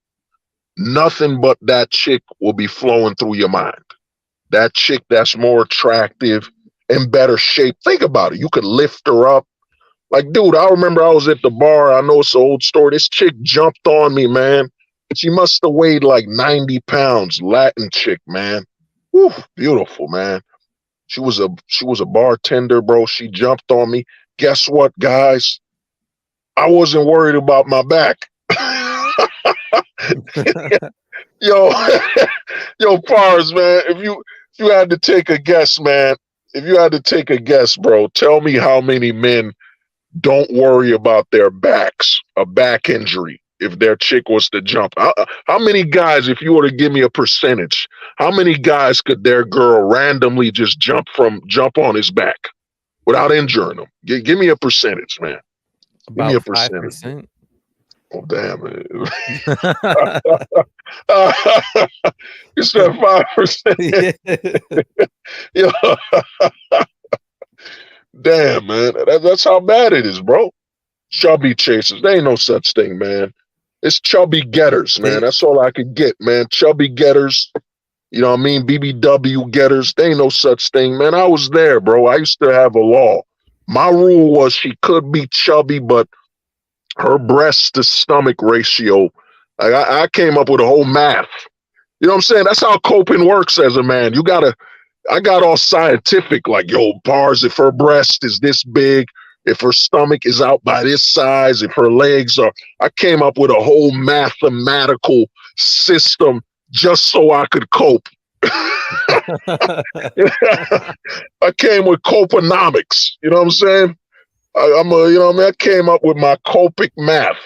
nothing but that chick will be flowing through your mind. That chick that's more attractive, in better shape. Think about it. You could lift her up. Like, dude, I remember I was at the bar. I know it's an old story. This chick jumped on me, man. She must have weighed like 90 pounds. Latin chick, man. Woo, beautiful, man. She was a bartender, bro. She jumped on me. Guess what, guys? I wasn't worried about my back. Yo, yo, Pars, man. If you had to take a guess, man. If you had to take a guess, bro, tell me how many men don't worry about their backs, a back injury, if their chick was to jump. How many guys, if you were to give me a percentage, how many guys could their girl randomly just jump on his back without injuring him? Give me a percentage, man. Give me a About percentage. 5%. Oh, damn it. You said 5%. Yeah. Yo. Damn, man. That's how bad it is, bro. Chubby chasers. There ain't no such thing, man. It's chubby getters, man. That's all I could get, man. Chubby getters. You know what I mean? BBW getters. There ain't no such thing, man. I was there, bro. I used to have a law. My rule was she could be chubby, but her breast to stomach ratio, like I came up with a whole math. You know what I'm saying? That's how coping works as a man. I got all scientific, like, yo, Pars, if her breast is this big, if her stomach is out by this size, if her legs are, I came up with a whole mathematical system just so I could cope. I came with coponomics. You know what I'm saying? You know what I mean? I came up with my copic math.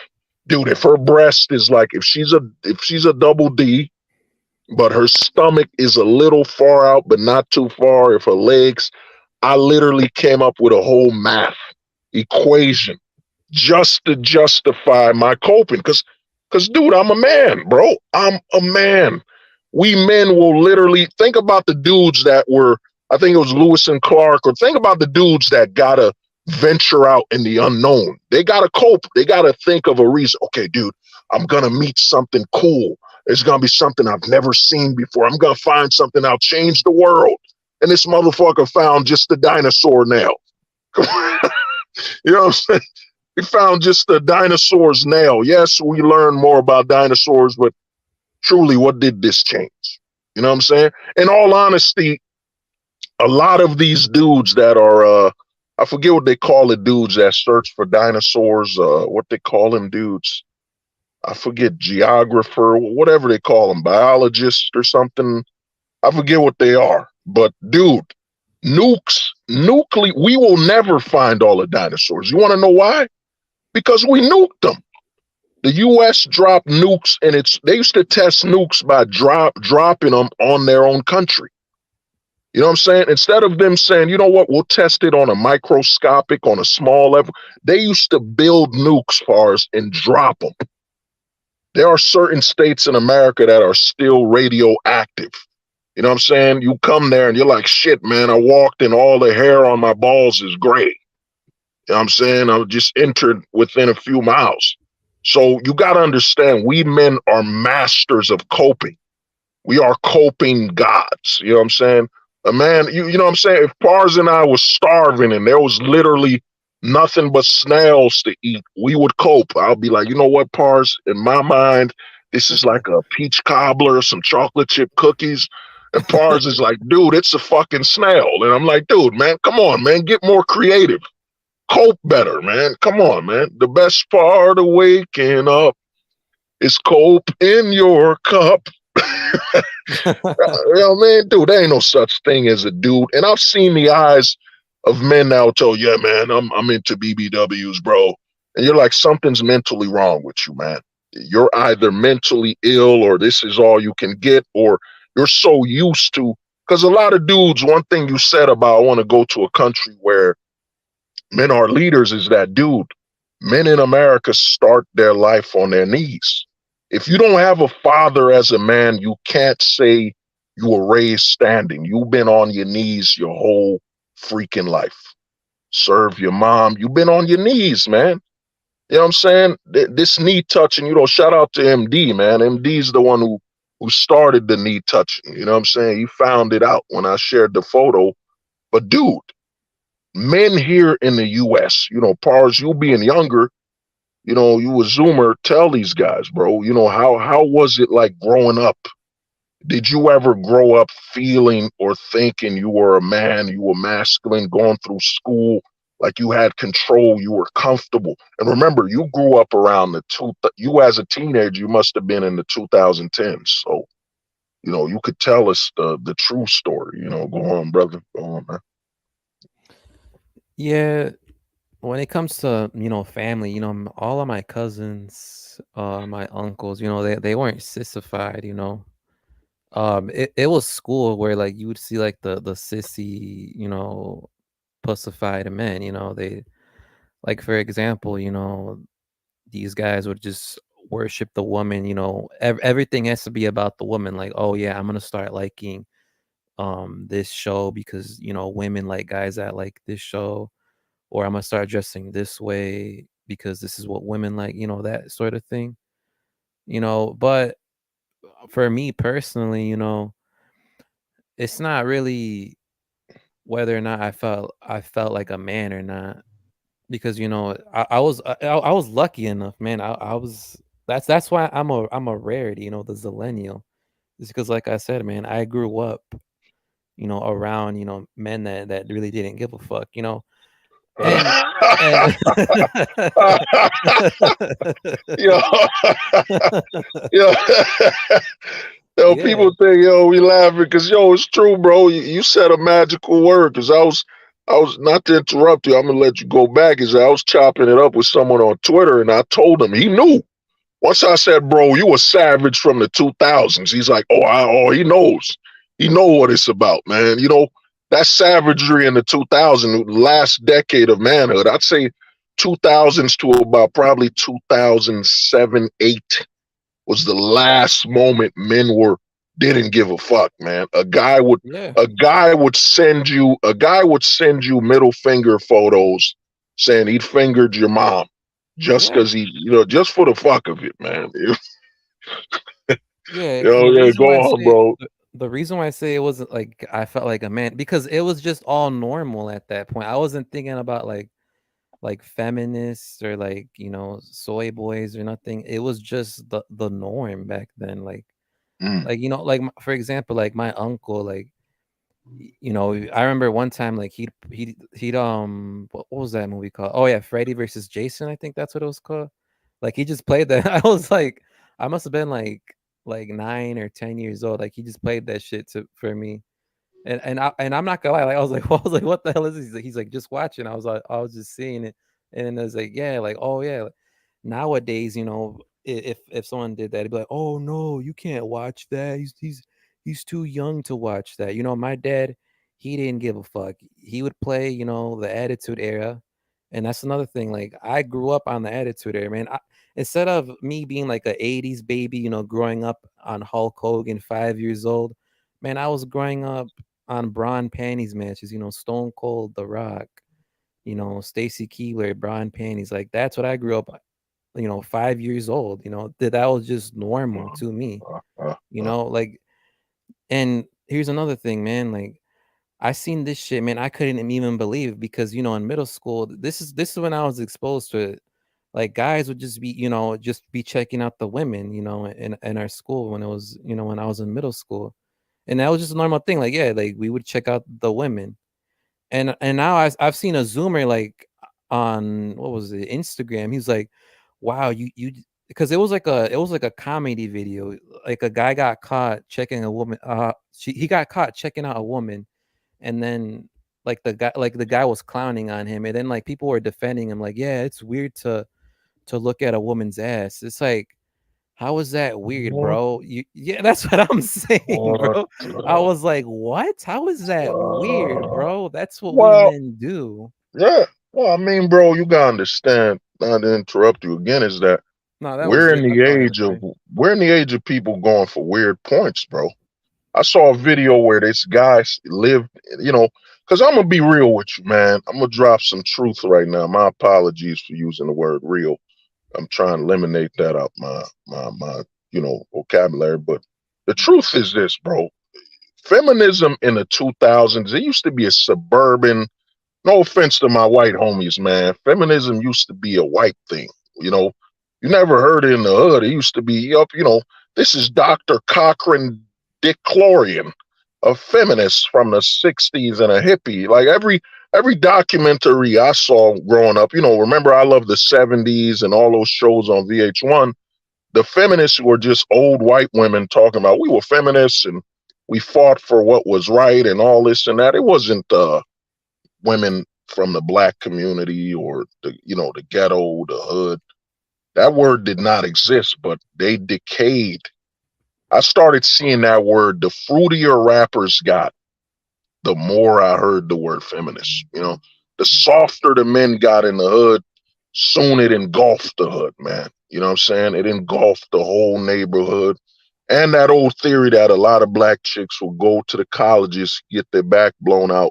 Dude, if her breast is like, if she's a double D, but her stomach is a little far out, but not too far, if her legs, I literally came up with a whole math equation just to justify my coping. Cause dude, I'm a man, bro. I'm a man. We men will literally think about the dudes that were, I think it was Lewis and Clark, or think about the dudes that gotta venture out in the unknown. They gotta cope. They gotta think of a reason. Okay, dude, I'm gonna meet something cool. It's gonna be something I've never seen before. I'm gonna find something that'll change the world. And this motherfucker found just the dinosaur nail. You know what I'm saying? We found just the dinosaur's nail. Yes, we learned more about dinosaurs, but truly, what did this change? You know what I'm saying? In all honesty, a lot of these dudes that are, I forget what they call it, dudes that search for dinosaurs, what they call them dudes. I forget, geographer, whatever they call them, biologist or something. I forget what they are. But dude, we will never find all the dinosaurs. You want to know why? Because we nuked them. The U.S. dropped nukes, and they used to test nukes by dropping them on their own country. You know what I'm saying? Instead of them saying, you know what, we'll test it on a microscopic, on a small level, they used to build nukes for us and drop them. There are certain states in America that are still radioactive. You know what I'm saying? You come there and you're like, shit, man, I walked and all the hair on my balls is gray. You know what I'm saying? I just entered within a few miles. So you got to understand, we men are masters of coping. We are coping gods. You know what I'm saying? A man, you know what I'm saying? If Pars and I was starving and there was literally nothing but snails to eat, we would cope. I'll be like, you know what, Pars? In my mind, this is like a peach cobbler, some chocolate chip cookies. And Pars is like, dude, it's a fucking snail. And I'm like, dude, man, come on, man, get more creative. Cope better, man. Come on, man. The best part of waking up is cope in your cup. You know, man, dude, there ain't no such thing as a dude. And I've seen the eyes of men now tell, yeah, man, I'm into BBWs, bro. And you're like, something's mentally wrong with you, man. You're either mentally ill, or this is all you can get, or you're so used to. Because a lot of dudes, one thing you said about, I want to go to a country where men are leaders, is that, dude, men in America start their life on their knees. If you don't have a father as a man, you can't say you were raised standing. You've been on your knees your whole freaking life. Serve your mom. You've been on your knees, man. You know what I'm saying? This knee touching, you know, shout out to MD, man. MD's the one who started the knee touching. You know what I'm saying? He found it out when I shared the photo. But dude, men here in the US, you know, Pars, you being younger, you know, you a Zoomer, tell these guys, bro, you know, how was it like growing up? Did you ever grow up feeling or thinking you were a man, you were masculine, going through school, like you had control, you were comfortable? And remember, you grew up around you as a teenager, you must have been in the 2010s. So, you know, you could tell us the true story. You know, go on, brother. Go on, man. Yeah, when it comes to, you know, family, you know, all of my cousins, my uncles, you know, they weren't sissified, you know. It was school where like you would see like the sissy, you know, pussified men, you know, they like, for example, you know, these guys would just worship the woman, you know, everything has to be about the woman. Like, oh yeah, I'm gonna start liking this show because, you know, women like guys that like this show, or I'm gonna start dressing this way because this is what women like, you know, that sort of thing. You know, but for me personally, you know, it's not really whether or not I felt like a man or not, because you know I was lucky enough, man. I was that's why I'm a rarity, you know, the zillennial. It's because, like I said, man, I grew up, you know, around, you know, men that really didn't give a fuck, you know. And Yo, yo, yo, yeah. people think, yo, we laughing because, yo, it's true, bro. You said a magical word, because I was not to interrupt you. I'm gonna let you go back. Is I was chopping it up with someone on Twitter, and I told him he knew. Once I said, bro, you a savage from the 2000s. He's like, oh, he knows. He know what it's about, man. You know, That savagery in the 2000s, last decade of manhood. I'd say 2000s to about probably 2007, 8 was the last moment men were didn't give a fuck, man. Yeah, A guy would send you middle finger photos saying he'd fingered your mom just yeah, because he, just for the fuck of it, man. yeah. Yeah, go on, bro. The reason why I say it wasn't like I felt like a man because it was just all normal at that point. I wasn't thinking about like feminists or like soy boys or nothing. It was just the norm back then. Mm, Like for example, like my uncle, like I remember one time like he'd what was that movie called? Oh yeah, Freddy versus Jason. I think that's what it was called. Like he just played that. I was like, I must have been like 9 or 10 years old. Like he just played that shit for me. And I'm not gonna lie, like I was like, I was like, what the hell is this? He's like, just watching. I was just seeing it, and then I was like, yeah, like oh yeah. Nowadays, if someone did that, it'd be like, oh no, you can't watch that. He's too young to watch that. My dad, he didn't give a fuck. He would play, the Attitude Era, and that's another thing. Like I grew up on the Attitude Era, man. Instead of me being like a '80s baby, growing up on Hulk Hogan, 5 years old, man, I was growing up on Braun panties matches, Stone Cold, The Rock, Stacy Keebler, Braun panties. Like that's what I grew up, 5 years old. That was just normal to me. uh, uh, uh, Like, and here's another thing, man. Like I seen this shit, man. I couldn't even believe because in middle school, this is when I was exposed to it. Like guys would just be, just be checking out the women, in our school when it was, when I was in middle school. And that was just a normal thing. Like, yeah, like we would check out the women. And now I've seen a Zoomer like on what was it, Instagram. He's like, wow, you because it was like a comedy video. Like a guy got caught checking a woman. He got caught checking out a woman, and then like the guy was clowning on him, and then like people were defending him. Like, yeah, it's weird to look at a woman's ass. It's like, how is that weird, what, bro? Yeah, that's what I'm saying, what, bro. I was like, what? How is that weird, uh, bro? That's what we well, men do. yeah. Well, I mean, bro, you gotta understand, not to interrupt you again, is that No, that was we're in it. the That's all I had to age of say. we're in the age of people going for weird points, bro. I saw a video where this guy lived, because I'm gonna be real with you, man. I'm gonna drop some truth right now. My apologies for using the word real. I'm trying to eliminate that out my vocabulary. But the truth is this, bro. Feminism in the 2000s, it used to be a suburban. No offense to my white homies, man. Feminism used to be a white thing. You know, you never heard it in the hood. It used to be up. This is Dr. Cochran Dicklorian, a feminist from the '60s and a hippie. Like every documentary I saw growing up, remember I love the '70s and all those shows on VH1. The feminists were just old white women talking about we were feminists and we fought for what was right and all this and that. It wasn't women from the black community or the ghetto, the hood. That word did not exist, but they decayed. I started seeing that word. The fruitier rappers got, the more I heard the word feminist. The softer the men got in the hood, soon it engulfed the hood, man. You know what I'm saying? It engulfed the whole neighborhood. And that old theory that a lot of black chicks will go to the colleges, get their back blown out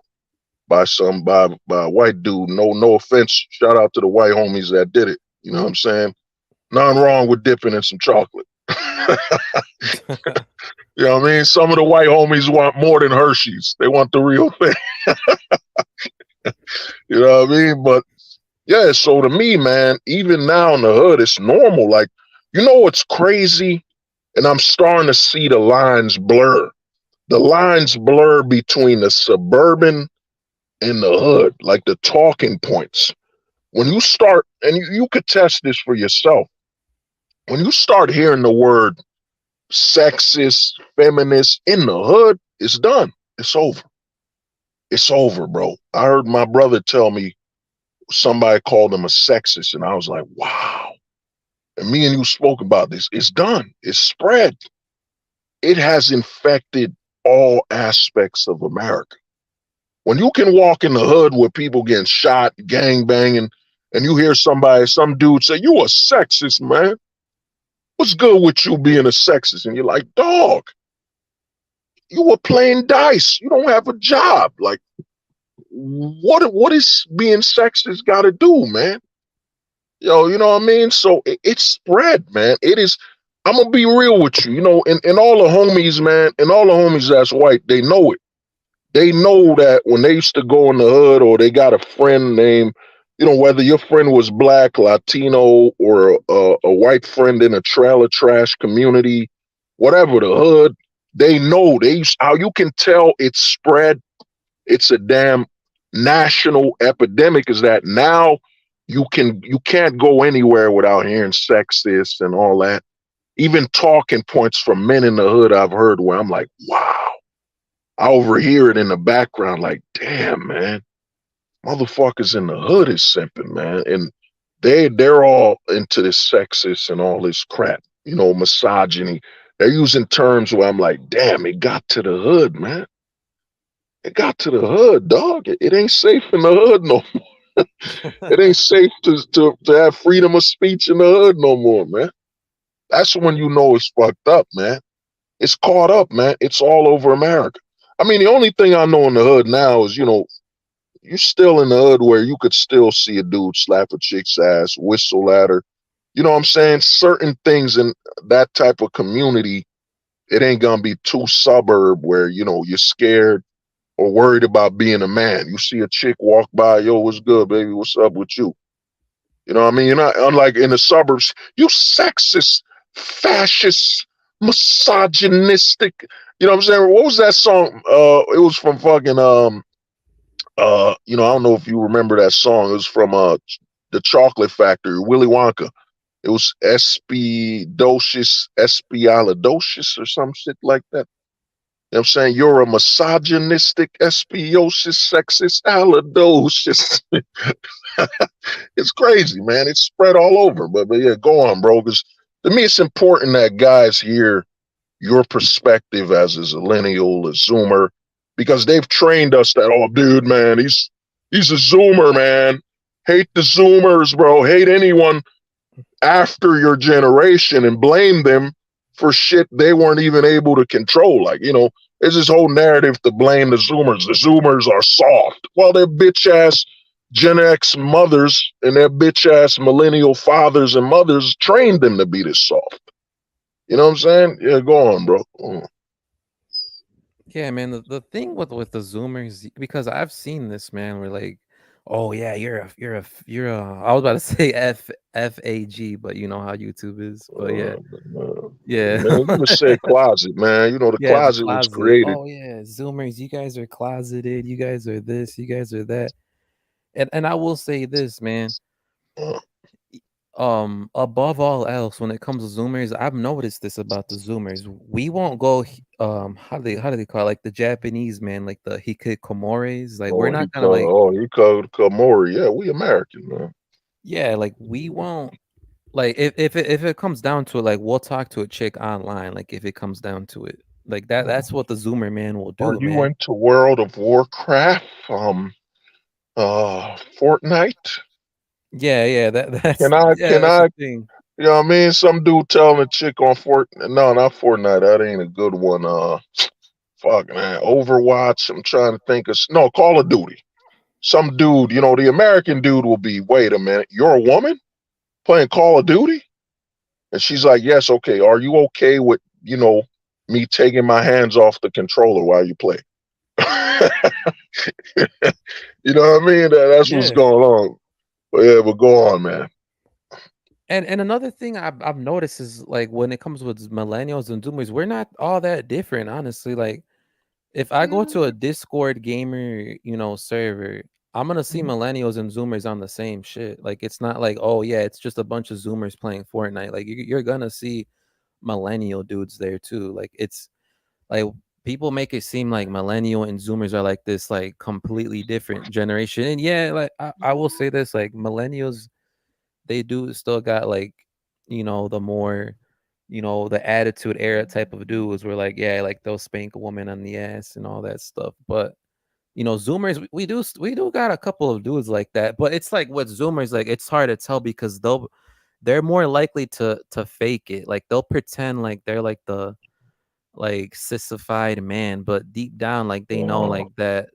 by a white dude. No offense. Shout out to the white homies that did it. You know what I'm saying? Nothing wrong with dipping in some chocolate. You know what I mean? Some of the white homies want more than Hershey's. They want the real thing. You know what I mean? But yeah, so to me, man, even now in the hood, it's normal. Like, what's crazy? And I'm starting to see the lines blur. The lines blur between the suburban and the hood, like the talking points. When you start, and you could test this for yourself, when you start hearing the word sexist, feminist in the hood, it's done. It's over. It's over, bro. I heard my brother tell me somebody called him a sexist, and I was like, wow. And me and you spoke about this. It's done. It's spread. It has infected all aspects of America. When you can walk in the hood with people getting shot, gang banging, and you hear some dude say, "You a sexist, man. What's good with you being a sexist?" And you're like, "Dog, you were playing dice. You don't have a job. Like, what is being sexist got to do, man?" Yo, you know what I mean? So it's spread, man. It is. I'm gonna be real with you. You know, and all the homies, man, and all the homies that's white, they know it. They know that when they used to go in the hood, or they got a friend named, you know, whether your friend was black, Latino, or a white friend in a trailer trash community, whatever the hood, they know how you can tell it's spread. It's a damn national epidemic. Is that now you can't go anywhere without hearing sexist and all that. Even talking points from men in the hood I've heard where I'm like, wow. I overhear it in the background, like, damn, man, motherfuckers in the hood is simping, man. And they're all into this sexist and all this crap, you know, misogyny. They're using terms where I'm like, damn, it got to the hood, man. It got to the hood, dog. It ain't safe in the hood no more. It ain't safe to have freedom of speech in the hood no more, man. That's when you know it's fucked up, man. It's caught up, man. It's all over America. I mean, the only thing I know in the hood now is, you know, you're still in the hood where you could still see a dude slap a chick's ass, whistle at her. You know what I'm saying? Certain things in that type of community, it ain't gonna be too suburb where, you know, you're scared or worried about being a man. You see a chick walk by, yo, what's good, baby? What's up with you? You know what I mean? You're not unlike in the suburbs, you sexist, fascist, misogynistic. You know what I'm saying? What was that song? It was from fucking you know, I don't know if you remember that song. It was from the Chocolate Factory, Willy Wonka. It was Espialidocious or some shit like that. You know what I'm saying? You're a misogynistic, espiosis, sexist, alidocious. It's crazy, man. It's spread all over. But yeah, go on, bro. Because to me, it's important that guys hear your perspective as a millennial, a Zoomer, because they've trained us that, oh, dude, man, he's a Zoomer, man. Hate the Zoomers, bro. Hate anyone after your generation and blame them for shit they weren't even able to control. Like, you know, there's this whole narrative to blame the Zoomers. The Zoomers are soft. Well, they're bitch ass Gen X mothers and their bitch ass millennial fathers and mothers trained them to be this soft. You know what I'm saying? Yeah, go on, bro. Yeah, man. The thing with the Zoomers, because I've seen this, man. Where like, oh yeah, you're a. I was about to say FAG, but you know how YouTube is. But yeah, yeah, Man, you just say closet, man. You know, the yeah. The closet was closet. created. Oh yeah, Zoomers. You guys are closeted. You guys are this. You guys are that. And I will say this, man. Uh, Above all else, when it comes to Zoomers, I've noticed this about the Zoomers. We won't go how do they call it? Like the Japanese, man, like the hikikomores. Like we're not gonna like, he called Kamori. Yeah, we American, man. yeah, like we won't, like if it comes down to it, like we'll talk to a chick online, like if it comes down to it. Like that's what the Zoomer man will Are do, you man. into World of Warcraft? Fortnite? Yeah, yeah, Can I yeah, can that's the I thing. you know what I mean? Some dude telling a chick on Fortnite. No, not Fortnite. That ain't a good one. Fuck man. Overwatch. I'm trying to think of no Call of Duty. Some dude, you know, the American dude will be, wait a minute, you're a woman playing Call of Duty? And she's like, yes, okay. Are you okay with, you know, me taking my hands off the controller while you play? You know what I mean? That's what's Yeah. going on. But yeah, but go on, man. And another thing I've noticed is like when it comes with millennials and Zoomers, we're not all that different, honestly. Like if I go to a Discord gamer, server, I'm gonna see millennials and Zoomers on the same shit. Like it's not like, oh yeah, it's just a bunch of Zoomers playing Fortnite. Like you're gonna see millennial dudes there too. Like it's like people make it seem like millennial and Zoomers are like this like completely different generation. And yeah, like I will say this, like millennials, they do still got like, the more, the attitude era type of dudes where like, yeah, like they'll spank a woman on the ass and all that stuff. But Zoomers, we do got a couple of dudes like that, but it's like with Zoomers, like it's hard to tell because they're more likely to fake it. Like they'll pretend like they're like the like sissified man, but deep down, like they know Uh, like that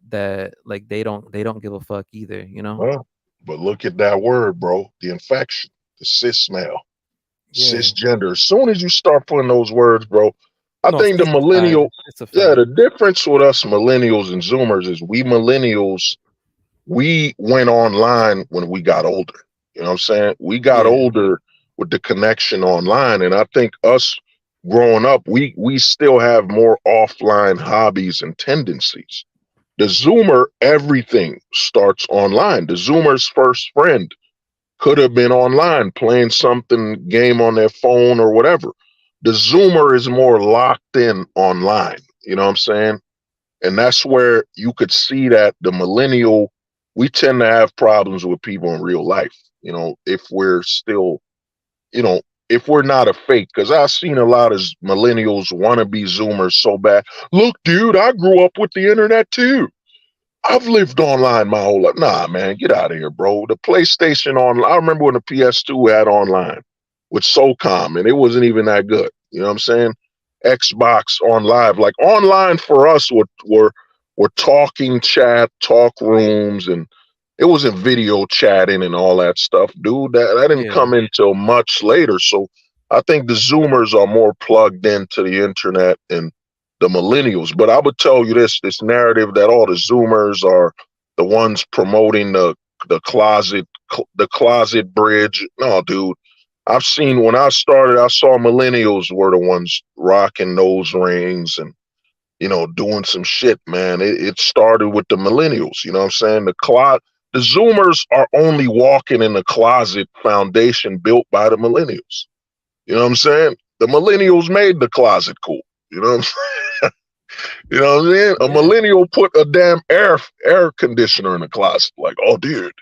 like they don't give a fuck either, you know? well, but look at that word, bro. The infection, the cis male, Yeah. cisgender. As soon as you start putting those words, bro, I No, think the sissified. millennial, yeah, Sissified. the difference with us millennials and Zoomers is we millennials, we went online when we got older. You know what I'm saying? We got Yeah. older with the connection online. And I think us growing up, we still have more offline hobbies and tendencies. The Zoomer, everything starts online. The Zoomer's first friend could have been online playing something game on their phone or whatever. The Zoomer is more locked in online. You know what I'm saying? And that's where you could see that the millennial, we tend to have problems with people in real life, if we're still, you know, if we're not a fake. Because I've seen a lot of millennials want to be Zoomers so bad. Look, dude, I grew up with the internet too. I've lived online my whole life. Nah, man, get out of here, bro. The PlayStation online, I remember when the PS2 had online with SOCOM, and it wasn't even that good. You know what I'm saying? Xbox on live, like online for us were talking chat, talk rooms, and it wasn't video chatting and all that stuff, dude. That didn't Yeah. come in till much later. So I think the Zoomers are more plugged into the internet and the millennials. But I would tell you this narrative that all the Zoomers are the ones promoting the closet bridge. No, dude. I've seen when I started, I saw millennials were the ones rocking nose rings and doing some shit, man. It started with the millennials. You know what I'm saying? The Zoomers are only walking in the closet foundation built by the millennials. You know what I'm saying? The millennials made the closet cool. You know what I'm saying? You know what I'm saying? A Yeah. millennial put a damn air conditioner in the closet. Like, oh, dude,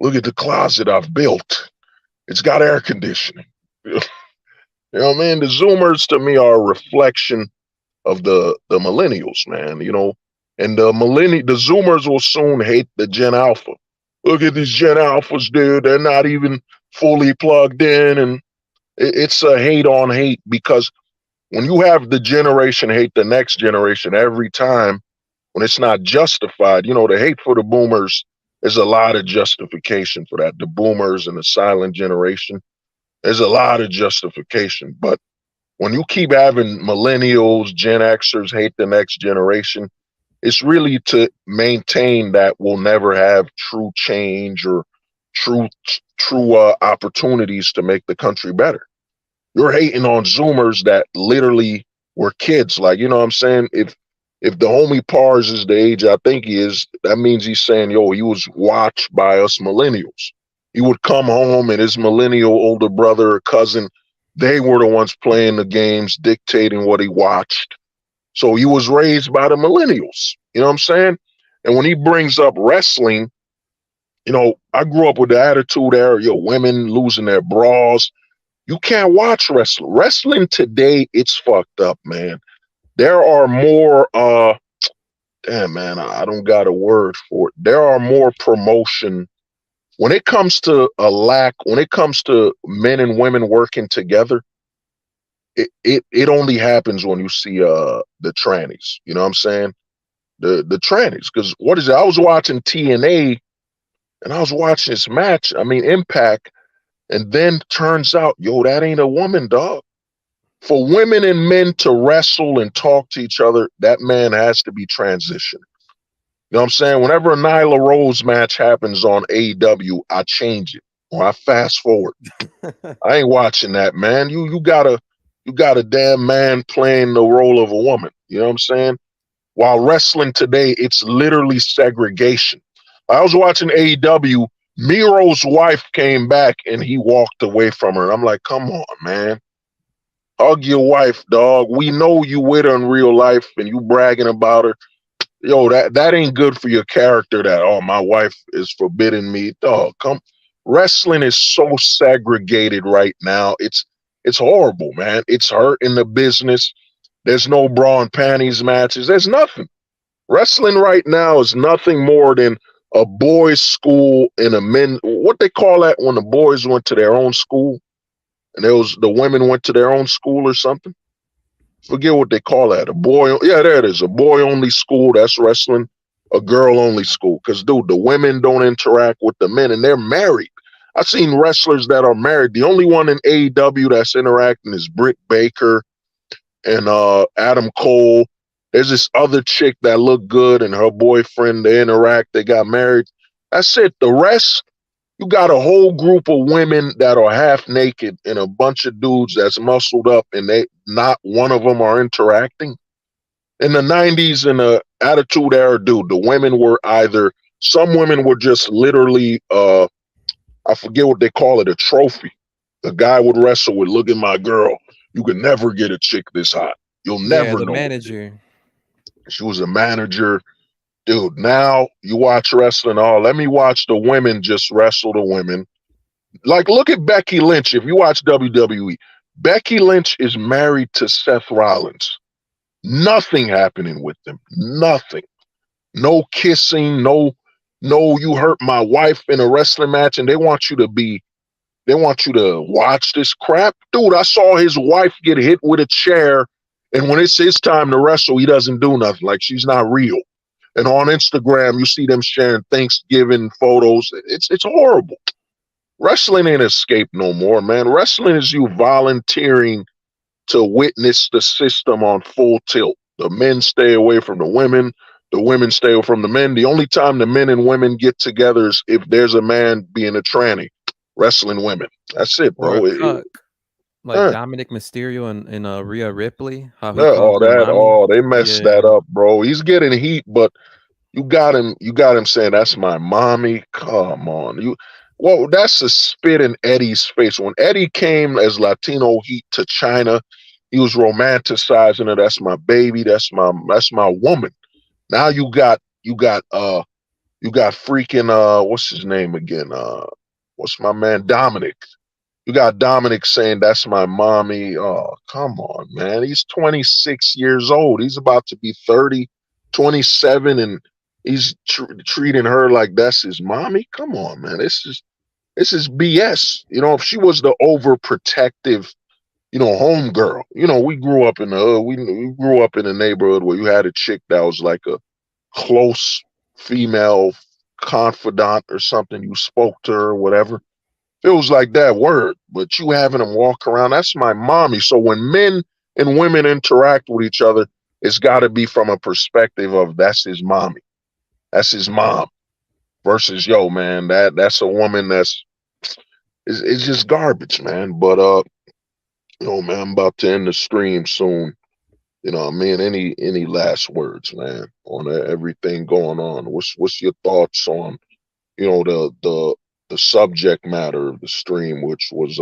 look at the closet I've built. It's got air conditioning. You know what I mean? The Zoomers to me are a reflection of the millennials, man. And the Zoomers will soon hate the Gen Alpha. Look at these Gen Alphas, dude. They're not even fully plugged in, and it's a hate on hate because when you have the generation hate the next generation every time when it's not justified, the hate for the boomers is a lot of justification for that. The boomers and the silent generation, there's a lot of justification. But when you keep having millennials, Gen Xers hate the next generation, it's really to maintain that we'll never have true change or true opportunities to make the country better. You're hating on Zoomers that literally were kids. Like, you know what I'm saying? If the homie Pars is the age I think he is, that means he's saying, yo, he was watched by us millennials. He would come home and his millennial older brother or cousin, they were the ones playing the games, dictating what he watched. So he was raised by the millennials. You know what I'm saying? And when he brings up wrestling, I grew up with the attitude era, women losing their bras. You can't watch wrestling. Wrestling today, it's fucked up, man. There are more damn man, I don't got a word for it. There are more promotion when it comes to when it comes to men and women working together. It only happens when you see the trannies. You know what I'm saying? The trannies. Because what is it? I was watching TNA and I was watching this match. I mean Impact, and then turns out, yo, that ain't a woman, dog. For women and men to wrestle and talk to each other, that man has to be transitioned. You know what I'm saying? Whenever a Nyla Rose match happens on AEW, I change it or I fast forward. I ain't watching that, man. You got a damn man playing the role of a woman. You know what I'm saying? While wrestling today, it's literally segregation. I was watching AEW. Miro's wife came back and he walked away from her. I'm like, come on, man. Hug your wife, dog. We know you with her in real life and you bragging about her. Yo, that ain't good for your character that, oh, my wife is forbidding me. Dog, come. Wrestling is so segregated right now. It's horrible, man. It's hurting the business. There's no bra and panties matches. There's nothing. Wrestling right now is nothing more than a boys' school and a men. What they call that when the boys went to their own school and the women went to their own school or something. Forget what they call that. A boy, yeah, there it is. A boy only school. That's wrestling. A girl only school. Because dude, the women don't interact with the men, and they're married. I've seen wrestlers that are married. The only one in AEW that's interacting is Britt Baker and Adam Cole. There's this other chick that looked good, and her boyfriend. They interact. They got married. That's it. The rest, you got a whole group of women that are half naked and a bunch of dudes that's muscled up, and they not one of them are interacting. In the 90s, in the Attitude Era, dude, the women were either some women were just literally I forget what they call it, a trophy. The guy would wrestle with, look at my girl. You could never get a chick this hot. You'll Yeah, never the know. manager. She was a manager. Dude, now you watch wrestling. Oh, let me watch the women just wrestle the women. Like, look at Becky Lynch. If you watch WWE, Becky Lynch is married to Seth Rollins. Nothing happening with them. Nothing. No kissing. No, you hurt my wife in a wrestling match, and they want you to watch this crap. Dude, I saw his wife get hit with a chair, and when it's his time to wrestle, he doesn't do nothing. Like, she's not real. And on Instagram, you see them sharing Thanksgiving photos. It's horrible. Wrestling ain't escape no more, man. Wrestling is you volunteering to witness the system on full tilt. The men stay away from the women stay away from the men. The only time the men and women get together is if there's a man being a tranny, wrestling women. That's it, Or a bro. cuck. Like Eh, Dominic Mysterio and Rhea Ripley, how he calls all her that, mommy. they messed Yeah. that up, bro. He's getting heat, but you got him saying that's my mommy. Come on. Well, that's a spit in Eddie's face. When Eddie came as Latino Heat to China, he was romanticizing her. That's my baby. That's my woman. Now you got freaking what's his name again? What's my man Dominic? You got Dominic saying that's my mommy. Oh, come on, man. He's 26 years old. He's about to be 30, 27, and he's treating her like that's his mommy. Come on, man. This is BS. You know, if she was the overprotective, home girl. We grew up in the we grew up in a neighborhood where you had a chick that was like a close female confidant or something. You spoke to her or whatever. It was like that word, but you having them walk around, that's my mommy. So when men and women interact with each other, it's got to be from a perspective of that's his mommy, that's his mom, versus yo, man, that's a woman it's just garbage, man. But man, I'm about to end the stream soon. You know what I mean? Any last words, man, on everything going on? What's your thoughts on the subject matter of the stream, which was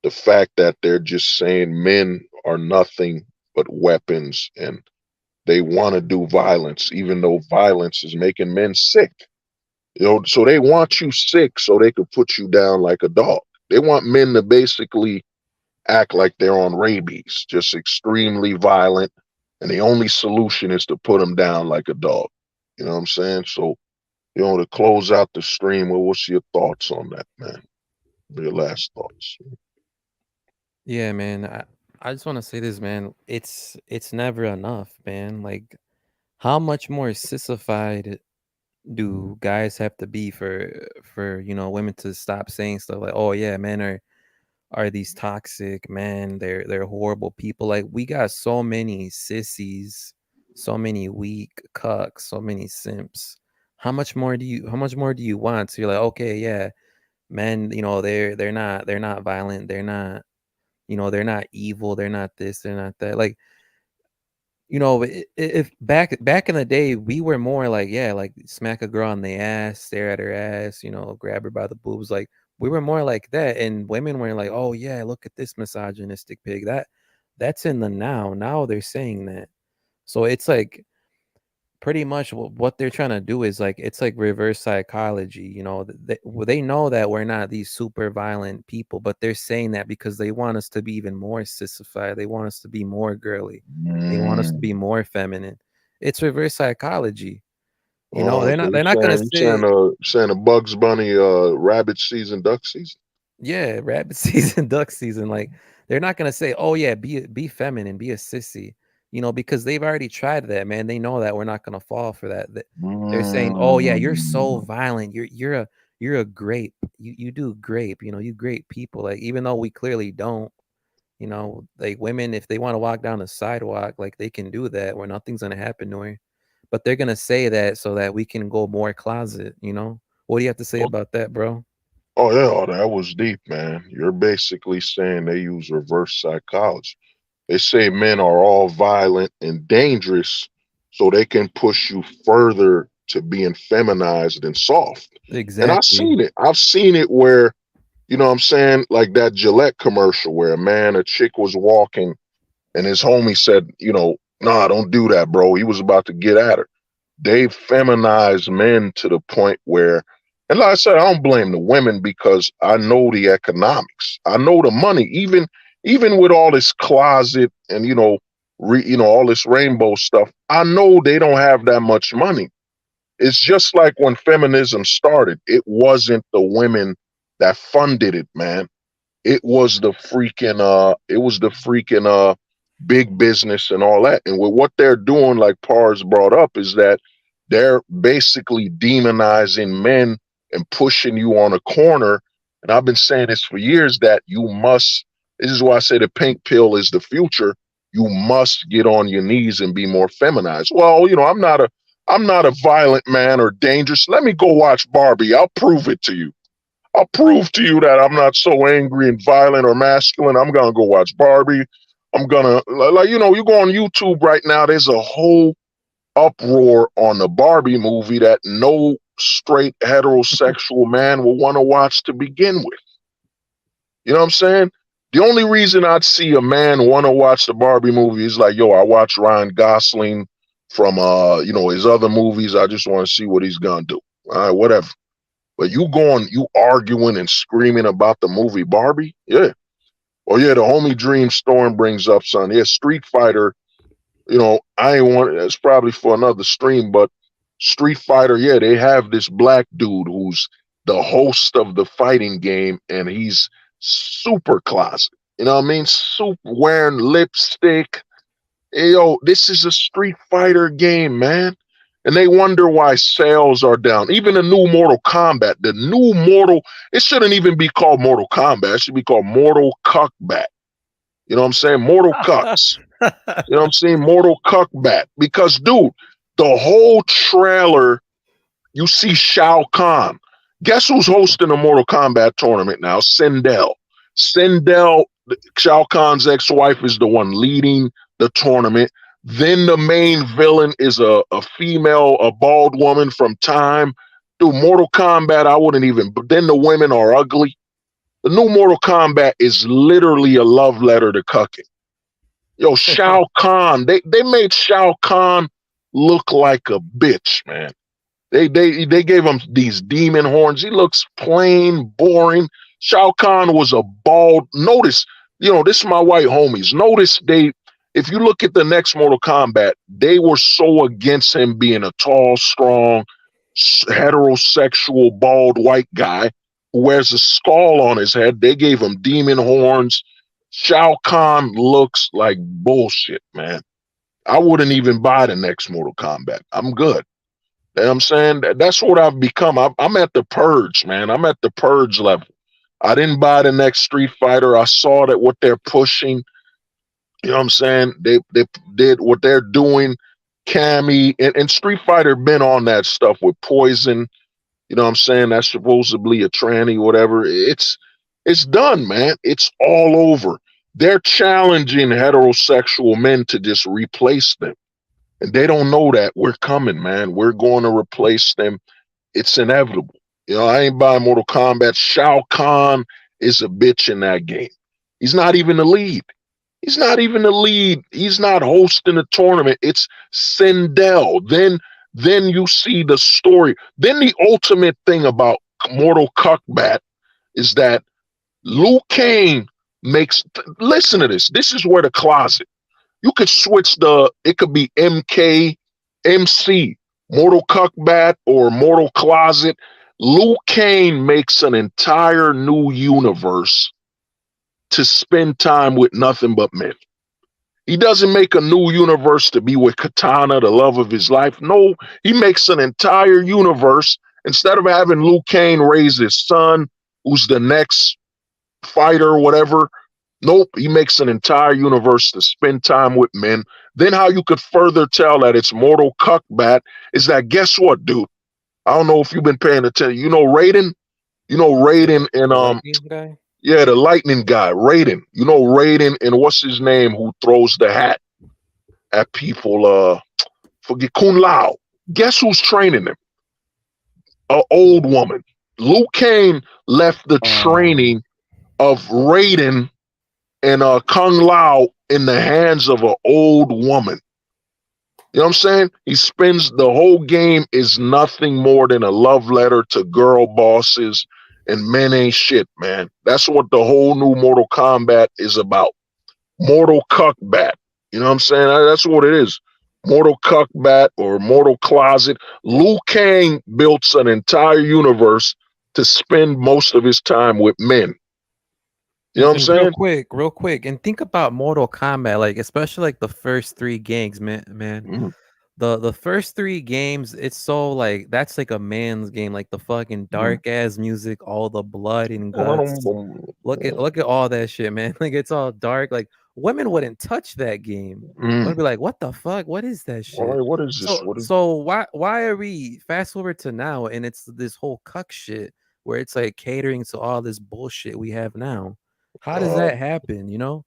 the fact that they're just saying men are nothing but weapons and they want to do violence, even though violence is making men sick. So they want you sick so they could put you down like a dog. They want men to basically act like they're on rabies, just extremely violent, and the only solution is to put them down like a dog. You know what I'm saying? So, to close out the stream, well, what's your thoughts on that, man? Your last thoughts. Yeah, man. I just want to say this, man. It's never enough, man. Like, how much more sissified do guys have to be for women to stop saying stuff like, "Oh yeah, men are these toxic, man. They're horrible people." Like, we got so many sissies, so many weak cucks, so many simps. How much more do you want? So you're like, okay, yeah, men, they're not violent, they're not evil, they're not this, they're not that. Like, if back in the day, we were more like, yeah, like smack a girl on the ass, stare at her ass, grab her by the boobs. Like, we were more like that, and women were like, oh yeah, look at this misogynistic pig. That's in the now. Now they're saying that, so it's like pretty much what they're trying to do is like, it's like reverse psychology. They know that we're not these super violent people, but they're saying that because they want us to be even more sissified. They want us to be more girly. They want us to be Mm. more feminine. It's reverse psychology. You know, Oh, okay. they're not gonna say, You saying a Bugs Bunny rabbit season, duck season? yeah, rabbit season, duck season. Like they're not gonna say, oh yeah, be feminine, be a sissy. You know, because they've already tried that, man. They know that we're not gonna fall for that. They're saying, oh yeah, you're so Mm. violent. You're a grape. You do grape. You know, you grape people. Like even though we clearly don't. You know, like women, if they want to walk down the sidewalk, like they can do that where nothing's gonna happen to her. But they're gonna say that so that we can go more closet. You know, what do you have to say Oh, about that, bro? oh yeah, oh, that was deep, man. You're basically saying they use reverse psychology. They say men are all violent and dangerous so they can push you further to being feminized and soft. And I've Exactly. seen it. I've seen it where, you know what I'm saying, like that Gillette commercial where a chick was walking and his homie said, you know, nah, don't do that, bro. He was about to get at her. They've feminized men to the point where, and like I said, I don't blame the women because I know the economics. I know the money. Even with all this closet and all this rainbow stuff, I know they don't have that much money. It's just like when feminism started, it wasn't the women that funded it, man. It was the freaking big business and all that. And with what they're doing, like Pars brought up, is that they're basically demonizing men and pushing you on a corner. And I've been saying this for years that this is why I say the pink pill is the future. You must get on your knees and be more feminized. Well, I'm not a violent man or dangerous. Let me go watch Barbie. I'll prove it to you. I'll prove to you that I'm not so angry and violent or masculine. I'm gonna go watch Barbie. I'm gonna you go on YouTube right now. There's a whole uproar on the Barbie movie that no straight heterosexual man will want to watch to begin with. You know what I'm saying? The only reason I'd see a man want to watch the Barbie movie is like, yo, I watch Ryan Gosling from his other movies. I just want to see what he's gonna do. All right, whatever. But you arguing and screaming about the movie Barbie? Yeah. Oh yeah, the homie Dream Storm brings up son. Yeah, Street Fighter, I ain't want it's probably for another stream, but Street Fighter, yeah, they have this black dude who's the host of the fighting game and he's super closet. You know what I mean? Super wearing lipstick. Hey, yo, this is a Street Fighter game, man. And they wonder why sales are down. Even the new Mortal Kombat, it shouldn't even be called Mortal Kombat. It should be called Mortal Cuckbat. You know what I'm saying? Mortal Cucks. You know what I'm saying? Mortal Cuckbat. Because, dude, the whole trailer, you see Shao Kahn. Guess who's hosting the Mortal Kombat tournament now? Sindel. Sindel, Shao Kahn's ex-wife, is the one leading the tournament. Then the main villain is a female, a bald woman from Time. Dude, Mortal Kombat, I wouldn't even. But then the women are ugly. The new Mortal Kombat is literally a love letter to cucking. Yo, Shao Kahn, they made Shao Kahn look like a bitch, man. They gave him these demon horns. He looks plain boring. Shao Kahn was a bald. Notice, this is my white homies. Notice if you look at the next Mortal Kombat, they were so against him being a tall, strong, heterosexual, bald white guy who wears a skull on his head. They gave him demon horns. Shao Kahn looks like bullshit, man. I wouldn't even buy the next Mortal Kombat. I'm good. You know what I'm saying? That's what I've become. I'm at the purge, man. I'm at the purge level. I didn't buy the next Street Fighter. I saw that what they're pushing. You know what I'm saying? They did what they're doing. Cammy and Street Fighter been on that stuff with Poison. You know what I'm saying? That's supposedly a tranny, whatever. It's done, man. It's all over. They're challenging heterosexual men to just replace them. And they don't know that we're coming, man. We're going to replace them. It's inevitable. I ain't buying Mortal Kombat. Shao Kahn is a bitch in that game. He's not even the lead. He's not even the lead. He's not hosting the tournament. It's Sindel. Then you see the story. Then the ultimate thing about Mortal Kombat is that Liu Kang listen to this. This is where the closet. You could switch it could be MK MC, Mortal Cuckbat or Mortal Closet, Liu Kane makes an entire new universe to spend time with nothing but men. He doesn't make a new universe to be with Katana, the love of his life. No, he makes an entire universe. Instead of having Liu Kane raise his son, who's the next fighter or whatever, nope, he makes an entire universe to spend time with men. Then how you could further tell that it's Mortal Cuckbat is that, guess what, dude? I don't know if you've been paying attention. You know Raiden? You know Raiden and The lightning guy. yeah, the lightning guy, Raiden. You know Raiden and what's his name who throws the hat at people, forget Kun Lao. Guess who's training him? An old woman. Liu Kane left the training of Raiden and Kung Lao in the hands of an old woman. You know what I'm saying? He spends the whole game is nothing more than a love letter to girl bosses, and men ain't shit, man. That's what the whole new Mortal Kombat is about. Mortal Cuckbat. You know what I'm saying? That's what it is. Mortal Cuckbat or Mortal Closet. Liu Kang built an entire universe to spend most of his time with men. You know what I'm And saying? real quick, and think about Mortal Kombat, like especially like the first 3 games, man. Mm. The first 3 games, it's so like that's like a man's game, like the fucking dark ass music, all the blood and guts. Look at all that shit, man. Like it's all dark. Like women wouldn't touch that game. Would be like, what the fuck? What is that All shit? right, what is this? So so why are we fast forward to now and it's this whole cuck shit where it's like catering to all this bullshit we have now? How does that happen, you know?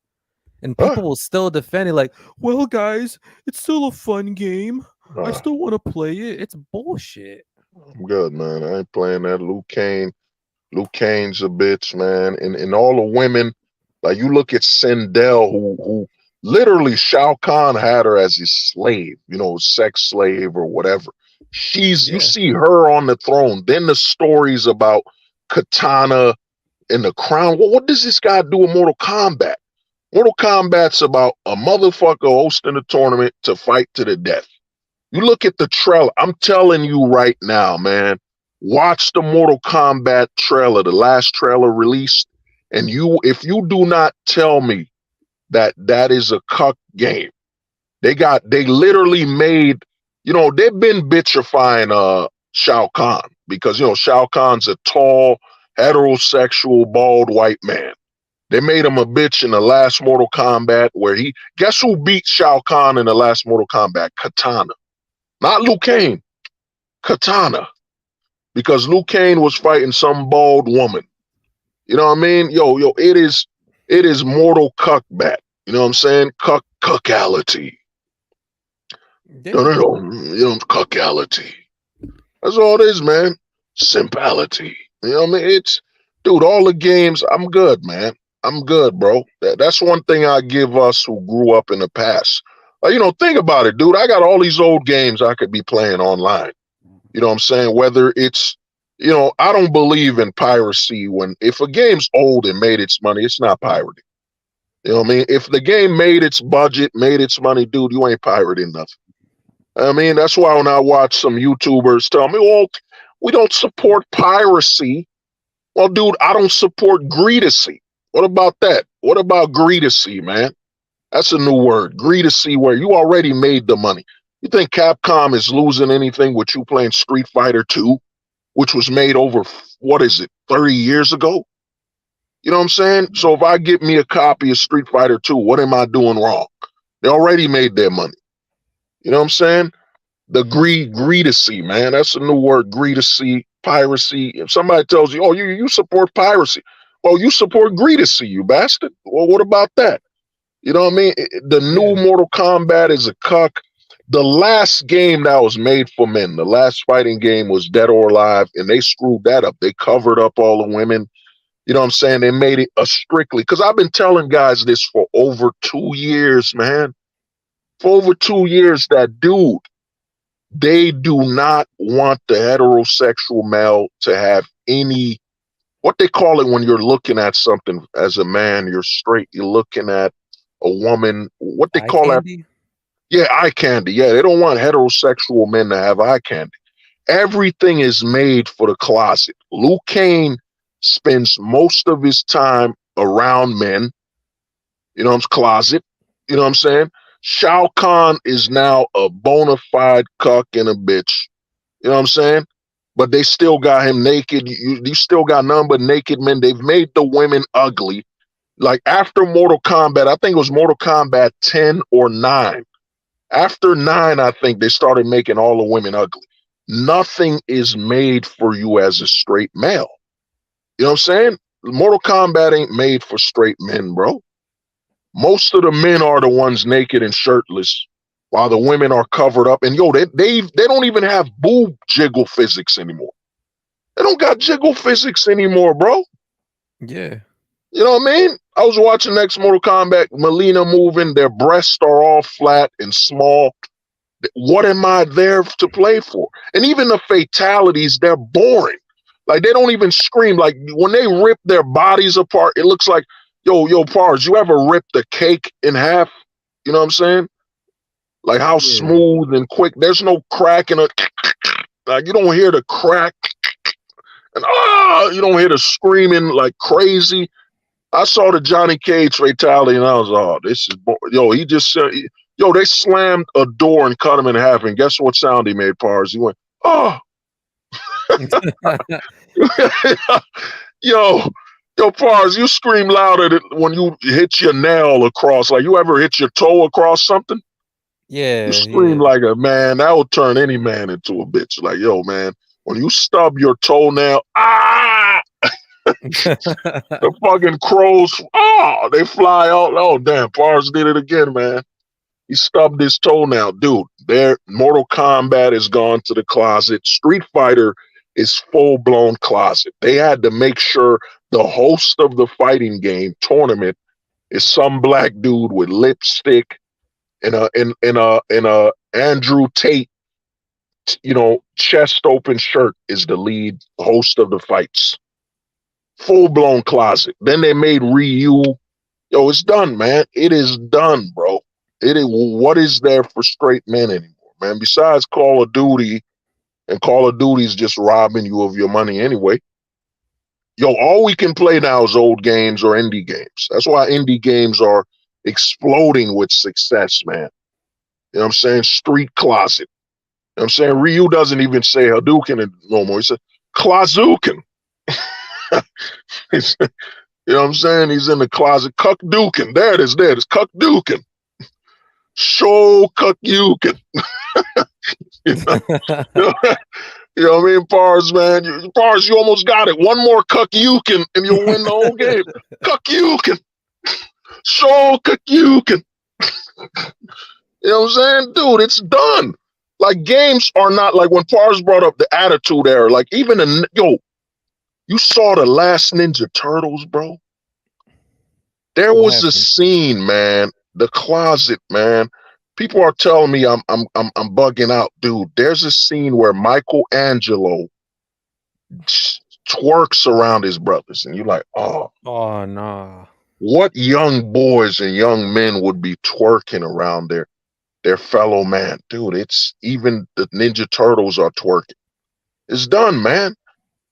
And people will still defend it like, well, guys, it's still a fun game. I still want to play it. It's bullshit. I'm good, man. I ain't playing that. Liu Kane's a bitch, man. And all the women, like you look at Sindel, who literally Shao Kahn had her as his slave, you know, sex slave or whatever. You see her on the throne. Then the stories about Katana and the crown. What does this guy do in Mortal Kombat? Mortal Kombat's about a motherfucker hosting a tournament to fight to the death. You look at the trailer. I'm telling you right now, man. Watch the Mortal Kombat trailer, the last trailer released, and if you do not tell me that that is a cuck game, they literally made, you know, they've been bitchifying Shao Kahn because you know Shao Kahn's a tall, heterosexual, bald white man. They made him a bitch in the last Mortal Kombat where guess who beat Shao Kahn in the last Mortal Kombat? Katana. Not Liu Kang, Katana. Because Liu Kang was fighting some bald woman. You know what I mean? Yo, it is Mortal Cuckbat. You know what I'm saying? Cuckality. Yeah. No, you know, cuckality. That's all it is, man. Simpality. You know what I mean? Dude, all the games, I'm good, man. I'm good, bro. That's one thing I give us who grew up in the past. You know, think about it, dude. I got all these old games I could be playing online. You know what I'm saying? Whether it's, you know, I don't believe in piracy if a game's old and made its money, it's not pirating. You know what I mean? If the game made its budget, made its money, dude, you ain't pirating nothing. I mean, that's why when I watch some YouTubers tell me, well, we don't support piracy. Well, dude, I don't support greedacy. What about that? What about greedacy, man? That's a new word. Greedacy, where you already made the money. You think Capcom is losing anything with you playing Street Fighter 2, which was made over, 30 years ago? You know what I'm saying? So if I get me a copy of Street Fighter 2, what am I doing wrong? They already made their money. You know what I'm saying? The greedacy, man. That's a new word. Greedacy, piracy. If somebody tells you, oh, you support piracy. Well, you support greedacy, you bastard. Well, what about that? You know what I mean? The new Mortal Kombat is a cuck. The last game that was made for men, the last fighting game was Dead or Alive, and they screwed that up. They covered up all the women. You know what I'm saying? They made it a strictly, because I've been telling guys this for over 2 years, man. For over 2 years, that dude, they do not want the heterosexual male to have any, what they call it when you're looking at something as a man, you're straight, you're looking at a woman, what they Eye call candy? Yeah, eye candy. Yeah, they don't want heterosexual men to have eye candy. Everything is made for the closet. Luke Kane spends most of his time around men, closet. You know what I'm saying? Shao Kahn is now a bona fide cuck and a bitch. You know what I'm saying? But they still got him naked. You still got none but naked men. They've made the women ugly. Like after Mortal Kombat, I think it was Mortal Kombat 10 or 9. After 9, I think they started making all the women ugly. Nothing is made for you as a straight male. You know what I'm saying? Mortal Kombat ain't made for straight men, bro. Most of the men are the ones naked and shirtless, while the women are covered up. And they don't even have boob jiggle physics anymore. They don't got jiggle physics anymore, bro. Yeah. You know what I mean? I was watching next Mortal Kombat, Melina moving, their breasts are all flat and small. What am I there to play for? And even the fatalities, they're boring. Like they don't even scream. Like when they rip their bodies apart, it looks like, yo, Pars, you ever ripped a cake in half? You know what I'm saying? Like how smooth and quick. There's no crack in it. Like you don't hear the crack. And you don't hear the screaming like crazy. I saw the Johnny Cage fatality and I was, this is, he just said, they slammed a door and cut him in half. And guess what sound he made, Pars? He went, oh. yo, Pars, you scream louder when you hit your nail across. Like you ever hit your toe across something? Yeah. You scream like a man. That will turn any man into a bitch. Like, yo, man, when you stub your toenail, the fucking crows, they fly out. Oh, damn, Pars did it again, man. He stubbed his toenail. Dude, their Mortal Kombat is gone to the closet. Street Fighter is full-blown closet. They had to make sure the host of the fighting game tournament is some black dude with lipstick and a Andrew Tate, chest open shirt is the lead host of the fights. Full-blown closet. Then they made Ryu. Yo, it's done, man. It is done, bro. What is there for straight men anymore, man? Besides Call of Duty, and Call of Duty's just robbing you of your money anyway. Yo, all we can play now is old games or indie games. That's why indie games are exploding with success, man. You know what I'm saying? Street closet. You know what I'm saying? Ryu doesn't even say Hadouken no more. He said Klazuken. You know what I'm saying? He's in the closet. Cuck Dukin. There it is. There it is. Cuck Dukin. Show Cuck Dukin. You know what I mean? Pars, man. Pars, you almost got it. One more Cuck Dukin and you'll win the whole game. Cuck Dukin. Show Cuck Dukin. You know what I'm saying? Dude, it's done. Like games are not like when Pars brought up the Attitude Era. Like even you saw the last Ninja Turtles, bro. There was a scene, man. The closet, man. People are telling me I'm bugging out, dude. There's a scene where Michelangelo twerks around his brothers, and you're like, oh no. What young boys and young men would be twerking around their fellow man, dude? It's even the Ninja Turtles are twerking. It's done, man.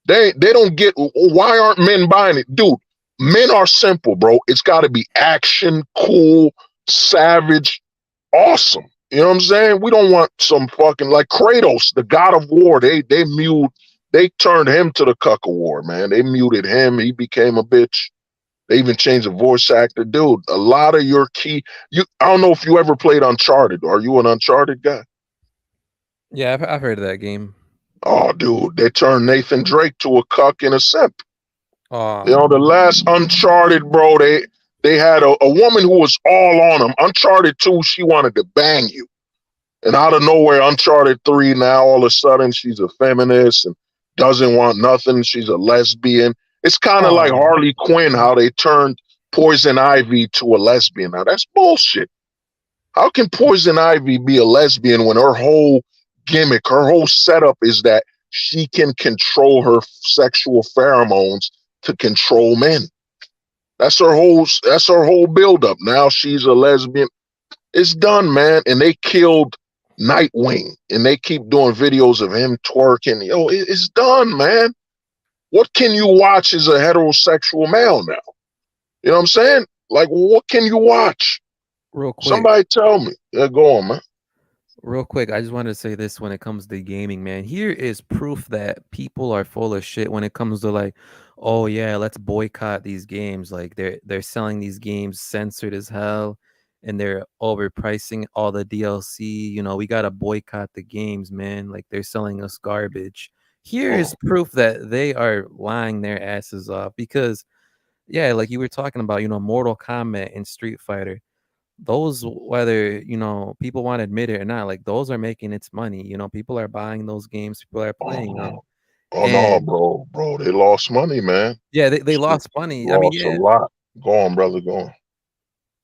They don't get, why aren't men buying it? Dude, men are simple, bro. It's got to be action, cool, savage, awesome. You know what I'm saying? We don't want some fucking, like Kratos, the god of war. They turned him to the cuck of war, man. They muted him. He became a bitch. They even changed the voice actor. Dude, a lot of your I don't know if you ever played Uncharted. Are you an Uncharted guy? Yeah, I've heard of that game. Oh, dude, they turned Nathan Drake to a cuck and a simp. Oh. You know, the last Uncharted, bro, they had a woman who was all on him. Uncharted 2, she wanted to bang you. And out of nowhere, Uncharted 3, now all of a sudden she's a feminist and doesn't want nothing. She's a lesbian. It's kind of like Harley Quinn, how they turned Poison Ivy to a lesbian. Now, that's bullshit. How can Poison Ivy be a lesbian when her whole gimmick, her whole setup is that she can control her sexual pheromones to control men? That's her whole buildup. Now she's a lesbian. It's done, man. And they killed Nightwing, and they keep doing videos of him twerking. Yo, it's done, man. What can you watch as a heterosexual male now? You know what I'm saying? Like, what can you watch? Real quick, Somebody tell me. Yeah, go on, man. real quick, I just wanted to say this when it comes to gaming, man. Here is proof that people are full of shit when it comes to like, oh yeah, let's boycott these games. Like they're selling these games censored as hell and they're overpricing all the DLC. You know, we gotta boycott the games, man. Like they're selling us garbage. Here Oh, is proof that they are lying their asses off because yeah, like you were talking about, Mortal Kombat and Street Fighter. Those, whether people want to admit it or not, like those are making its money. People are buying those games, people are playing them. oh, oh no, And bro. They lost money, man. yeah, they lost money. I mean, Lost a yeah, lot. Go on, brother. Go on.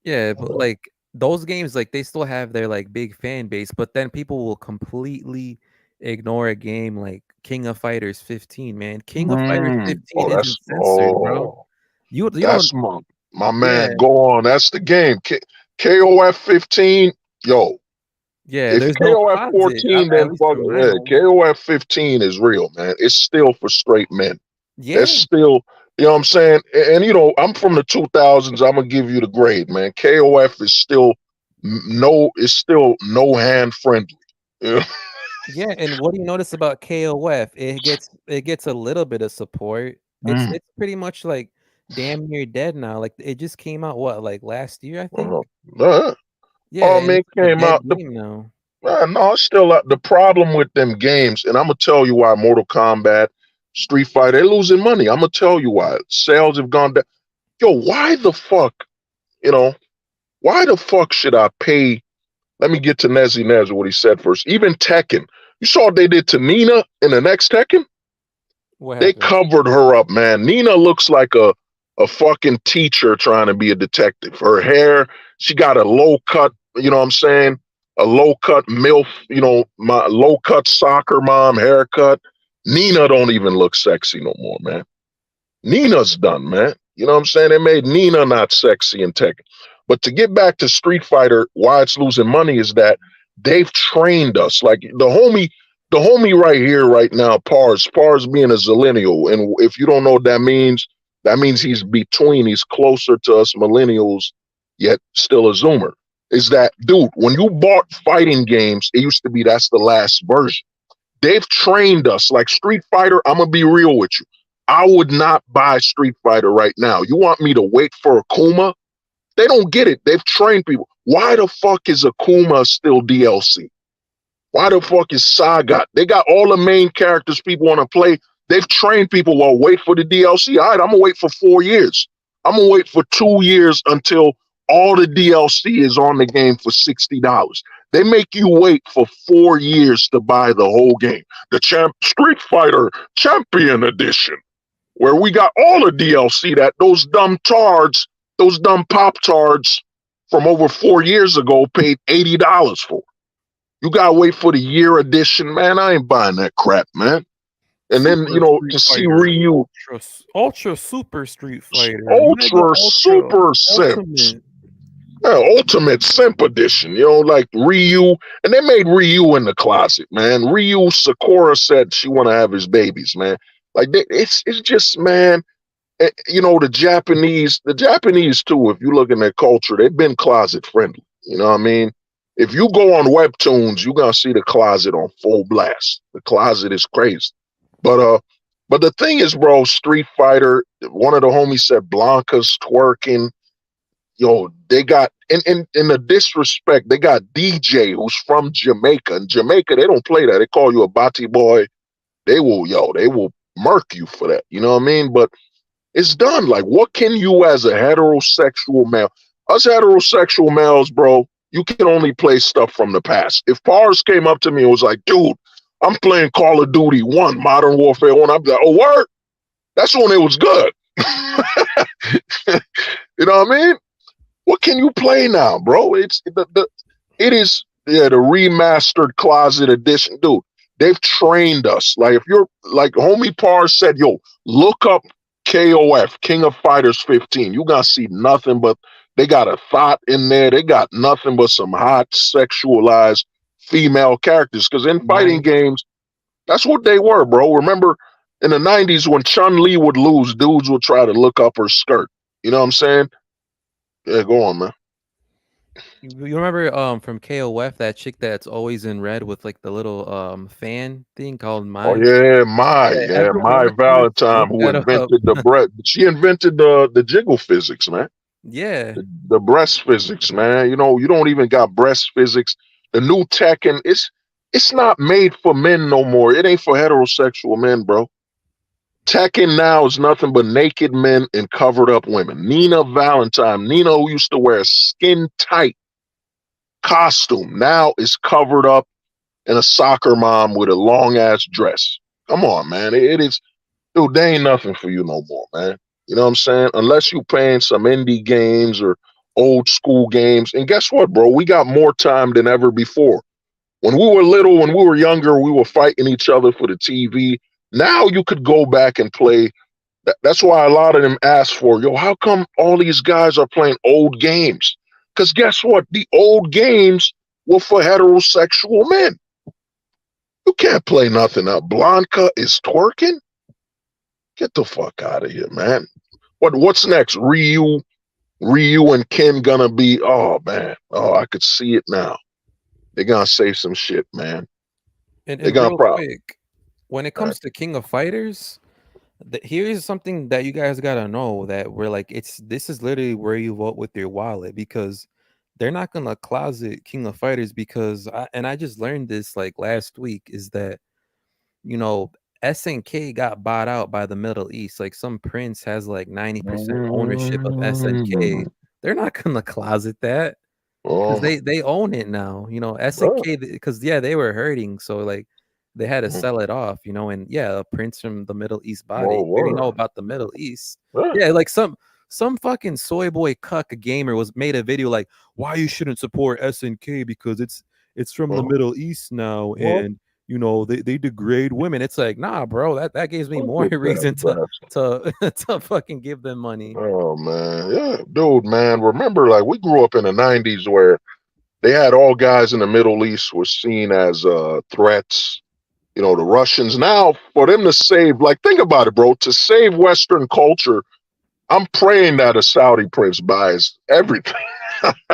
yeah, but like those games, like they still have their like big fan base, but then people will completely ignore a game like King of Fighters 15, man. King of Fighters 15 isn't censored, bro. You don't. That's my Yeah, man. Go on. That's the game. KOF 15. Yo, yeah, if there's no KOF closet, 14, at then least fuck from my yeah. knowledge. KOF 15 is real, man. It's still for straight men. Yeah, That's still, you know what I'm saying? And, I'm from the 2000s. I'm gonna give you the grade, man. KOF is still no hand friendly. You know? yeah, and what do you notice about KOF? It gets a little bit of support. It's Mm. it's pretty much like damn near dead now. Like it just came out what, like last year, I think? Uh, Yeah, oh and man, it's like a came dead out. game now. No, it's still the problem with them games, and I'm gonna tell you why. Mortal Kombat, Street Fighter, they're losing money. I'm gonna tell you why. Sales have gone down. Yo, why the fuck? You know, why the fuck should I pay? Let me get to Nez what he said first. Even Tekken, you saw what they did to Nina in the next Tekken. What They happened? covered her up, man. Nina looks like a fucking teacher trying to be a detective. Her hair, she got a low cut, you know what I'm saying? A low cut MILF, my low cut soccer mom haircut. Nina don't even look sexy no more, man. Nina's done, man. You know what I'm saying? They made Nina not sexy and Tekken. But to get back to Street Fighter, why it's losing money is that they've trained us. Like the homie right here, right now, Pars being a zillennial. And if you don't know what that means he's between, he's closer to us millennials, yet still a zoomer. Is that, dude, when you bought fighting games, it used to be that's the last version. They've trained us like Street Fighter. I'm gonna be real with you. I would not buy Street Fighter right now. You want me to wait for Akuma? They don't get it. They've trained people. Why the fuck is Akuma still DLC? Why the fuck is Sagat? They got all the main characters people want to play. They've trained people. Well, wait for the DLC. All right, I'm gonna wait for 4 years. I'm gonna wait for 2 years until all the DLC is on the game for $60. They make you wait for 4 years to buy the whole game. The Street Fighter Champion Edition, where we got all the DLC that those dumb tards, those dumb pop tards from over 4 years ago paid $80 for. You gotta wait for the year edition, man. I ain't buying that crap, man. And then Super to Street see Fighter, Ryu, ultra super Street Fighter, Mega Ultra Ultra Super Simps, Ultimate. Ultimate Simp Edition. Like Ryu, and they made Ryu in the closet, man. Ryu Sakura said she want to have his babies, man. Like it's just, man. The Japanese too. If you look in their culture, they've been closet friendly. You know what I mean? If you go on Webtoons, you're gonna see the closet on full blast. The closet is crazy. But the thing is, bro, Street Fighter. One of the homies said Blanca's twerking. Yo, they got in the disrespect. They got DJ who's from Jamaica. In Jamaica, they don't play that. They call you a bati boy. They will murk you for that. You know what I mean? But it's done. Like, what can you as a heterosexual male? Us heterosexual males, bro, you can only play stuff from the past. If Pars came up to me and was like, dude, I'm playing Call of Duty 1, Modern Warfare 1, I'd be like, oh, word? That's when it was good. You know what I mean? What can you play now, bro? It is the remastered closet edition, dude. They've trained us. Like, if you're like homie Par said, yo, look up KOF, King of Fighters 15. You gonna see nothing but They got a thought in there. They got nothing but some hot sexualized female characters. Because in fighting Nice. games, that's what they were, bro. Remember in the 90s when Chun-Li would lose, dudes would try to look up her skirt. You know what I'm saying? Yeah, go on, man. You remember from KOF that chick that's always in red with like the little fan thing called Oh Mai? Yeah, yeah, everyone my wants to Valentine, look who that up. invented the breast. She invented the jiggle physics, man. Yeah. The breast physics, man. You know, you don't even got breast physics. The new tech, and it's not made for men no more. It ain't for heterosexual men, bro. Tekken now is nothing but naked men and covered up women. Nina Valentine, Nina who used to wear a skin tight costume, now is covered up in a soccer mom with a long ass dress. Come on, man. It is, dude, they ain't nothing for you no more, man. You know what I'm saying? Unless you playing some indie games or old school games. And guess what, bro? We got more time than ever before. When we were little, when we were younger, we were fighting each other for the TV. Now you could go back and play. That's why a lot of them ask for, yo, how come all these guys are playing old games? Because guess what? The old games were for heterosexual men. You can't play nothing up. Blanca is twerking? Get the fuck out of here, man. What's next? Ryu and Ken gonna be, oh man. Oh, I could see it now. They're gonna say some shit, man. They're And gonna real probably quick, when it comes to King of Fighters, here's something that you guys gotta know that we're like, this is literally where you vote with your wallet because they're not gonna closet King of Fighters because I just learned this like last week is that you know SNK got bought out by the Middle East. Like some prince has like 90% ownership of SNK. They're not gonna closet that because oh, they own it now. You know oh, SNK because yeah they were hurting so like they had to sell it off. You know and yeah a prince from the Middle East bought it. oh, You already know word. about the Middle East. Yeah. Yeah, like some fucking soy boy cuck gamer was made a video like why you shouldn't support SNK because it's from the Oh, Middle East now well, and you know they degrade women. It's like nah, bro. That gives me look more at that reason bastard. to fucking give them money. Oh man, yeah, dude, man. Remember, like we grew up in the '90s where they had all guys in the Middle East were seen as threats. You know, the Russians. Now, for them to save, like, think about it, bro. To save Western culture, I'm praying that a Saudi prince buys everything.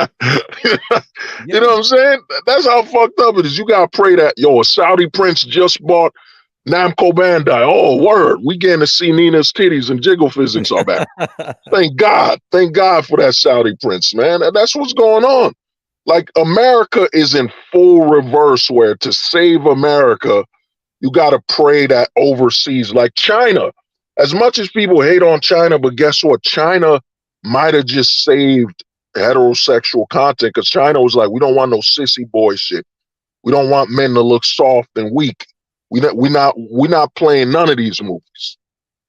You know Yeah. what I'm saying? That's how fucked up it is. You gotta pray that a Saudi prince just bought Namco Bandai. Oh, word. We getting to see Nina's titties and jiggle physics are back. Thank God. Thank God for that Saudi prince, man. And that's what's going on. Like America is in full reverse where to save America, you got to pray that overseas, like China, as much as people hate on China, but guess what? China might have just saved heterosexual content because China was like, we don't want no sissy boy shit. We don't want men to look soft and weak. We not playing none of these movies.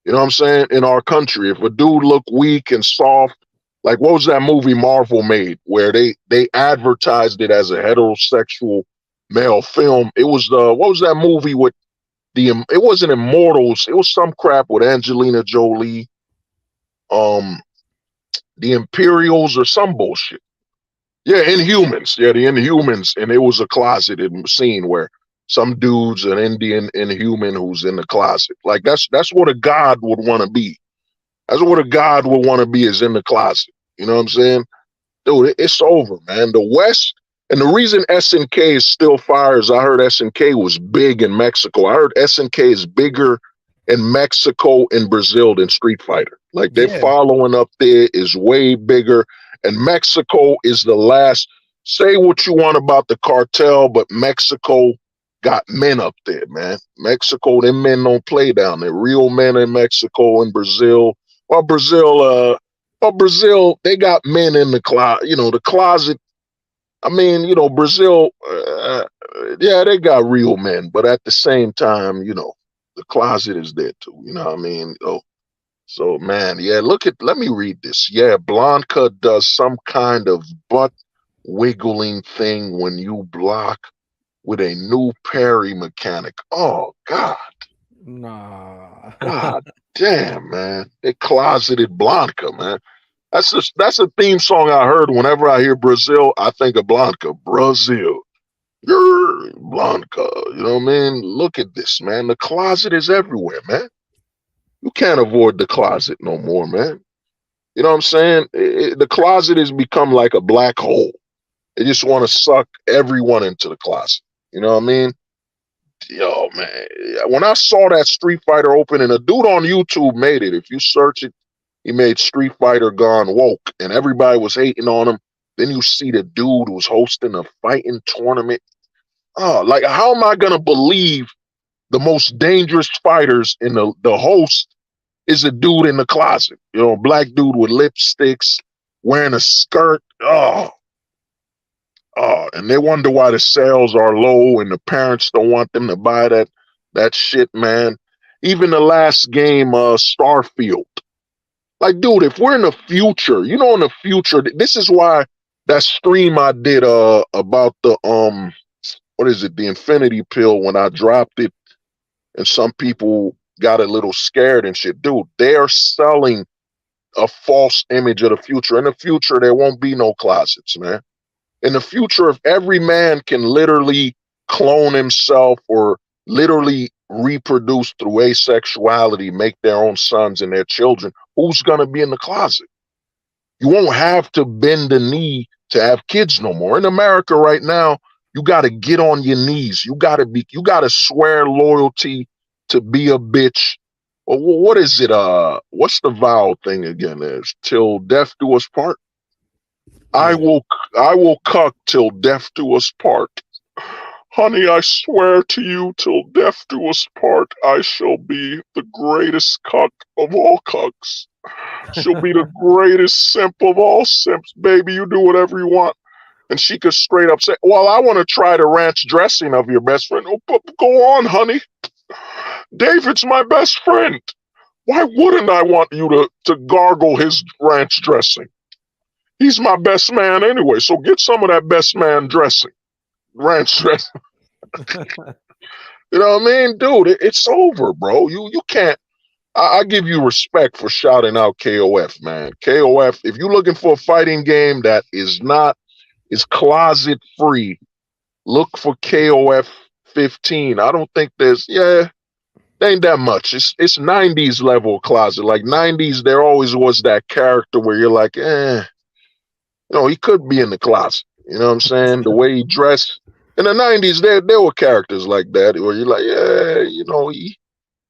You know what I'm saying? In our country, if a dude look weak and soft, like what was that movie Marvel made where they advertised it as a heterosexual male film? It was what was that movie with it wasn't Immortals. It was some crap with Angelina Jolie, um, the Imperials or some bullshit. Yeah, Inhumans. Yeah, the Inhumans, and it was a closeted scene where some dude's an Indian Inhuman who's in the closet. Like that's what a god would want to be. That's what a god would want to be is in the closet. You know what I'm saying? Dude, it's over, man. The West, and the reason SNK is still fire is I heard SNK was big in Mexico. I heard SNK is bigger in Mexico and Brazil than Street Fighter. Like their Yeah. following up there is way bigger. And Mexico is the last. Say what you want about the cartel, but Mexico got men up there, man. Mexico, them men don't play down there. Real men in Mexico and Brazil. Brazil, they got men in the closet. You know, the closet. I mean, Brazil. Yeah, they got real men, but at the same time, the closet is there too. You know what I mean? So man, yeah. Let me read this. Yeah, Blanca does some kind of butt wiggling thing when you block with a new parry mechanic. Oh God, Nah. God damn, man. They closeted Blanca, man. That's a theme song I heard whenever I hear Brazil. I think of Blanca. Brazil. Blanca. You know what I mean? Look at this, man. The closet is everywhere, man. You can't avoid the closet no more, man. You know what I'm saying? The closet has become like a black hole. They just want to suck everyone into the closet. You know what I mean? Yo, man. When I saw that Street Fighter open, and a dude on YouTube made it, if you search it, he made Street Fighter Gone Woke, and everybody was hating on him. Then you see the dude who's hosting a fighting tournament. Oh, like, how am I going to believe the most dangerous fighters in the host is a dude in the closet? You know, black dude with lipsticks, wearing a skirt. And they wonder why the sales are low and the parents don't want them to buy that shit, man. Even the last game, Starfield. Like, dude, if we're in the future, you know, in the future, this is why that stream I did about the what is it, the Infinity Pill, when I dropped it, and some people got a little scared and shit. Dude, they're selling a false image of the future. In the future, there won't be no closets, man. In the future, if every man can literally clone himself or literally reproduce through asexuality, make their own sons and their children, who's going to be in the closet? You won't have to bend the knee to have kids no more. In America right now, you got to get on your knees. You got to swear loyalty to be a bitch. Or what is it? What's the vow thing again? Is till death do us part. I will cuck till death do us part. Honey, I swear to you, till death do us part, I shall be the greatest cuck of all cucks. She'll be the greatest simp of all simps. Baby, you do whatever you want. And she could straight up say, well, I want to try the ranch dressing of your best friend. Oh, go on, honey. David's my best friend. Why wouldn't I want you to gargle his ranch dressing? He's my best man anyway, so get some of that best man dressing. Ranch dressing. You know what I mean? Dude, it's over, bro. You can't. I give you respect for shouting out KOF, man. KOF, if you're looking for a fighting game that is closet free, look for KOF 15. I don't think there ain't that much. It's 90s level closet. Like 90s, there always was that character where you're like, he could be in the closet. You know what I'm saying? The way he dressed. In the 90s, there were characters like that where you're like,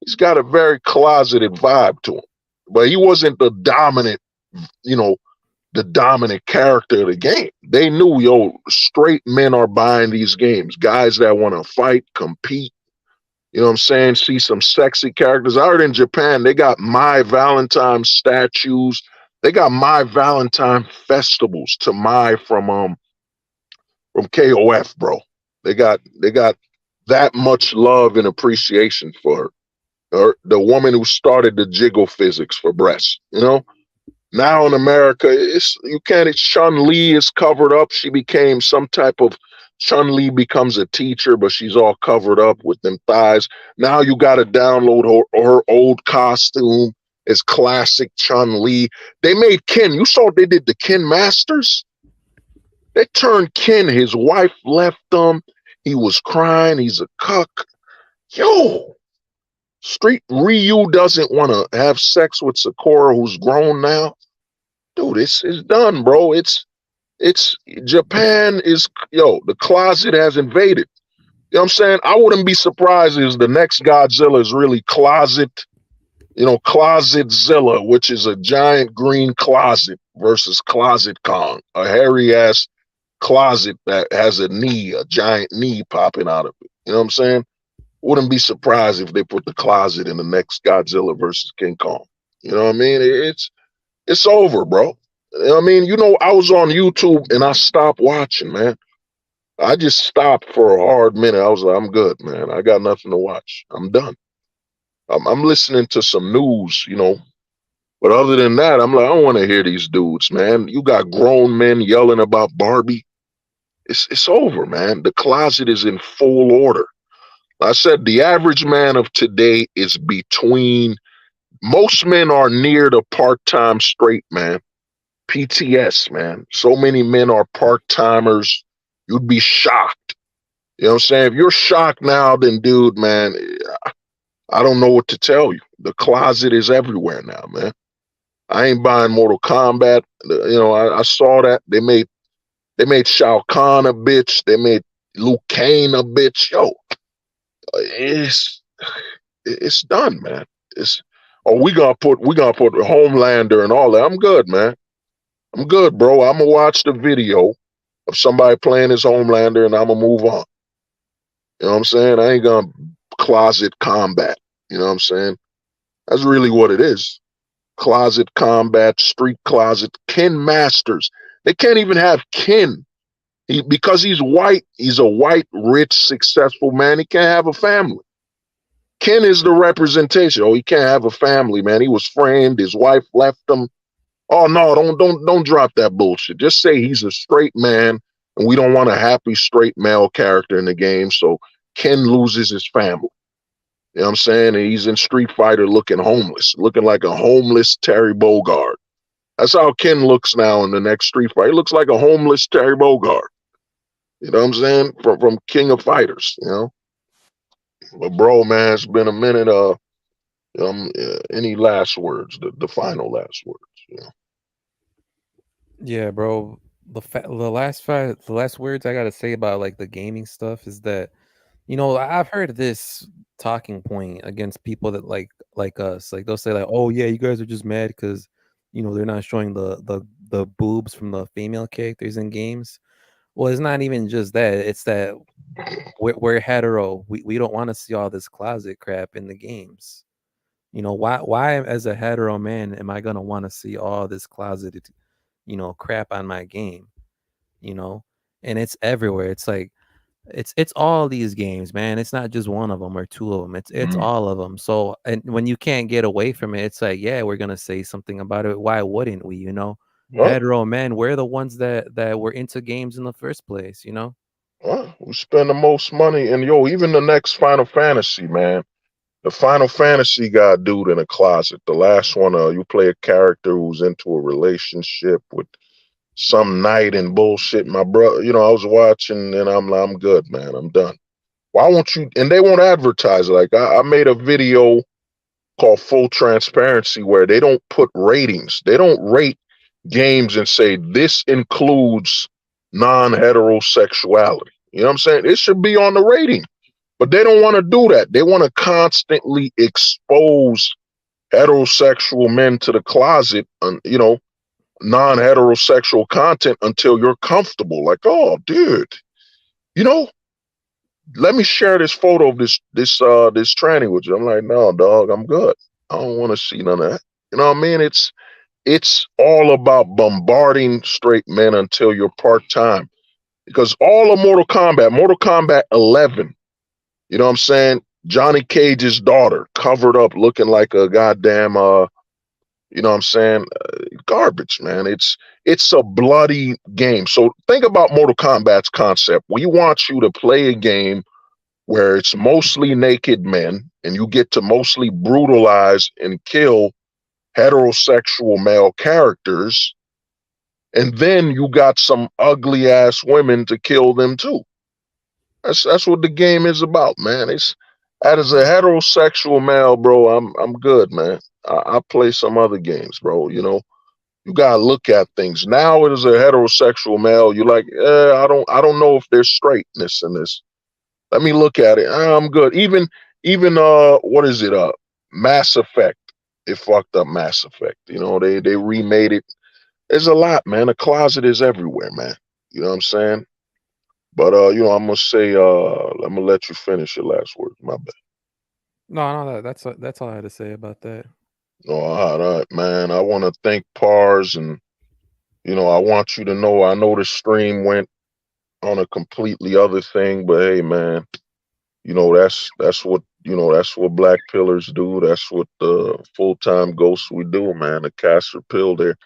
he's got a very closeted vibe to him. But he wasn't the dominant character of the game. They knew, straight men are buying these games. Guys that want to fight, compete, you know what I'm saying? See some sexy characters. I heard in Japan, they got My Valentine statues. They got My Valentine festivals to My from KOF, bro. They got that much love and appreciation for her. The woman who started the jiggle physics for breasts, you know? Now in America, Chun-Li is covered up. She became some type of, Chun-Li becomes a teacher, but she's all covered up with them thighs. Now you got to download her old costume as classic Chun-Li. They made Ken. You saw what they did to Ken Masters? They turned Ken. His wife left him. He was crying. He's a cuck. Yo, Ryu doesn't want to have sex with Sakura, who's grown now. Dude, it's done, bro. It's Japan is, the closet has invaded. You know what I'm saying? I wouldn't be surprised if the next Godzilla is really Closetzilla, which is a giant green closet versus Closet Kong, a hairy ass closet that has a giant knee popping out of it. You know what I'm saying? Wouldn't be surprised if they put the closet in the next Godzilla versus King Kong. You know what I mean? It's over, bro. You know what I mean? I was on YouTube and I stopped watching, man. I just stopped for a hard minute. I was like, I'm good, man. I got nothing to watch. I'm done. I'm listening to some news, But other than that, I'm like, I don't want to hear these dudes, man. You got grown men yelling about Barbie. It's over, man. The closet is in full order. I said the average man of today is most men are near the part-time straight man. PTS, man. So many men are part-timers. You'd be shocked. You know what I'm saying? If you're shocked now, then dude, man, I don't know what to tell you. The closet is everywhere now, man. I ain't buying Mortal Kombat. You know, I saw that they made Shao Kahn a bitch. They made Liu Kang a bitch. Yo, it's it's done, man. It's oh we gonna put Homelander and all that. I'm good, man. I'm good, bro. I'm gonna watch the video of somebody playing as Homelander and I'm gonna move on. You know what I'm saying? I ain't gonna closet combat. You know what I'm saying? That's really what it is. Closet combat, street closet, Ken Masters. They can't even have Ken. Because he's white, he's a white, rich, successful man. He can't have a family. Ken is the representation. Oh, he can't have a family, man. He was framed. His wife left him. Oh no, don't drop that bullshit. Just say he's a straight man, and we don't want a happy straight male character in the game. So Ken loses his family. You know what I'm saying? And he's in Street Fighter looking homeless, looking like a homeless Terry Bogard. That's how Ken looks now in the next Street Fighter. He looks like a homeless Terry Bogard. You know what I'm saying? From King of Fighters, you know. But bro, man, it's been a minute. Any last words? The final last words. You know? Yeah, bro. The last words I gotta say about like the gaming stuff is that, you know, I've heard this talking point against people that like us. Like they'll say like, "Oh yeah, you guys are just mad because, you know, they're not showing the boobs from the female characters in games." Well, it's not even just that. It's that we're hetero. We don't want to see all this closet crap in the games. You know, why as a hetero man am I gonna want to see all this closeted, you know, crap on my game? You know, and it's everywhere. It's like it's all these games, man. It's not just one of them or two of them. It's Mhm. all of them. So, and when you can't get away from it, it's like, yeah, we're gonna say something about it. Why wouldn't we? You know, Well, hetero men, we're the ones that were into games in the first place. You know. we spend the most money, and yo, even the next Final Fantasy, man. The Final Fantasy got dude in a closet. The last one, you play a character who's into a relationship with some knight and bullshit. My brother, you know, I was watching and I'm good, man. I'm done. Why won't you? And they won't advertise it. Like I made a video called Full Transparency where they don't put ratings. They don't rate games and say this includes non-heterosexuality. You know what I'm saying? It should be on the rating. But they don't want to do that. They want to constantly expose heterosexual men to the closet, and you know, non-heterosexual content until you're comfortable. Like, oh, dude, you know, let me share this photo of this tranny with you. I'm like, no, dog, I'm good. I don't want to see none of that. You know what I mean? It's all about bombarding straight men until you're part time. Because all of Mortal Kombat 11, you know what I'm saying? Johnny Cage's daughter covered up looking like a goddamn you know what I'm saying? Garbage, man. It's a bloody game. So think about Mortal Kombat's concept. We want you to play a game where it's mostly naked men and you get to mostly brutalize and kill heterosexual male characters, and then you got some ugly ass women to kill them too. That's what the game is about, man. It's that as a heterosexual male, bro. I'm good, man. I play some other games, bro. You know, you gotta look at things. Now, as a heterosexual male, you're like, I don't know if there's straightness in this. Let me look at it. I'm good. Even what is it? Mass Effect. It fucked up Mass Effect. You know, they remade it. There's a lot, man. The closet is everywhere, man. You know what I'm saying? But you know, I'm gonna say, I'm gonna let you finish your last words. My bad. No, no, that's all I had to say about that. No, all right, man. I want to thank Pars, and you know, I want you to know. I know the stream went on a completely other thing, but hey, man, you know, that's what that's what black pillars do. That's what the full time ghosts we do, man. The Castor pill there.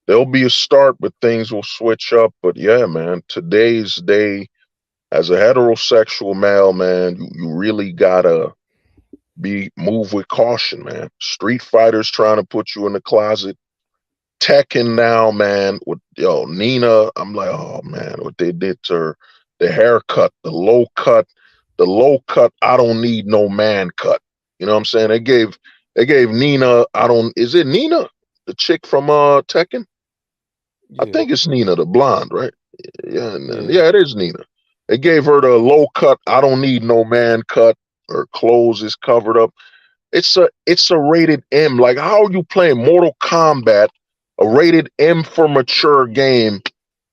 There'll be a start, but things will switch up. But yeah, man, today's day as a heterosexual male, man, you really gotta be move with caution, man. Street fighters trying to put you in the closet. Tekken now, man, with Nina, I'm like, oh man, what they did to her, the haircut, the low cut, I don't need no man cut. You know what I'm saying? They gave Nina, is it Nina? The chick from Tekken? I Yeah, think it's Nina, the blonde, right? Yeah, yeah, yeah, it is Nina. They gave her the low cut, I don't need no man cut. Her clothes is covered up. It's a rated M. Like, how are you playing Mortal Kombat, a rated M for mature game,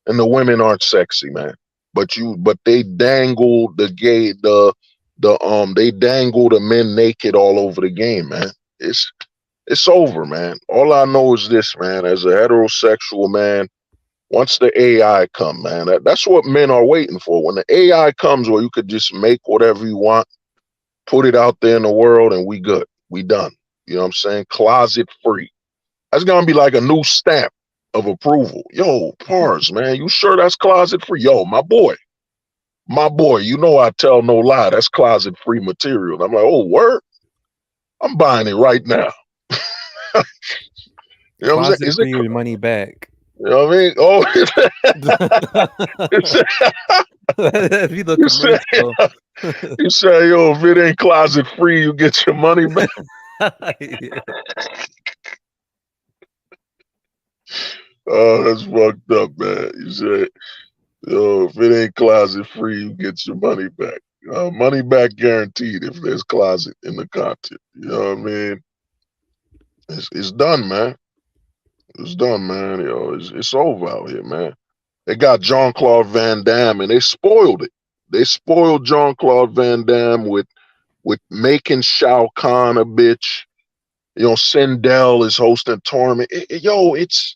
and the women aren't sexy, man? But they dangle they dangle the men naked all over the game, man. It's over, man. All I know is this, man. As a heterosexual man, once the AI come, man, that's what men are waiting for. When the AI comes, where you could just make whatever you want, put it out there in the world, and we good. We done. You know what I'm saying? Closet free. That's gonna be like a new stamp of approval. Yo, Pars, man, you sure that's closet free? Yo, my boy, you know I tell no lie. That's closet free material. And I'm like, oh, word? I'm buying it right now. You know what I'm saying? closet for your money back. You know what I mean? Oh, That'd be the you say, commercial. you say, yo, if it ain't closet free, you get your money back. Yeah. Oh, that's fucked up, man. You say, yo, if it ain't closet free, you get your money back. Money back guaranteed if there's closet in the content. You know what I mean? It's done, man. It's done, man. It's over out here, man. They got Jean Claude Van Damme and they spoiled it. They spoiled Jean Claude Van Damme with making Shao Kahn a bitch. Sindel is hosting a tournament. It's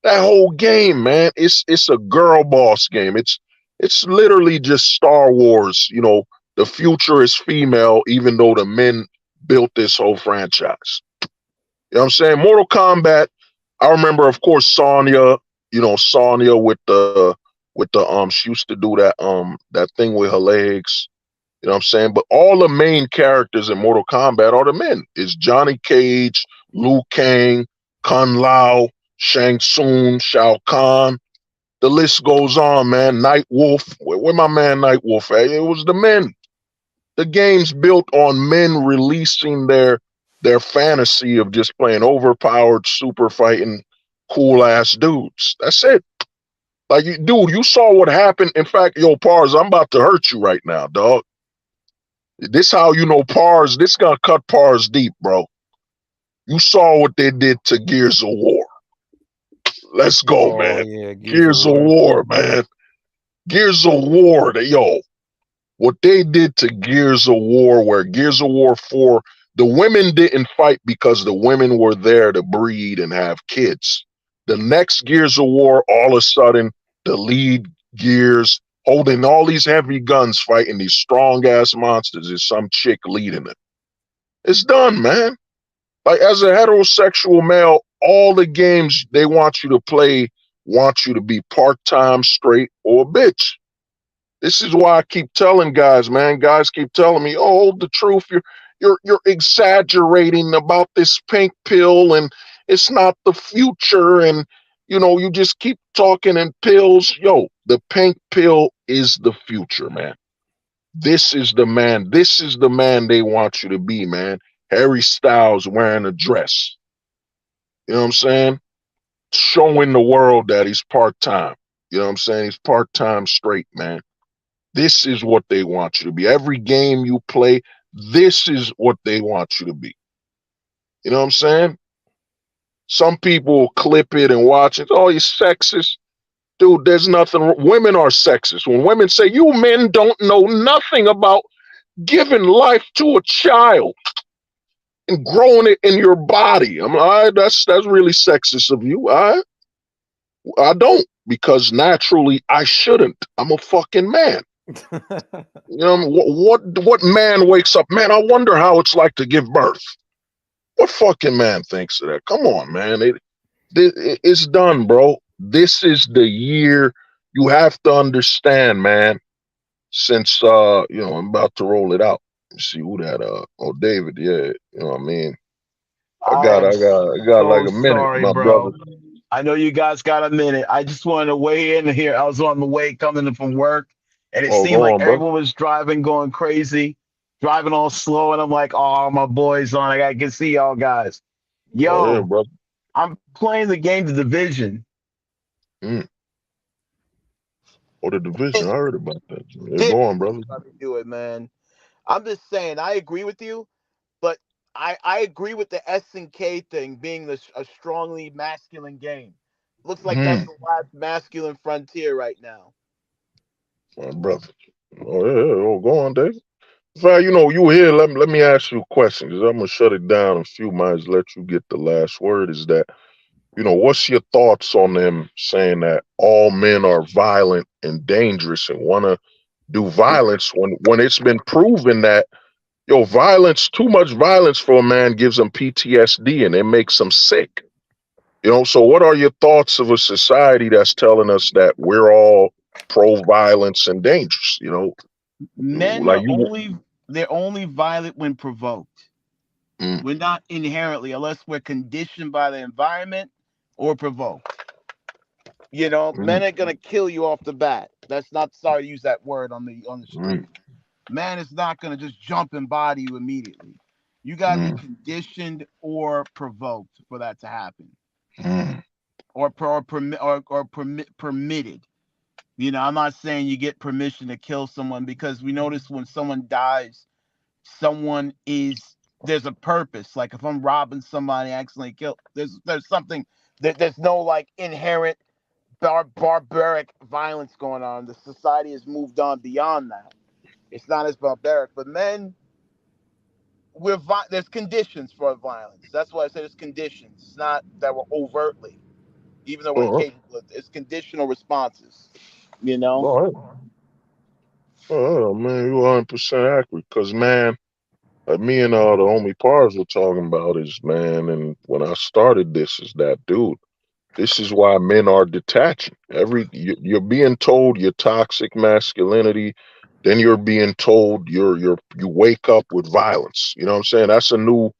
that whole game, man. It's a girl boss game. It's literally just Star Wars. The future is female, even though the men built this whole franchise. You know what I'm saying? Mortal Kombat. I remember, of course, Sonya. Sonya with the she used to do that thing with her legs. You know what I'm saying? But all the main characters in Mortal Kombat are the men. It's Johnny Cage, Liu Kang, Kung Lao, Shang Tsung, Shao Kahn. The list goes on, man. Night Wolf. Where my man Night Wolf at? It was the men. The game's built on men releasing their fantasy of just playing overpowered, super fighting, cool ass dudes. That's it. Like, dude, you saw what happened. In fact, yo, Pars, I'm about to hurt you right now, dog. This how you know Pars. This gonna cut Pars deep, bro. You saw what they did to Gears of War. Let's go, Oh man. yeah, Gears of Gears of War. War, man. Gears of War. What they did to Gears of War, where Gears of War 4, the women didn't fight because the women were there to breed and have kids. The next Gears of War, all of a sudden, the lead Gears holding all these heavy guns fighting these strong ass monsters is some chick leading it. It's done, man. Like, as a heterosexual male, all the games they want you to play want you to be part-time, straight, or a bitch. This is why I keep telling guys, man. Guys keep telling me, "Oh, the truth. You're exaggerating about this pink pill, and it's not the future." And you just keep talking in pills. Yo, the pink pill is the future, man. This is the man. This is the man they want you to be, man. Harry Styles wearing a dress. You know what I'm saying? Showing the world that he's part time. You know what I'm saying? He's part time straight, man. This is what they want you to be. Every game you play, this is what they want you to be. You know what I'm saying? Some people clip it and watch it. Oh, he's sexist. Dude, there's nothing. Women are sexist. When women say, you men don't know nothing about giving life to a child and growing it in your body. I'm like, all right, that's really sexist of you. All right? I don't, because naturally I shouldn't. I'm a fucking man. What man wakes up, man, I wonder how it's like to give birth. What fucking man thinks of that? Come on, man. It's done, bro. This is the year. You have to understand, man. Since I'm about to roll it out. Let's see who that David, yeah, you know what I mean. I I got am I got I got like so a minute, sorry, my brother. bro. I know you guys got a minute. I just wanted to weigh in here. I was on the way coming in from work, and it Oh, seemed go like on, bro. everyone was driving, going crazy, driving all slow. And I'm like, oh, my boy's on. I can see y'all guys. Oh yeah, Yo, brother. I'm playing the game, The Division. Mm. Or the division. It, I heard about that. Yeah, Dick, go on, brother. let me do it, man. I'm just saying, I agree with you, but I agree with the SNK thing being a strongly masculine game. Looks like that's Mm. the last masculine frontier right now. My brother. Oh yeah, yeah. Oh, go on, Dave. In fact, you here. Let me ask you a question, because I'm gonna shut it down in a few minutes. Let you get the last word. Is that what's your thoughts on them saying that all men are violent and dangerous and want to do violence when it's been proven that violence, too much violence for a man gives him PTSD and it makes him sick. So what are your thoughts of a society that's telling us that we're all pro violence and dangerous? Men Like are you. only violent when provoked. Mm, We're not inherently, unless we're conditioned by the environment or provoked. mm, Men are gonna kill you off the bat. That's not sorry to use that word on the mm, street. Man is not gonna just jump and body you immediately. You gotta be mm, conditioned or provoked for that to happen, mm, or permitted. I'm not saying you get permission to kill someone, because we notice when someone dies, someone is there's a purpose. Like if I'm robbing somebody, accidentally kill, there's something that there's no like inherent barbaric violence going on. The society has moved on beyond that. It's not as barbaric, but men, there's conditions for violence. That's why I said it's conditions. It's not that we're overtly, even though we're all right, capable of it's conditional responses. You know. all right. Oh man, you're 100% accurate. Cause man, me and the homie Pars were talking about is, man, and when I started this, is that, dude. This is why men are detaching. You're being told your toxic masculinity, then you're being told you wake up with violence. You know what I'm saying? That's a new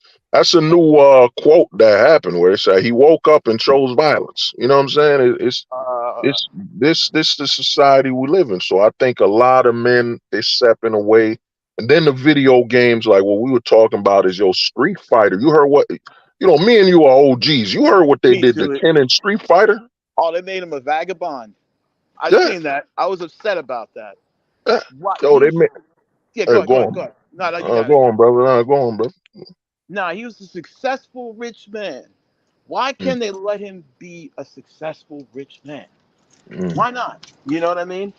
quote that happened where it said he woke up and chose violence. You know what I'm saying? Uh, It's this the society we live in. So I think a lot of men they stepping away. And then the video games, like what we were talking about, is your Street Fighter. You heard what me and you are OGs. You heard what they Me did to too. Ken in Street Fighter? oh, they made him a vagabond. I Yeah, seen that. I was upset about that. yeah. What Yo, he they was? made. Yeah, go Hey, ahead, go go ahead, on. go ahead. No, no, you got it. Go on, brother. Go on, brother. Nah, he was a successful rich man. Why Mm, can they let him be a successful rich man? mm, Why not? You know what I mean?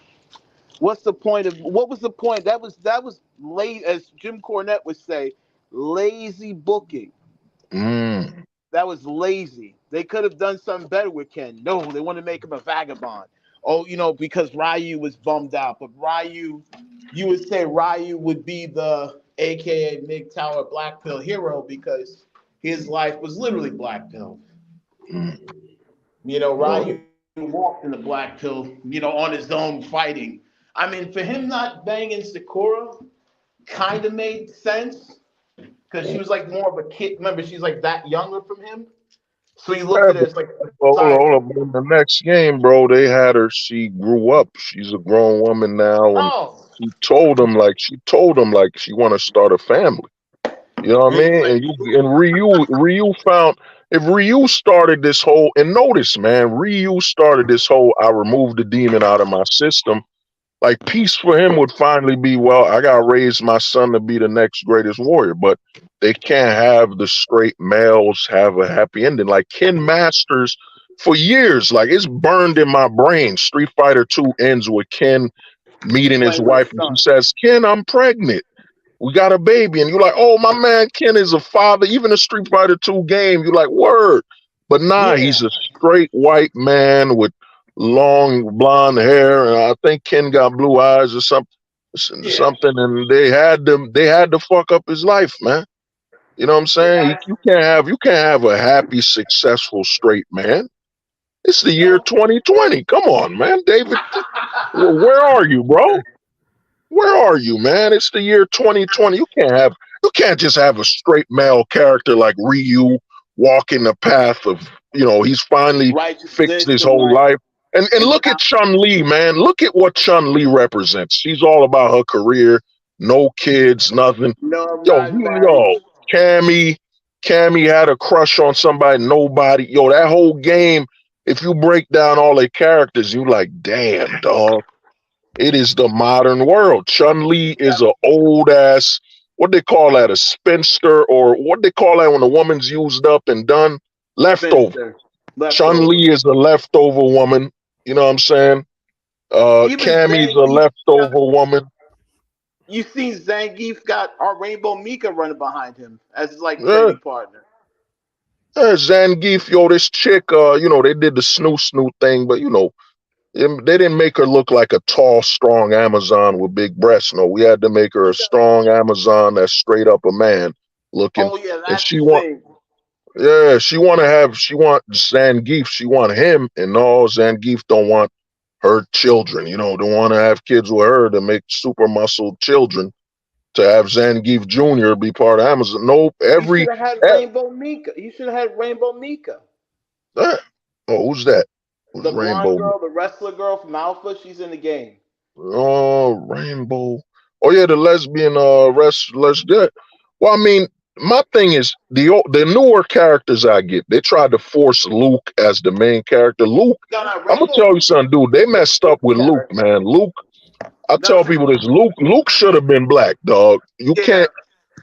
What's the point of what was the point? That was late, as Jim Cornette would say, lazy booking. mm, That was lazy. They could have done something better with Ken. No, they want to make him a vagabond. Oh, because Ryu was bummed out. But Ryu, you would say Ryu would be the AKA MGTOW Black Pill hero because his life was literally Black Pill. mm. Ryu Oh, walked in the Black Pill, on his own fighting. I mean, for him not banging Sakura kind of made sense because she oh. was like more of a kid. Remember, she's like that younger from him. So he looked Yeah, at it but as like a hold on, side hold on. piece. But in the next game, bro, they had her. She grew up. She's a grown woman now, and Oh, she told him like she want to start a family. You know what I he's mean? like, And Ryu found if Ryu started this whole and notice, man, Ryu started this whole I removed the demon out of my system. Like peace for him would finally be, well, I gotta raise my son to be the next greatest warrior. But they can't have the straight males have a happy ending. Like Ken Masters for years, like it's burned in my brain. Street Fighter 2 ends with Ken meeting his playing with wife his and she son. says, Ken, I'm pregnant. We got a baby. And you're like, oh, my man Ken is a father. Even a Street Fighter 2 game, you're like, word. But nah, Yeah, he's a straight white man with long blonde hair. And I think Ken got blue eyes or yeah. something. And they had to fuck up his life, man. You know what I'm saying? Yeah. You can't have a happy, successful straight man. It's the year No. 2020. Come on, man. David, where are you, bro? Where are you, man? It's the year 2020. You can't just have a straight male character like Ryu walking the path of, he's finally fixed Righteousness his and whole like life. And and look at Chun Li, man. Look at what Chun Li represents. She's all about her career, no kids, nothing. no, I'm Yo, not married. Cammy, Cammy had a crush on somebody, nobody. Yo, that whole game. If you break down all their characters, you like, damn, dog. It is the modern world. Chun Li is a old ass. What they call that? A spinster, or what they call that when a woman's used up and done? Leftover. Spinster, Chun leftover. Li is a leftover woman. You know what I'm saying? Even Cammy's a Zangief got, leftover woman. you seen Zangief got our Rainbow Mika running behind him as his like Yeah, training partner. Zangief, yo, this chick, they did the snoo snoo thing, but they didn't make her look like a tall, strong Amazon with big breasts. No, we had to make her a strong Amazon that's straight up a man looking. Oh yeah, And that's the thing. she want Zangief, she want him, and no, Zangief don't want her children. Don't want to have kids with her to make super muscled children. To have Zangief Jr. be part of Amazon. Nope. You should have had Rainbow Mika. You should have had Rainbow Mika. Oh, who's that? Who's The blonde Rainbow? girl, the wrestler girl from Alpha, she's in the game. Oh, Rainbow. Oh yeah, the lesbian wrestler. Well, I mean, my thing is the newer characters I get. They tried to force Luke as the main character. Luke, No, no, I'm gonna Rainbow tell you Mika something, dude. They is messed a up good with Luke, character. man. Luke, I No, tell people this. Luke should have been black, dog. You yeah, can't.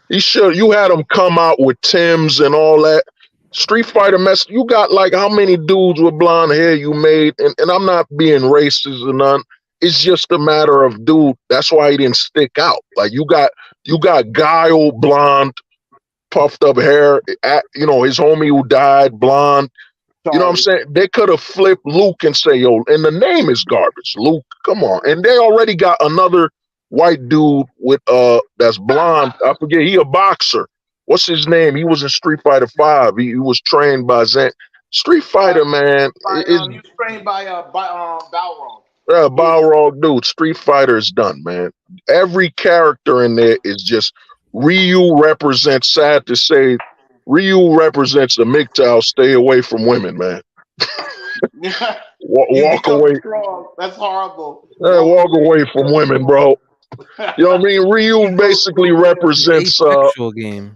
He should. You had him come out with Tim's and all that. Street Fighter mess. You got like how many dudes with blonde hair you made, and I'm not being racist or none. It's just a matter of dude. That's why he didn't stick out. Like you got Guile blonde, puffed up hair. His homie who died blonde. You know what I'm sorry. saying? They could have flipped Luke and say, yo, and the name is garbage. Luke, come on. And they already got another white dude with that's blonde. I forget, he a boxer. What's his name? He was in Street Fighter 5. He was trained by Zen. Street Fighter, man, is He was trained by Balrog. Yeah, Balrog, dude. Street Fighter is done, man. Every character in there is just Ryu represents, sad to say, Ryu represents the MGTOW, stay away from women, man. you Walk become away. strong. That's horrible. Walk Walk away. away from women, bro. You know what I mean? Ryu He's so basically strong. It's an represents asexual game.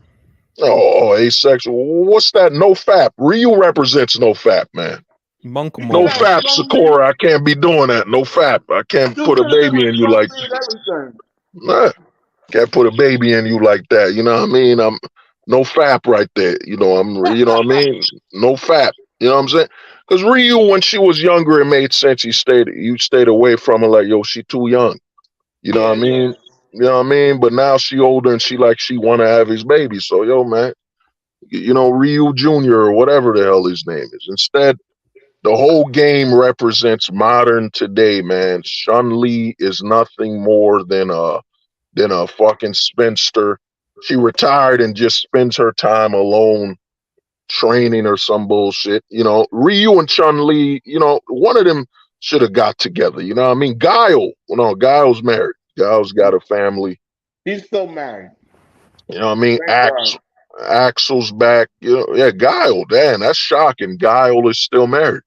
asexual. What's that? No fap. Ryu represents no fap, man. Monk No mode. fap, Sakura. I can't be doing that. No fap. I can't put a baby in you like nah, can't put a baby in you like that. You know what I mean? I'm no fap right there. You know what I mean? No fap. You know what I'm saying? Because Ryu, when she was younger, it made sense. You stayed away from her like, yo, she too young. You know what I mean? You know what I mean? But now she older and she want to have his baby. So yo, man, Ryu Jr. or whatever the hell his name is. Instead, the whole game represents modern today, man. Chun Li is nothing more than a fucking spinster. She retired and just spends her time alone training or some bullshit. Ryu and Chun Li, one of them should have got together. You know what I mean? Guile, Guile's married. Guile's got a family. He's still married. You know what I mean? Thank God. Axel's back. Yeah, Guile. Damn, that's shocking. Guile is still married.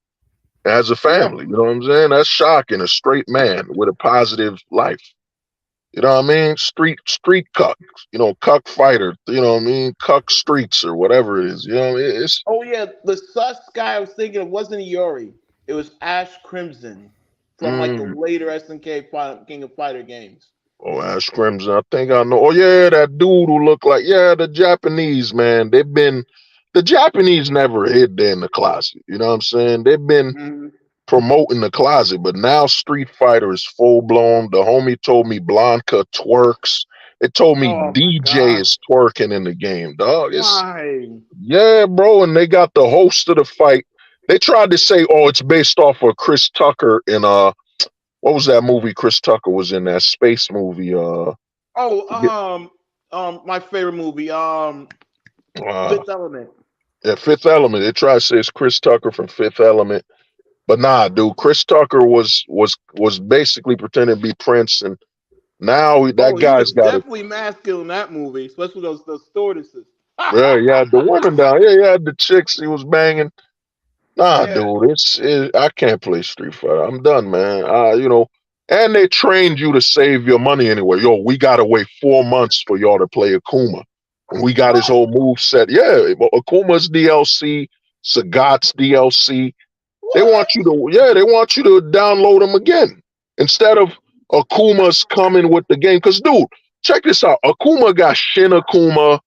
Has a Yeah. family. You know what I'm saying? That's shocking. A straight man with a positive life. You know what I mean? Street cuck. Cuck fighter. You know what I mean? Cuck streets or whatever it is. It's Oh yeah, the sus guy I was thinking it wasn't Iori. It was Ash Crimson from like the mm, later SNK King of Fighter games. oh, Ash Crimson. I think I know. Oh yeah, that dude who looked like the Japanese man. The Japanese never hid there in the closet. You know what I'm saying? They've been Mhm. promoting the closet, but now Street Fighter is full blown. The homie told me Blanca twerks. It told me Oh my DJ God. is twerking in the game, dog. Why? Yeah, bro. And they got the host of the fight. They tried to say, oh, it's based off of Chris Tucker in what was that movie Chris Tucker was in, that space movie? Oh, my favorite movie, Uh, Fifth Element. yeah, Fifth Element. They tried to say it's Chris Tucker from Fifth Element. But nah, dude, Chris Tucker was basically pretending to be Prince, and now that Oh, he guy's was got a definitely masculine in that movie, especially those stewardesses. Yeah, you had the women down. Yeah, you had the chicks he was banging. Nah, Yeah. dude, I can't play Street Fighter. I'm done, man. And they trained you to save your money anyway. Yo, we gotta wait 4 months for y'all to play Akuma. And we got his What? whole move set. Yeah, Akuma's DLC, Sagat's DLC. What? They want you to download them again instead of Akuma's coming with the game. Cause dude, check this out. Akuma got Shin Akuma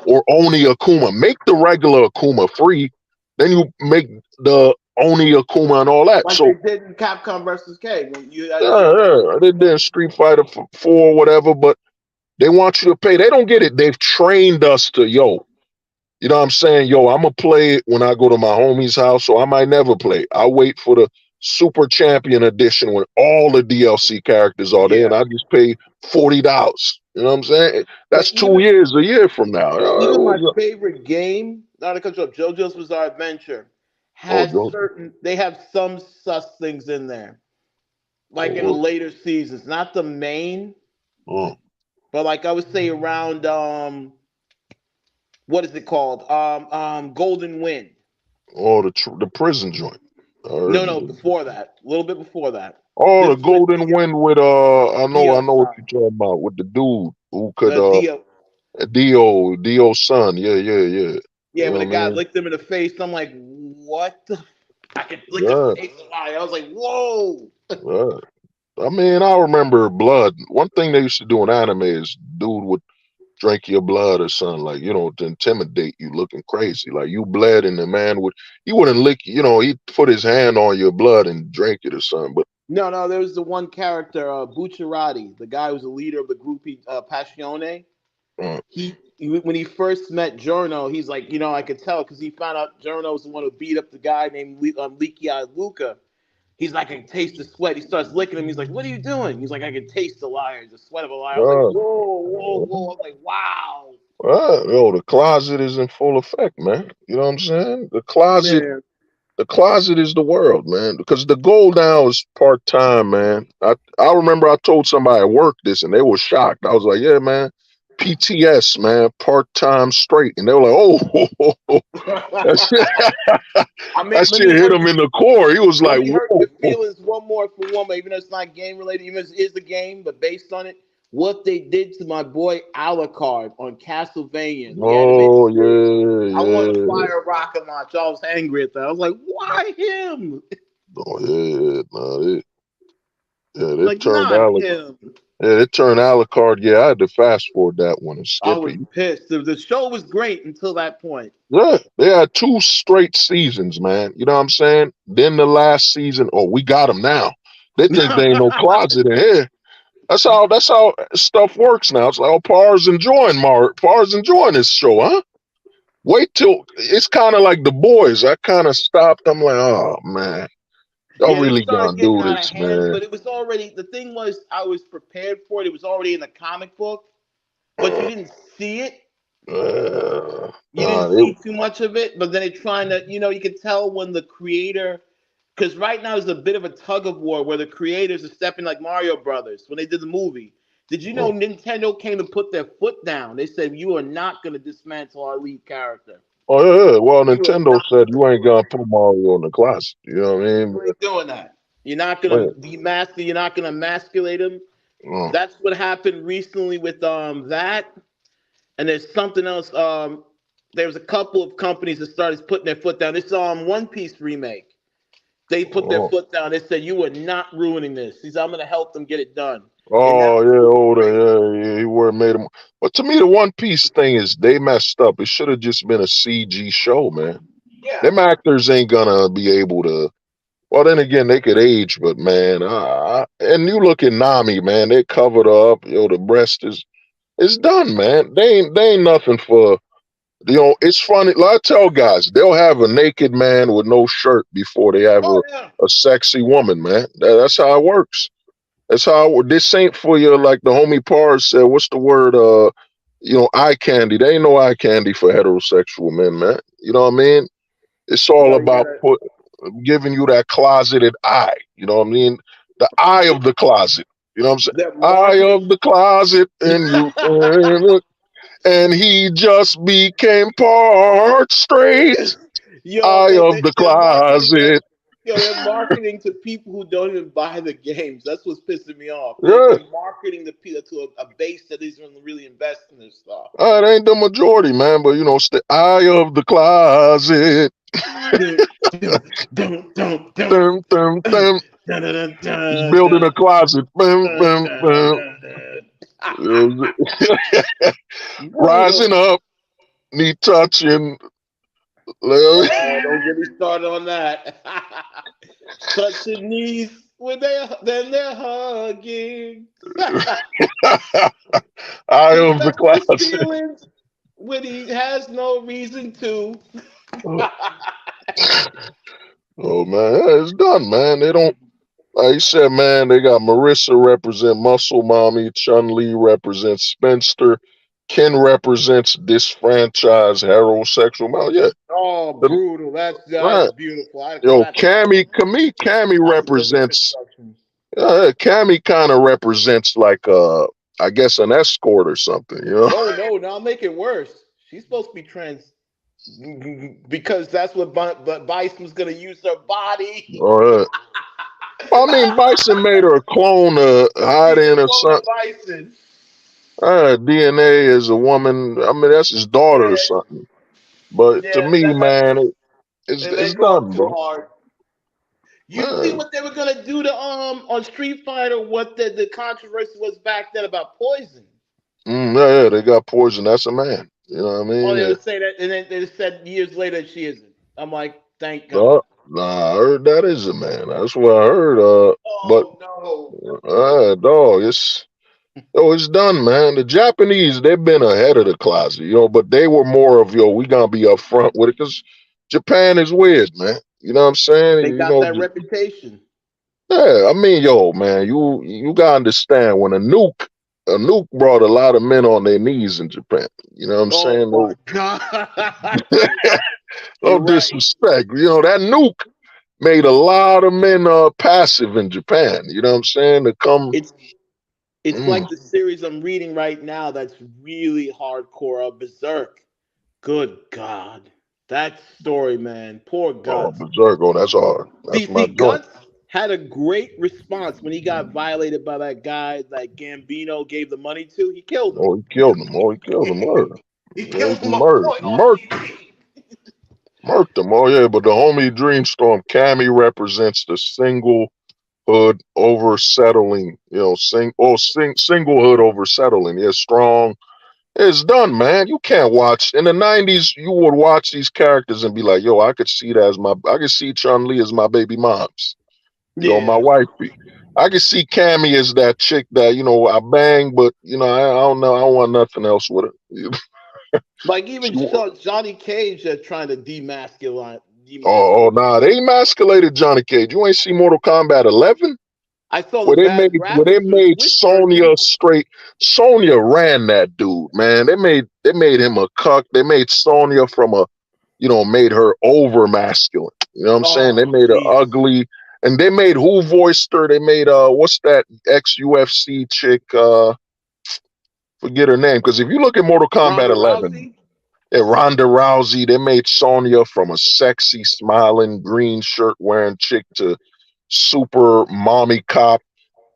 or Oni Akuma. Make the regular Akuma free, then you make the Oni Akuma and all that. Like they So did in Capcom versus K. When you had yeah, yeah, they did Street Fighter 4 or whatever, but they want you to pay. They don't get it. They've trained us to you know what I'm saying? Yo, I'm going to play it when I go to my homie's house, so I might never play. I wait for the Super Champion Edition when all the DLC characters are there, yeah. and I just pay $40. You know what I'm saying? Like That's 2 years, a year from now. even my favorite game, not to cut you up, JoJo's Bizarre Adventure, Oh, has Joe. they have some sus things in there. Like in the Oh, later seasons. Not the main, oh, but like I would say around what is it called? Golden Wind. oh, the prison joint. I No, heard no, you. before that. A little bit before that. Oh, This the is with Golden Wind with I Dio's know what son. you're talking about with the dude who could Dio. Dio's son. Yeah, yeah, yeah. You Yeah, when know the what I guy mean? licked him in the face, I'm like, what the I could lick the Yeah, face of I was like, whoa. yeah. I mean, I remember blood. One thing they used to do in anime is dude would drink your blood or something, like, to intimidate you looking crazy. Like you bled and the man he wouldn't lick he'd put his hand on your blood and drink it or something. But No, no, there was the one character, Bucciarati, the guy who was the leader of the group, Passione. uh, When he first met Giorno, he's like, I could tell because he found out Giorno was the one who beat up the guy named Leaky Eye Luca. He's like, I can taste the sweat. He starts licking him. He's like, what are you doing? He's like, I can taste the liar, the sweat of a liar. I was like, uh, whoa, whoa, whoa. I was like, wow. the closet is in full effect, man. You know what I'm saying? The closet is the world, man. Because the goal now is part time, man. I remember I told somebody at work this, and they were shocked. I was like, "Yeah, man, PTS, man, part time straight," and they were like, "Oh, that shit, I mean, that shit hit him in the core." He was let like, me hurt "Whoa, your feelings one more for one, even though it's not game related, even though it is a game, but based on it, what they did to my boy Alucard on Castlevania, the animated oh series. yeah, I want to yeah, fire rocket launch. I was angry at that. I was like, why him? oh yeah, no, they Like, turned not Alec, him. yeah, they turned Alucard. Yeah, I had to fast forward that one and I skip was it. pissed. The show was great until that point. Yeah, they had 2 straight seasons, man. You know what I'm saying? Then the last season, oh, we got them now. They think there ain't no closet in here. That's how stuff works now. It's like, oh, Par's enjoying this show, huh? Wait till it's kind of like The Boys. I kind of stopped. I'm like, oh man, y'all Yeah, they really started gonna getting do out of this, hand, man? but it was already the thing was I was prepared for it. It was already in the comic book, but you didn't see it. You Nah, didn't see too much of it, but then they're trying to, you can tell when the creator, because right now there's a bit of a tug of war where the creators are stepping like Mario Brothers when they did the movie. Did you know Nintendo came to put their foot down? They said, you are not going to dismantle our lead character. oh yeah. Well, You are Nintendo not said going you to ain't do it. gonna put Mario in the closet. You know what I mean? You ain't doing that. You're not going But, to demask. You're not going to emasculate him. uh, That's what happened recently with that. And there's something else. There was a couple of companies that started putting their foot down. This One Piece remake. They put their oh, foot down. They said, you are not ruining this. He said, I'm going to help them get it done. And now oh it's yeah, looking older, great. yeah, he would have made him. But to me, the One Piece thing is they messed up. It should have just been a CG show, man. Yeah. Them actors ain't gonna be able to. Well, then again, they could age, but man, and you look at Nami, man. They covered her up. The breast is it's done, man. They ain't nothing for. It's funny. Like I tell guys, they'll have a naked man with no shirt before they have Oh, yeah. a sexy woman, man. That's how it works. That's how this ain't for you. Like the homie Pars said, what's the word? Eye candy. There ain't no eye candy for heterosexual men, man. You know what I mean? It's all No, about giving you that closeted eye. You know what I mean? The eye of the closet. You know what I'm saying? that Eye Marvel. of the closet, and you. and he just became part straight. Yo, Eye of the they're marketing that. closet. Yo, they're marketing to people who don't even buy the games. That's what's pissing me off. Yeah, They're marketing the people to a base that isn't really investing in this stuff. it ain't the majority, man, but it's the eye of the closet. Dun, dun, dun, dun, dun, Dum, dum, dum. dun, dun, He's dun, building a dun, closet. Bum, dun, bum, dun, bum. dun, dun. Rising Brutal. up, knee touching. Oh, don't get me started on that. Touching knees when they're hugging. Eye He of the touches closet. feelings when he has no reason to. Oh man, yeah, it's done, man. They don't. Like you said, man, they got Marissa represent Muscle Mommy, Chun Li represents Spinster, Ken represents disfranchised heterosexual male. Yeah, Oh, the, brutal. That's right. beautiful. Yo, That's Cammy some good represents. reconstruction. Cammy kind of represents like I guess an escort or something. Oh no, now make it worse. She's supposed to be trans because that's what Bison was gonna use her body. Or I mean, Bison made her a clone hide She's a in or clone of something. Bison. DNA is a woman. I mean, that's his daughter or Yeah, something. But to yeah, me, man, they it's go done, too bro. hard. You see Man, what they were gonna do to on Street Fighter? What the controversy was back then about poison? yeah, they got poison. That's a man. You know what I Oh, mean? they would say that, and then they said years later she isn't. I'm like, thank God. No, nah, I heard that is a man. That's what I heard. But Oh no. dog, it's done, man. The Japanese, they've been ahead of the closet, but they were more of, we gonna be upfront with it because Japan is weird, man. You know what I'm saying? They got that reputation. Yeah, I mean, man, you gotta understand when a nuke brought a lot of men on their knees in Japan. You know what I'm Oh saying? my No, God. no You're right. disrespect. That nuke made a lot of men passive in Japan. You know what I'm saying? To come, It's it's mm, like the series I'm reading right now that's really hardcore Berserk. Good God. That story, man. Poor oh, Guts. berserk. Oh, that's hard. That's my See, joint. Guts had a great response when he got violated by that guy that Gambino gave the money to. He killed him. Oh, he killed him. Oh, he killed him. Murder. He Yeah, killed he him on point on TV. murked him. Oh yeah, but the homie Dreamstorm, Cammy represents the single hood over settling, single hood over settling. Yeah, strong. It's done, man. You can't watch in the '90s. You would watch these characters and be like, "Yo, I could see Chun Li as my baby mom's, my Yeah. wifey. I could see Cammy as that chick that I bang, but I don't know. I don't want nothing else with her. Like She, even Johnny Cage trying to oh, nah, demasculate. they emasculated Johnny Cage. You ain't see Mortal Kombat 11? I saw the Where they bad made graphics for the Switch Sonya version. straight. Sonya ran that dude, man. They made him a cuck. They made Sonya made her over masculine. You know what I'm saying? They Oh, made her Jesus. ugly. And they made who voiced her? They made what's that ex UFC chick? Forget her name. Because if you look at Mortal Kombat Ronda 11, Rousey? Ronda Rousey, they made Sonya from a sexy, smiling, green shirt wearing chick to super mommy cop.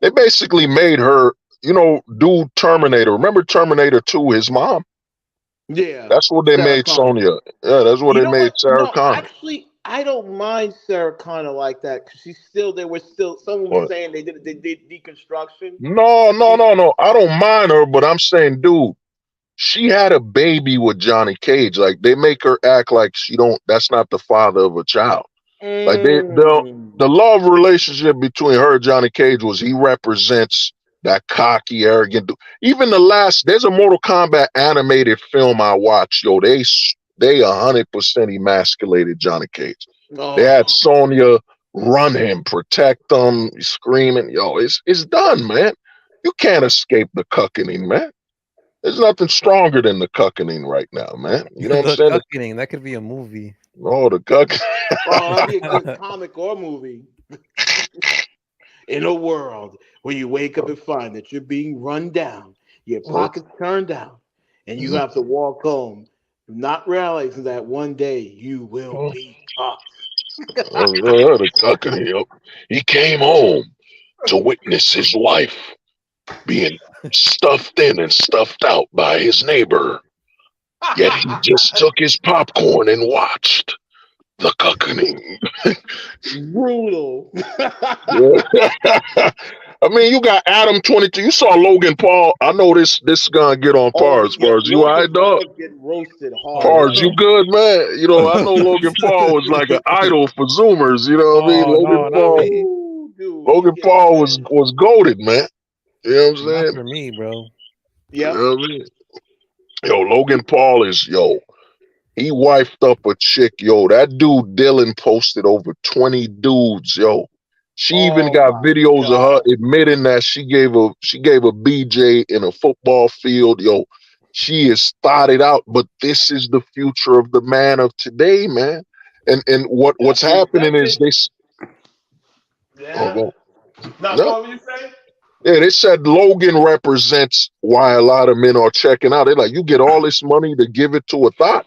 They basically made her, do Terminator. Remember Terminator 2, his mom? Yeah. That's what they Sarah made Connor. Sonya. Yeah, that's what You they know made what? Sarah No, Connor. actually, I don't mind Sarah Connor like that because someone was What? saying they did deconstruction. No, no, She, no, no. I don't mind her, but I'm saying, dude, she had a baby with Johnny Cage. Like they make her act like she don't. That's not the father of a child. Like mm, the love relationship between her and Johnny Cage was he represents that cocky, arrogant dude. Even there's a Mortal Kombat animated film I watched. Yo, they 100% emasculated Johnny Cage. They had oh, Sonya run him, protect him, screaming. Yo, it's done, man. You can't escape the cuckening, man. There's nothing stronger than the cuckening right now, man. You know what I'm The saying? cucking, that could be a movie. Oh, the cuck. oh, that'd be a good comic or movie. In a world where you wake up and find that you're being run down, your pockets turned down, and you have to walk home, not realizing that one day you will Mhm. be fucked. The cucking him. He came home to witness his wife being stuffed in and stuffed out by his neighbor. Yet he just took his popcorn and watched the cucking. Brutal. I mean, you got Adam 22. You saw Logan Paul. I know this is gonna get on Oh, par as yeah, far as you. I Logan dog. Paul is getting roasted Oh hard. Pars, yeah. you good, man? You know, I know Logan Paul was like an idol for Zoomers. You know what I mean? Oh no, not me. Ooh, dude, he's Logan getting Paul was fed. was goated, man. You know what I'm Not saying? for me, bro. You Yep. know what I mean? Yo, Logan Paul is he wifed up a chick, yo. That dude Dylan posted over 20 dudes, yo. She even Oh got my videos of her god. admitting that she gave a BJ in a football field, yo. She is thought out, but this is the future of the man of today, man. And what's That's happening is accepted. this. Oh, Yeah. go. Now, No, go on, you say? yeah, they said Logan represents why a lot of men are checking out. They're like, you get all this money to give it to a thought.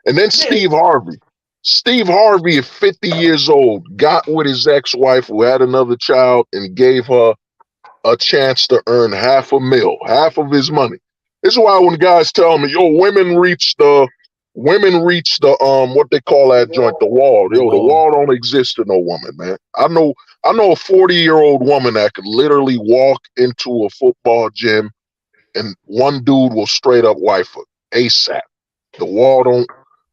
And then Yeah. Steve Harvey. Steve Harvey, at 50 years old, got with his ex-wife who had another child and gave her a chance to earn half of his money. This is why when guys tell me, yo, women reach the what they call The that joint, the wall. wall. The Yo, the wall. wall don't exist to no woman, man. I know a 40-year-old woman that could literally walk into a football gym and one dude will straight up wife her ASAP. The wall don't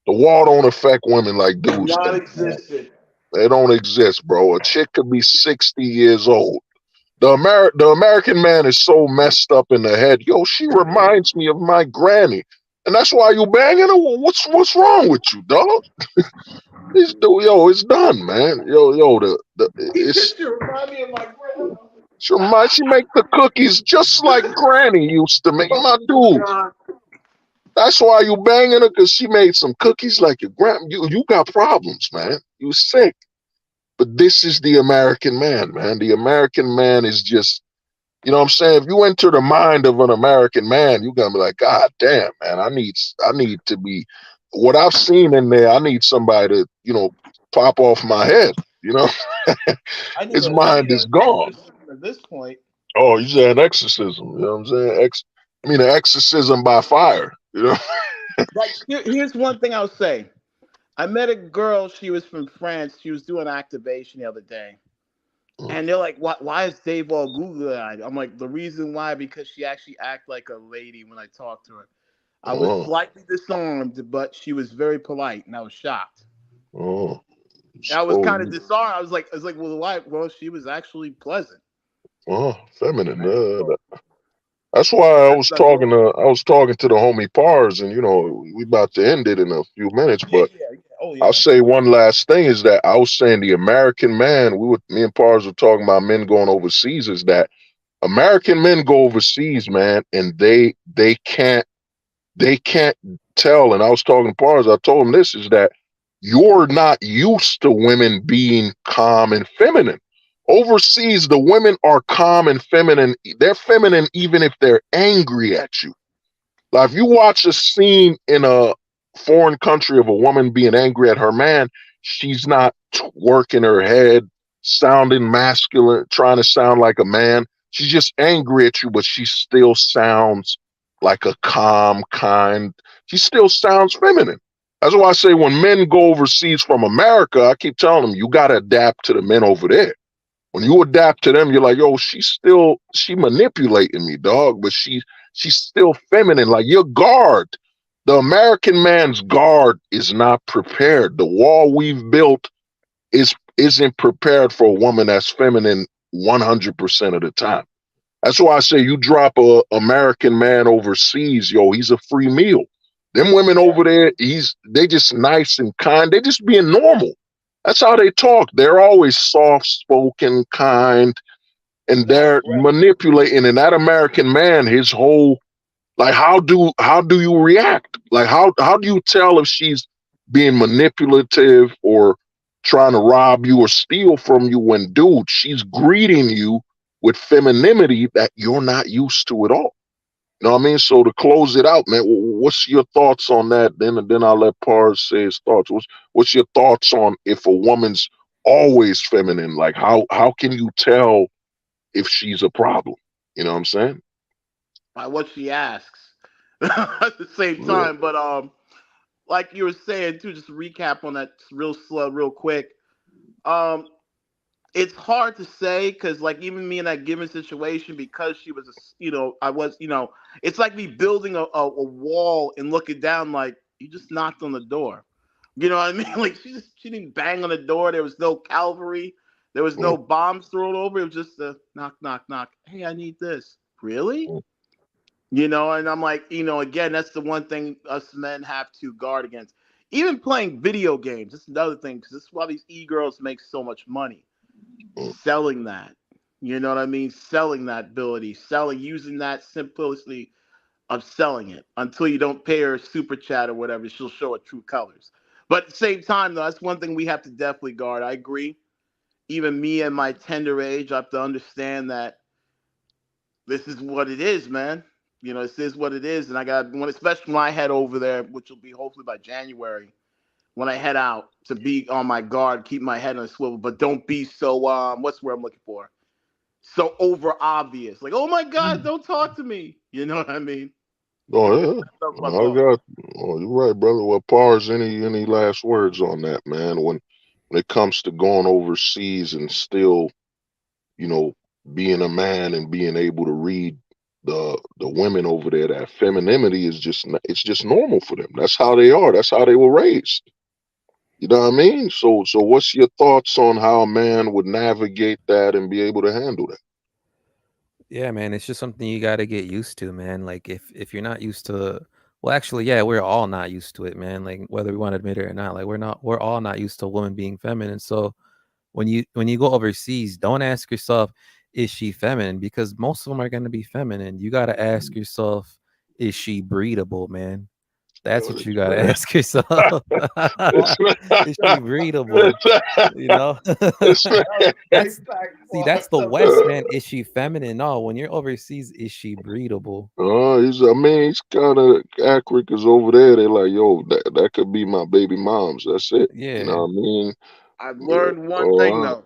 the wall don't affect women like dudes think, man. Non-existent. They don't exist, bro. A chick could be 60 years old. The American man is so messed up in the head. Yo, she reminds me of my granny. And that's why you banging her? What's wrong with you, dog? It's done, man. He said, It's "She remind me of my grandma." she make the cookies just like granny used to make. Oh My my dude. god. That's why you banging her, because she made some cookies like your grandma. You got problems, man. You sick. But this is the American man, man. The American man is just, you know what I'm saying? If you enter the mind of an American man, you're gonna be like, God damn, man, I need to be what I've seen in there, I need somebody to, pop off my head, you know? His I mind need is an gone. exorcism at this point. Oh, you said exorcism, you know what I'm saying? An exorcism by fire, you know? Like, here's one thing I'll say. I met a girl. She was from France. She was doing activation the other day, and they're like, Why is Dave all googly eyed?" I'm like, "The reason why, because she actually acted like a lady when I talked to her. I was Oh, slightly disarmed, but she was very polite, and I was shocked. oh, And I was kind of oh, disarmed. I was like, well, why? Well, she was actually pleasant. oh, feminine. Right? So That's why that's all. I was talking to the homie Pars, and we about to end it in a few minutes, Yeah, but yeah, yeah. Oh, I'll yeah. say one last thing is that I was saying the American man, me and Pars were talking about men going overseas, is that American men go overseas, man, and they can't tell. And I was talking to Pars, I told him this is that you're not used to women being calm and feminine. Overseas, the women are calm and feminine. They're feminine even if they're angry at you. Like if you watch a scene in a foreign country of a woman being angry at her man, she's not working her head, sounding masculine, trying to sound like a man. She's just angry at you, but she still sounds like a calm, kind. She still sounds feminine. That's why I say when men go overseas from America, I keep telling them you got to adapt to the men over there. When you adapt to them, you're like, yo, she manipulating me, dog, but she's still feminine. Like your guard, the American man's guard is not prepared. The wall we've built isn't prepared for a woman that's feminine 100% of the time. That's why I say you drop a American man overseas, yo, he's a free meal. Them women Yeah. over there, they just nice and kind. They just being normal. That's how they talk. They're always soft spoken, kind, and That's they're correct. manipulating. And that American man, his whole like, how do you react? Like, how do you tell if she's being manipulative or trying to rob you or steal from you when, dude, she's greeting you with femininity that you're not used to at all. You know what I mean? So to close it out, man, what's your thoughts on that? Then I'll let Pars say his thoughts. What's your thoughts on if a woman's always feminine? Like how can you tell if she's a problem? You know what I'm saying? By what she asks at the same Yeah. time. But like you were saying too, just to recap on that real slow, real quick. Um, it's hard to say because like even me in that given situation, because she was I was, it's like me building a wall and looking down like you just knocked on the door. You know what I mean? Like she didn't bang on the door. There was no cavalry. There was Mm, no bombs thrown over. It was just a knock, knock, knock. Hey, I need this. Really? mm, And I'm like, again, that's the one thing us men have to guard against. Even playing video games, that's another thing, because this is why these e-girls make so much money. mm. Selling that. You know what I mean? Selling that ability, using that simplicity of selling it until you don't pay her a super chat or whatever, she'll show her true colors. But at the same time, though, that's one thing we have to definitely guard. I agree. Even me at my tender age, I have to understand that this is what it is, man. This is what it is, and I got one, especially when I head over there, which will be hopefully by January. When I head out, to be on my guard, keep my head on a swivel, but don't be so what's the word I'm looking for? So over obvious, like, oh my God, don't talk to me. You know what I mean? Oh That's yeah. my I thought. got oh you're right, brother. Well, Pars, any last words on that, man? When it comes to going overseas and still, you know, being a man and being able to read the women over there, that femininity is it's just normal for them. That's how they are. That's how they were raised. You know what I mean? So what's your thoughts on how a man would navigate that and be able to handle that? Yeah, man, it's just something you got to get used to, man. Like if you're not used to, well, actually, yeah, we're all not used to it, man. Like whether we want to admit it or not, like we're all not used to a woman being feminine. So when you go overseas, don't ask yourself, is she feminine? Because most of them are going to be feminine. You got to ask yourself, is she breedable, man? That's Yo, what this you got to man, ask yourself. this Is she breedable? man, You know, this man, That was a great that's fact, see, boy. that's the That was West, uh, man. Is she feminine? No, when you're overseas, is she breedable? I mean, he's kind of accurate because over there they're like, yo, that could be my baby mom's. That's it. You know Yeah, what I mean? I've Yeah. learned one thing Oh, though.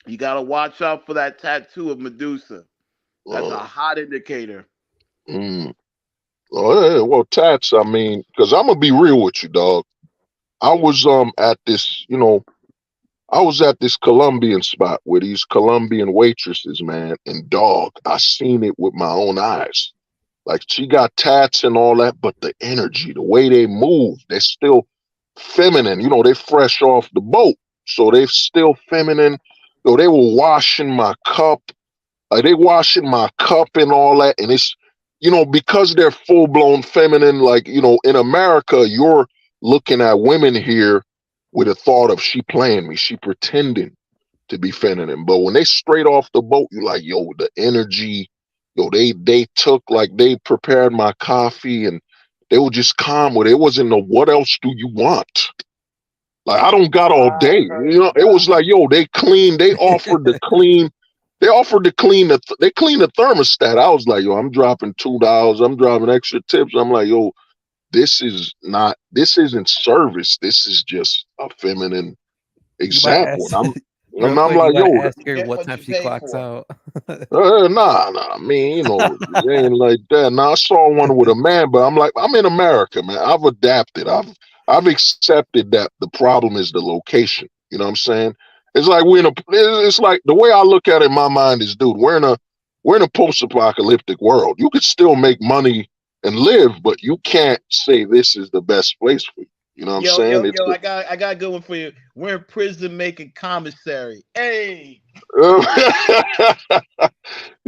You gotta watch out for that tattoo of Medusa. That's a uh, hot indicator. mm. Oh, yeah. Well, tats. I mean, because I'm gonna be real with you, dog. I was at this, I was at this Colombian spot with these Colombian waitresses, man, and dog, I seen it with my own eyes. Like she got tats and all that, but the energy, the way they move, they're still feminine. They fresh off the boat, so they still feminine. They were washing my cup. They washing my cup and all that, and it's because they're full blown feminine. Like in America, you're looking at women here with a thought of she playing me, she pretending to be feminine. But when they straight off the boat, you like, yo, the energy, yo, they took like they prepared my coffee and they were just calm with it. It wasn't no what else do you want? Like I don't got all day. It was like, yo, they offered to clean they clean the thermostat. I was like, yo, I'm dropping $2. I'm dropping extra tips. I'm like, yo, this isn't service. This is just a feminine you might example. ask And real I'm quick. You like, got to yo, ask You her get what what time you she pay clocks for. out. nah. I mean, it ain't like that. Now I saw one with a man, but I'm like, I'm in America, man. I've adapted. I've accepted that the problem is the location. You know what I'm saying? It's like it's like the way I look at it in my mind is, dude, we're in a post-apocalyptic world. You could still make money and live, but you can't say this is the best place for you. You know what I'm Yo, yo, saying? It's yo, I got a good one for you. We're in prison making commissary. Hey,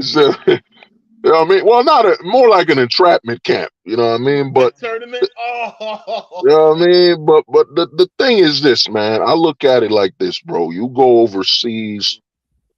so, you know what I mean? Well, not more like an entrapment camp. You know what I mean? a But tournament. you know Oh, what I mean? But the thing is this, man. I look at it like this, bro. You go overseas,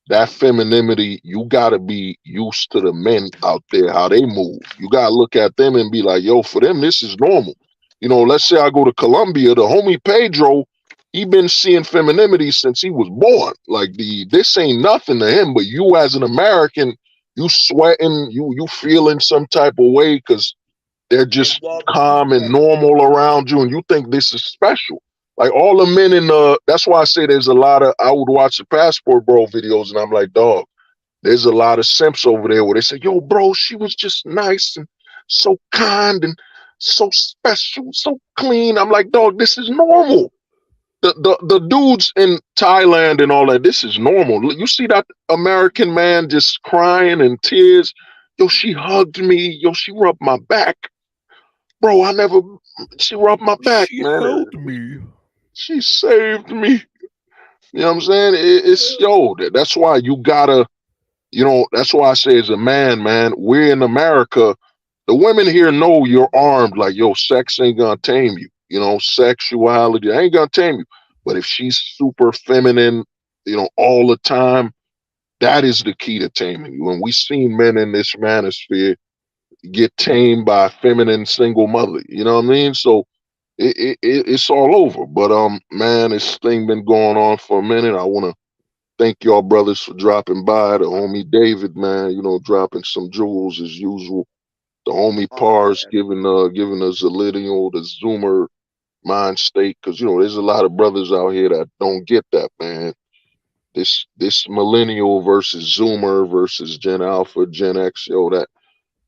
that femininity, you gotta be used to the men out there, how they move. You gotta look at them and be like, yo, for them, this is normal. Let's say I go to Colombia, the homie Pedro, he been seeing femininity since he was born. Like this ain't nothing to him, but you as an American, you sweating, you feeling some type of way because they're just calm and normal around you, and you think this is special. Like all the men in the, that's why I say there's a lot of, I would watch the Passport Bro videos and I'm like, dog, there's a lot of simps over there where they say, yo, bro, she was just nice and so kind and so special, so clean. I'm like, dog, this is normal. The dudes in Thailand and all that, this is normal. You see that American man just crying and tears. Yo, she hugged me. Yo, she rubbed my back. Bro, she rubbed my back, She man. helped me. She saved me. You know what I'm saying? It's, yo, that's why you gotta, that's why I say as a man, we're in America. The women here know you're armed. Like, yo, sex ain't gonna tame you. Sexuality ain't gonna tame you. But if she's super feminine, all the time, that is the key to taming you. And we've seen men in this manosphere get tamed by a feminine single mother. You know what I mean? So it's all over. But man, this thing been going on for a minute. I wanna thank y'all brothers for dropping by. The homie David, man, dropping some jewels as usual. The homie Pars giving us a little, the Zoomer mind state, because there's a lot of brothers out here that don't get that, man. This millennial versus Zoomer versus Gen Alpha, Gen X, that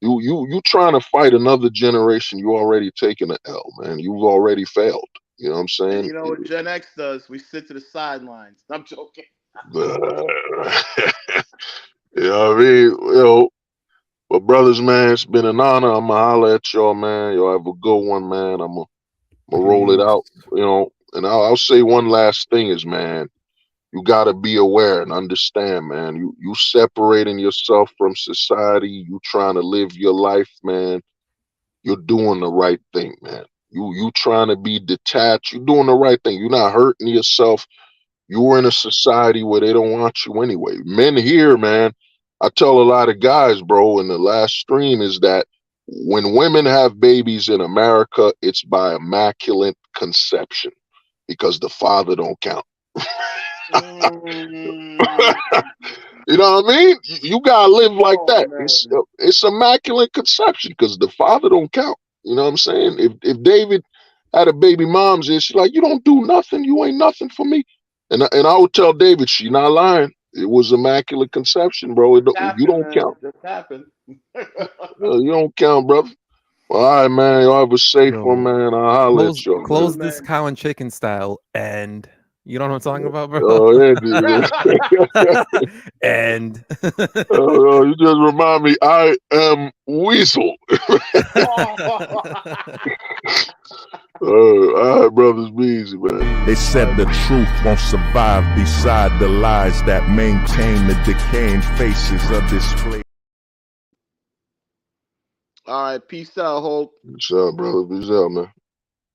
you trying to fight another generation, you already taken an L, man. You've already failed. You know what I'm saying? You know what Gen X does? We sit to the sidelines. I'm joking. You know what I mean? But brothers, man, it's been an honor. I'm gonna holler at y'all, man. Y'all have a good one, man. I'm gonna roll it out, and I'll say one last thing is, man, you gotta be aware and understand, man. You separating yourself from society, you trying to live your life, man. You're doing the right thing, man. You trying to be detached, you're doing the right thing. You're not hurting yourself. You're in a society where they don't want you anyway. Men here, man, I tell a lot of guys, bro, in the last stream is that when women have babies in America, it's by immaculate conception because the father don't count. You know what I mean? You gotta live like that. It's immaculate conception because the father don't count. You know what I'm saying? If David had a baby mom's and she's like, you don't do nothing, you ain't nothing for me. And I would tell David, she not lying. It was immaculate conception, bro. You don't count. Just happened. You don't count, brother. Well, all right, man. Y'all have a safe one, man. I'll holler at y'all. Close this cow and chicken style, and you know what I'm talking about, bro? Oh, yeah, dude. And you just remind me, I am Weasel. All right, brothers, be easy, man. They said the truth won't survive beside the lies that maintain the decaying faces of this place. All right, peace out, Hope. Peace out, brother. Peace out, man.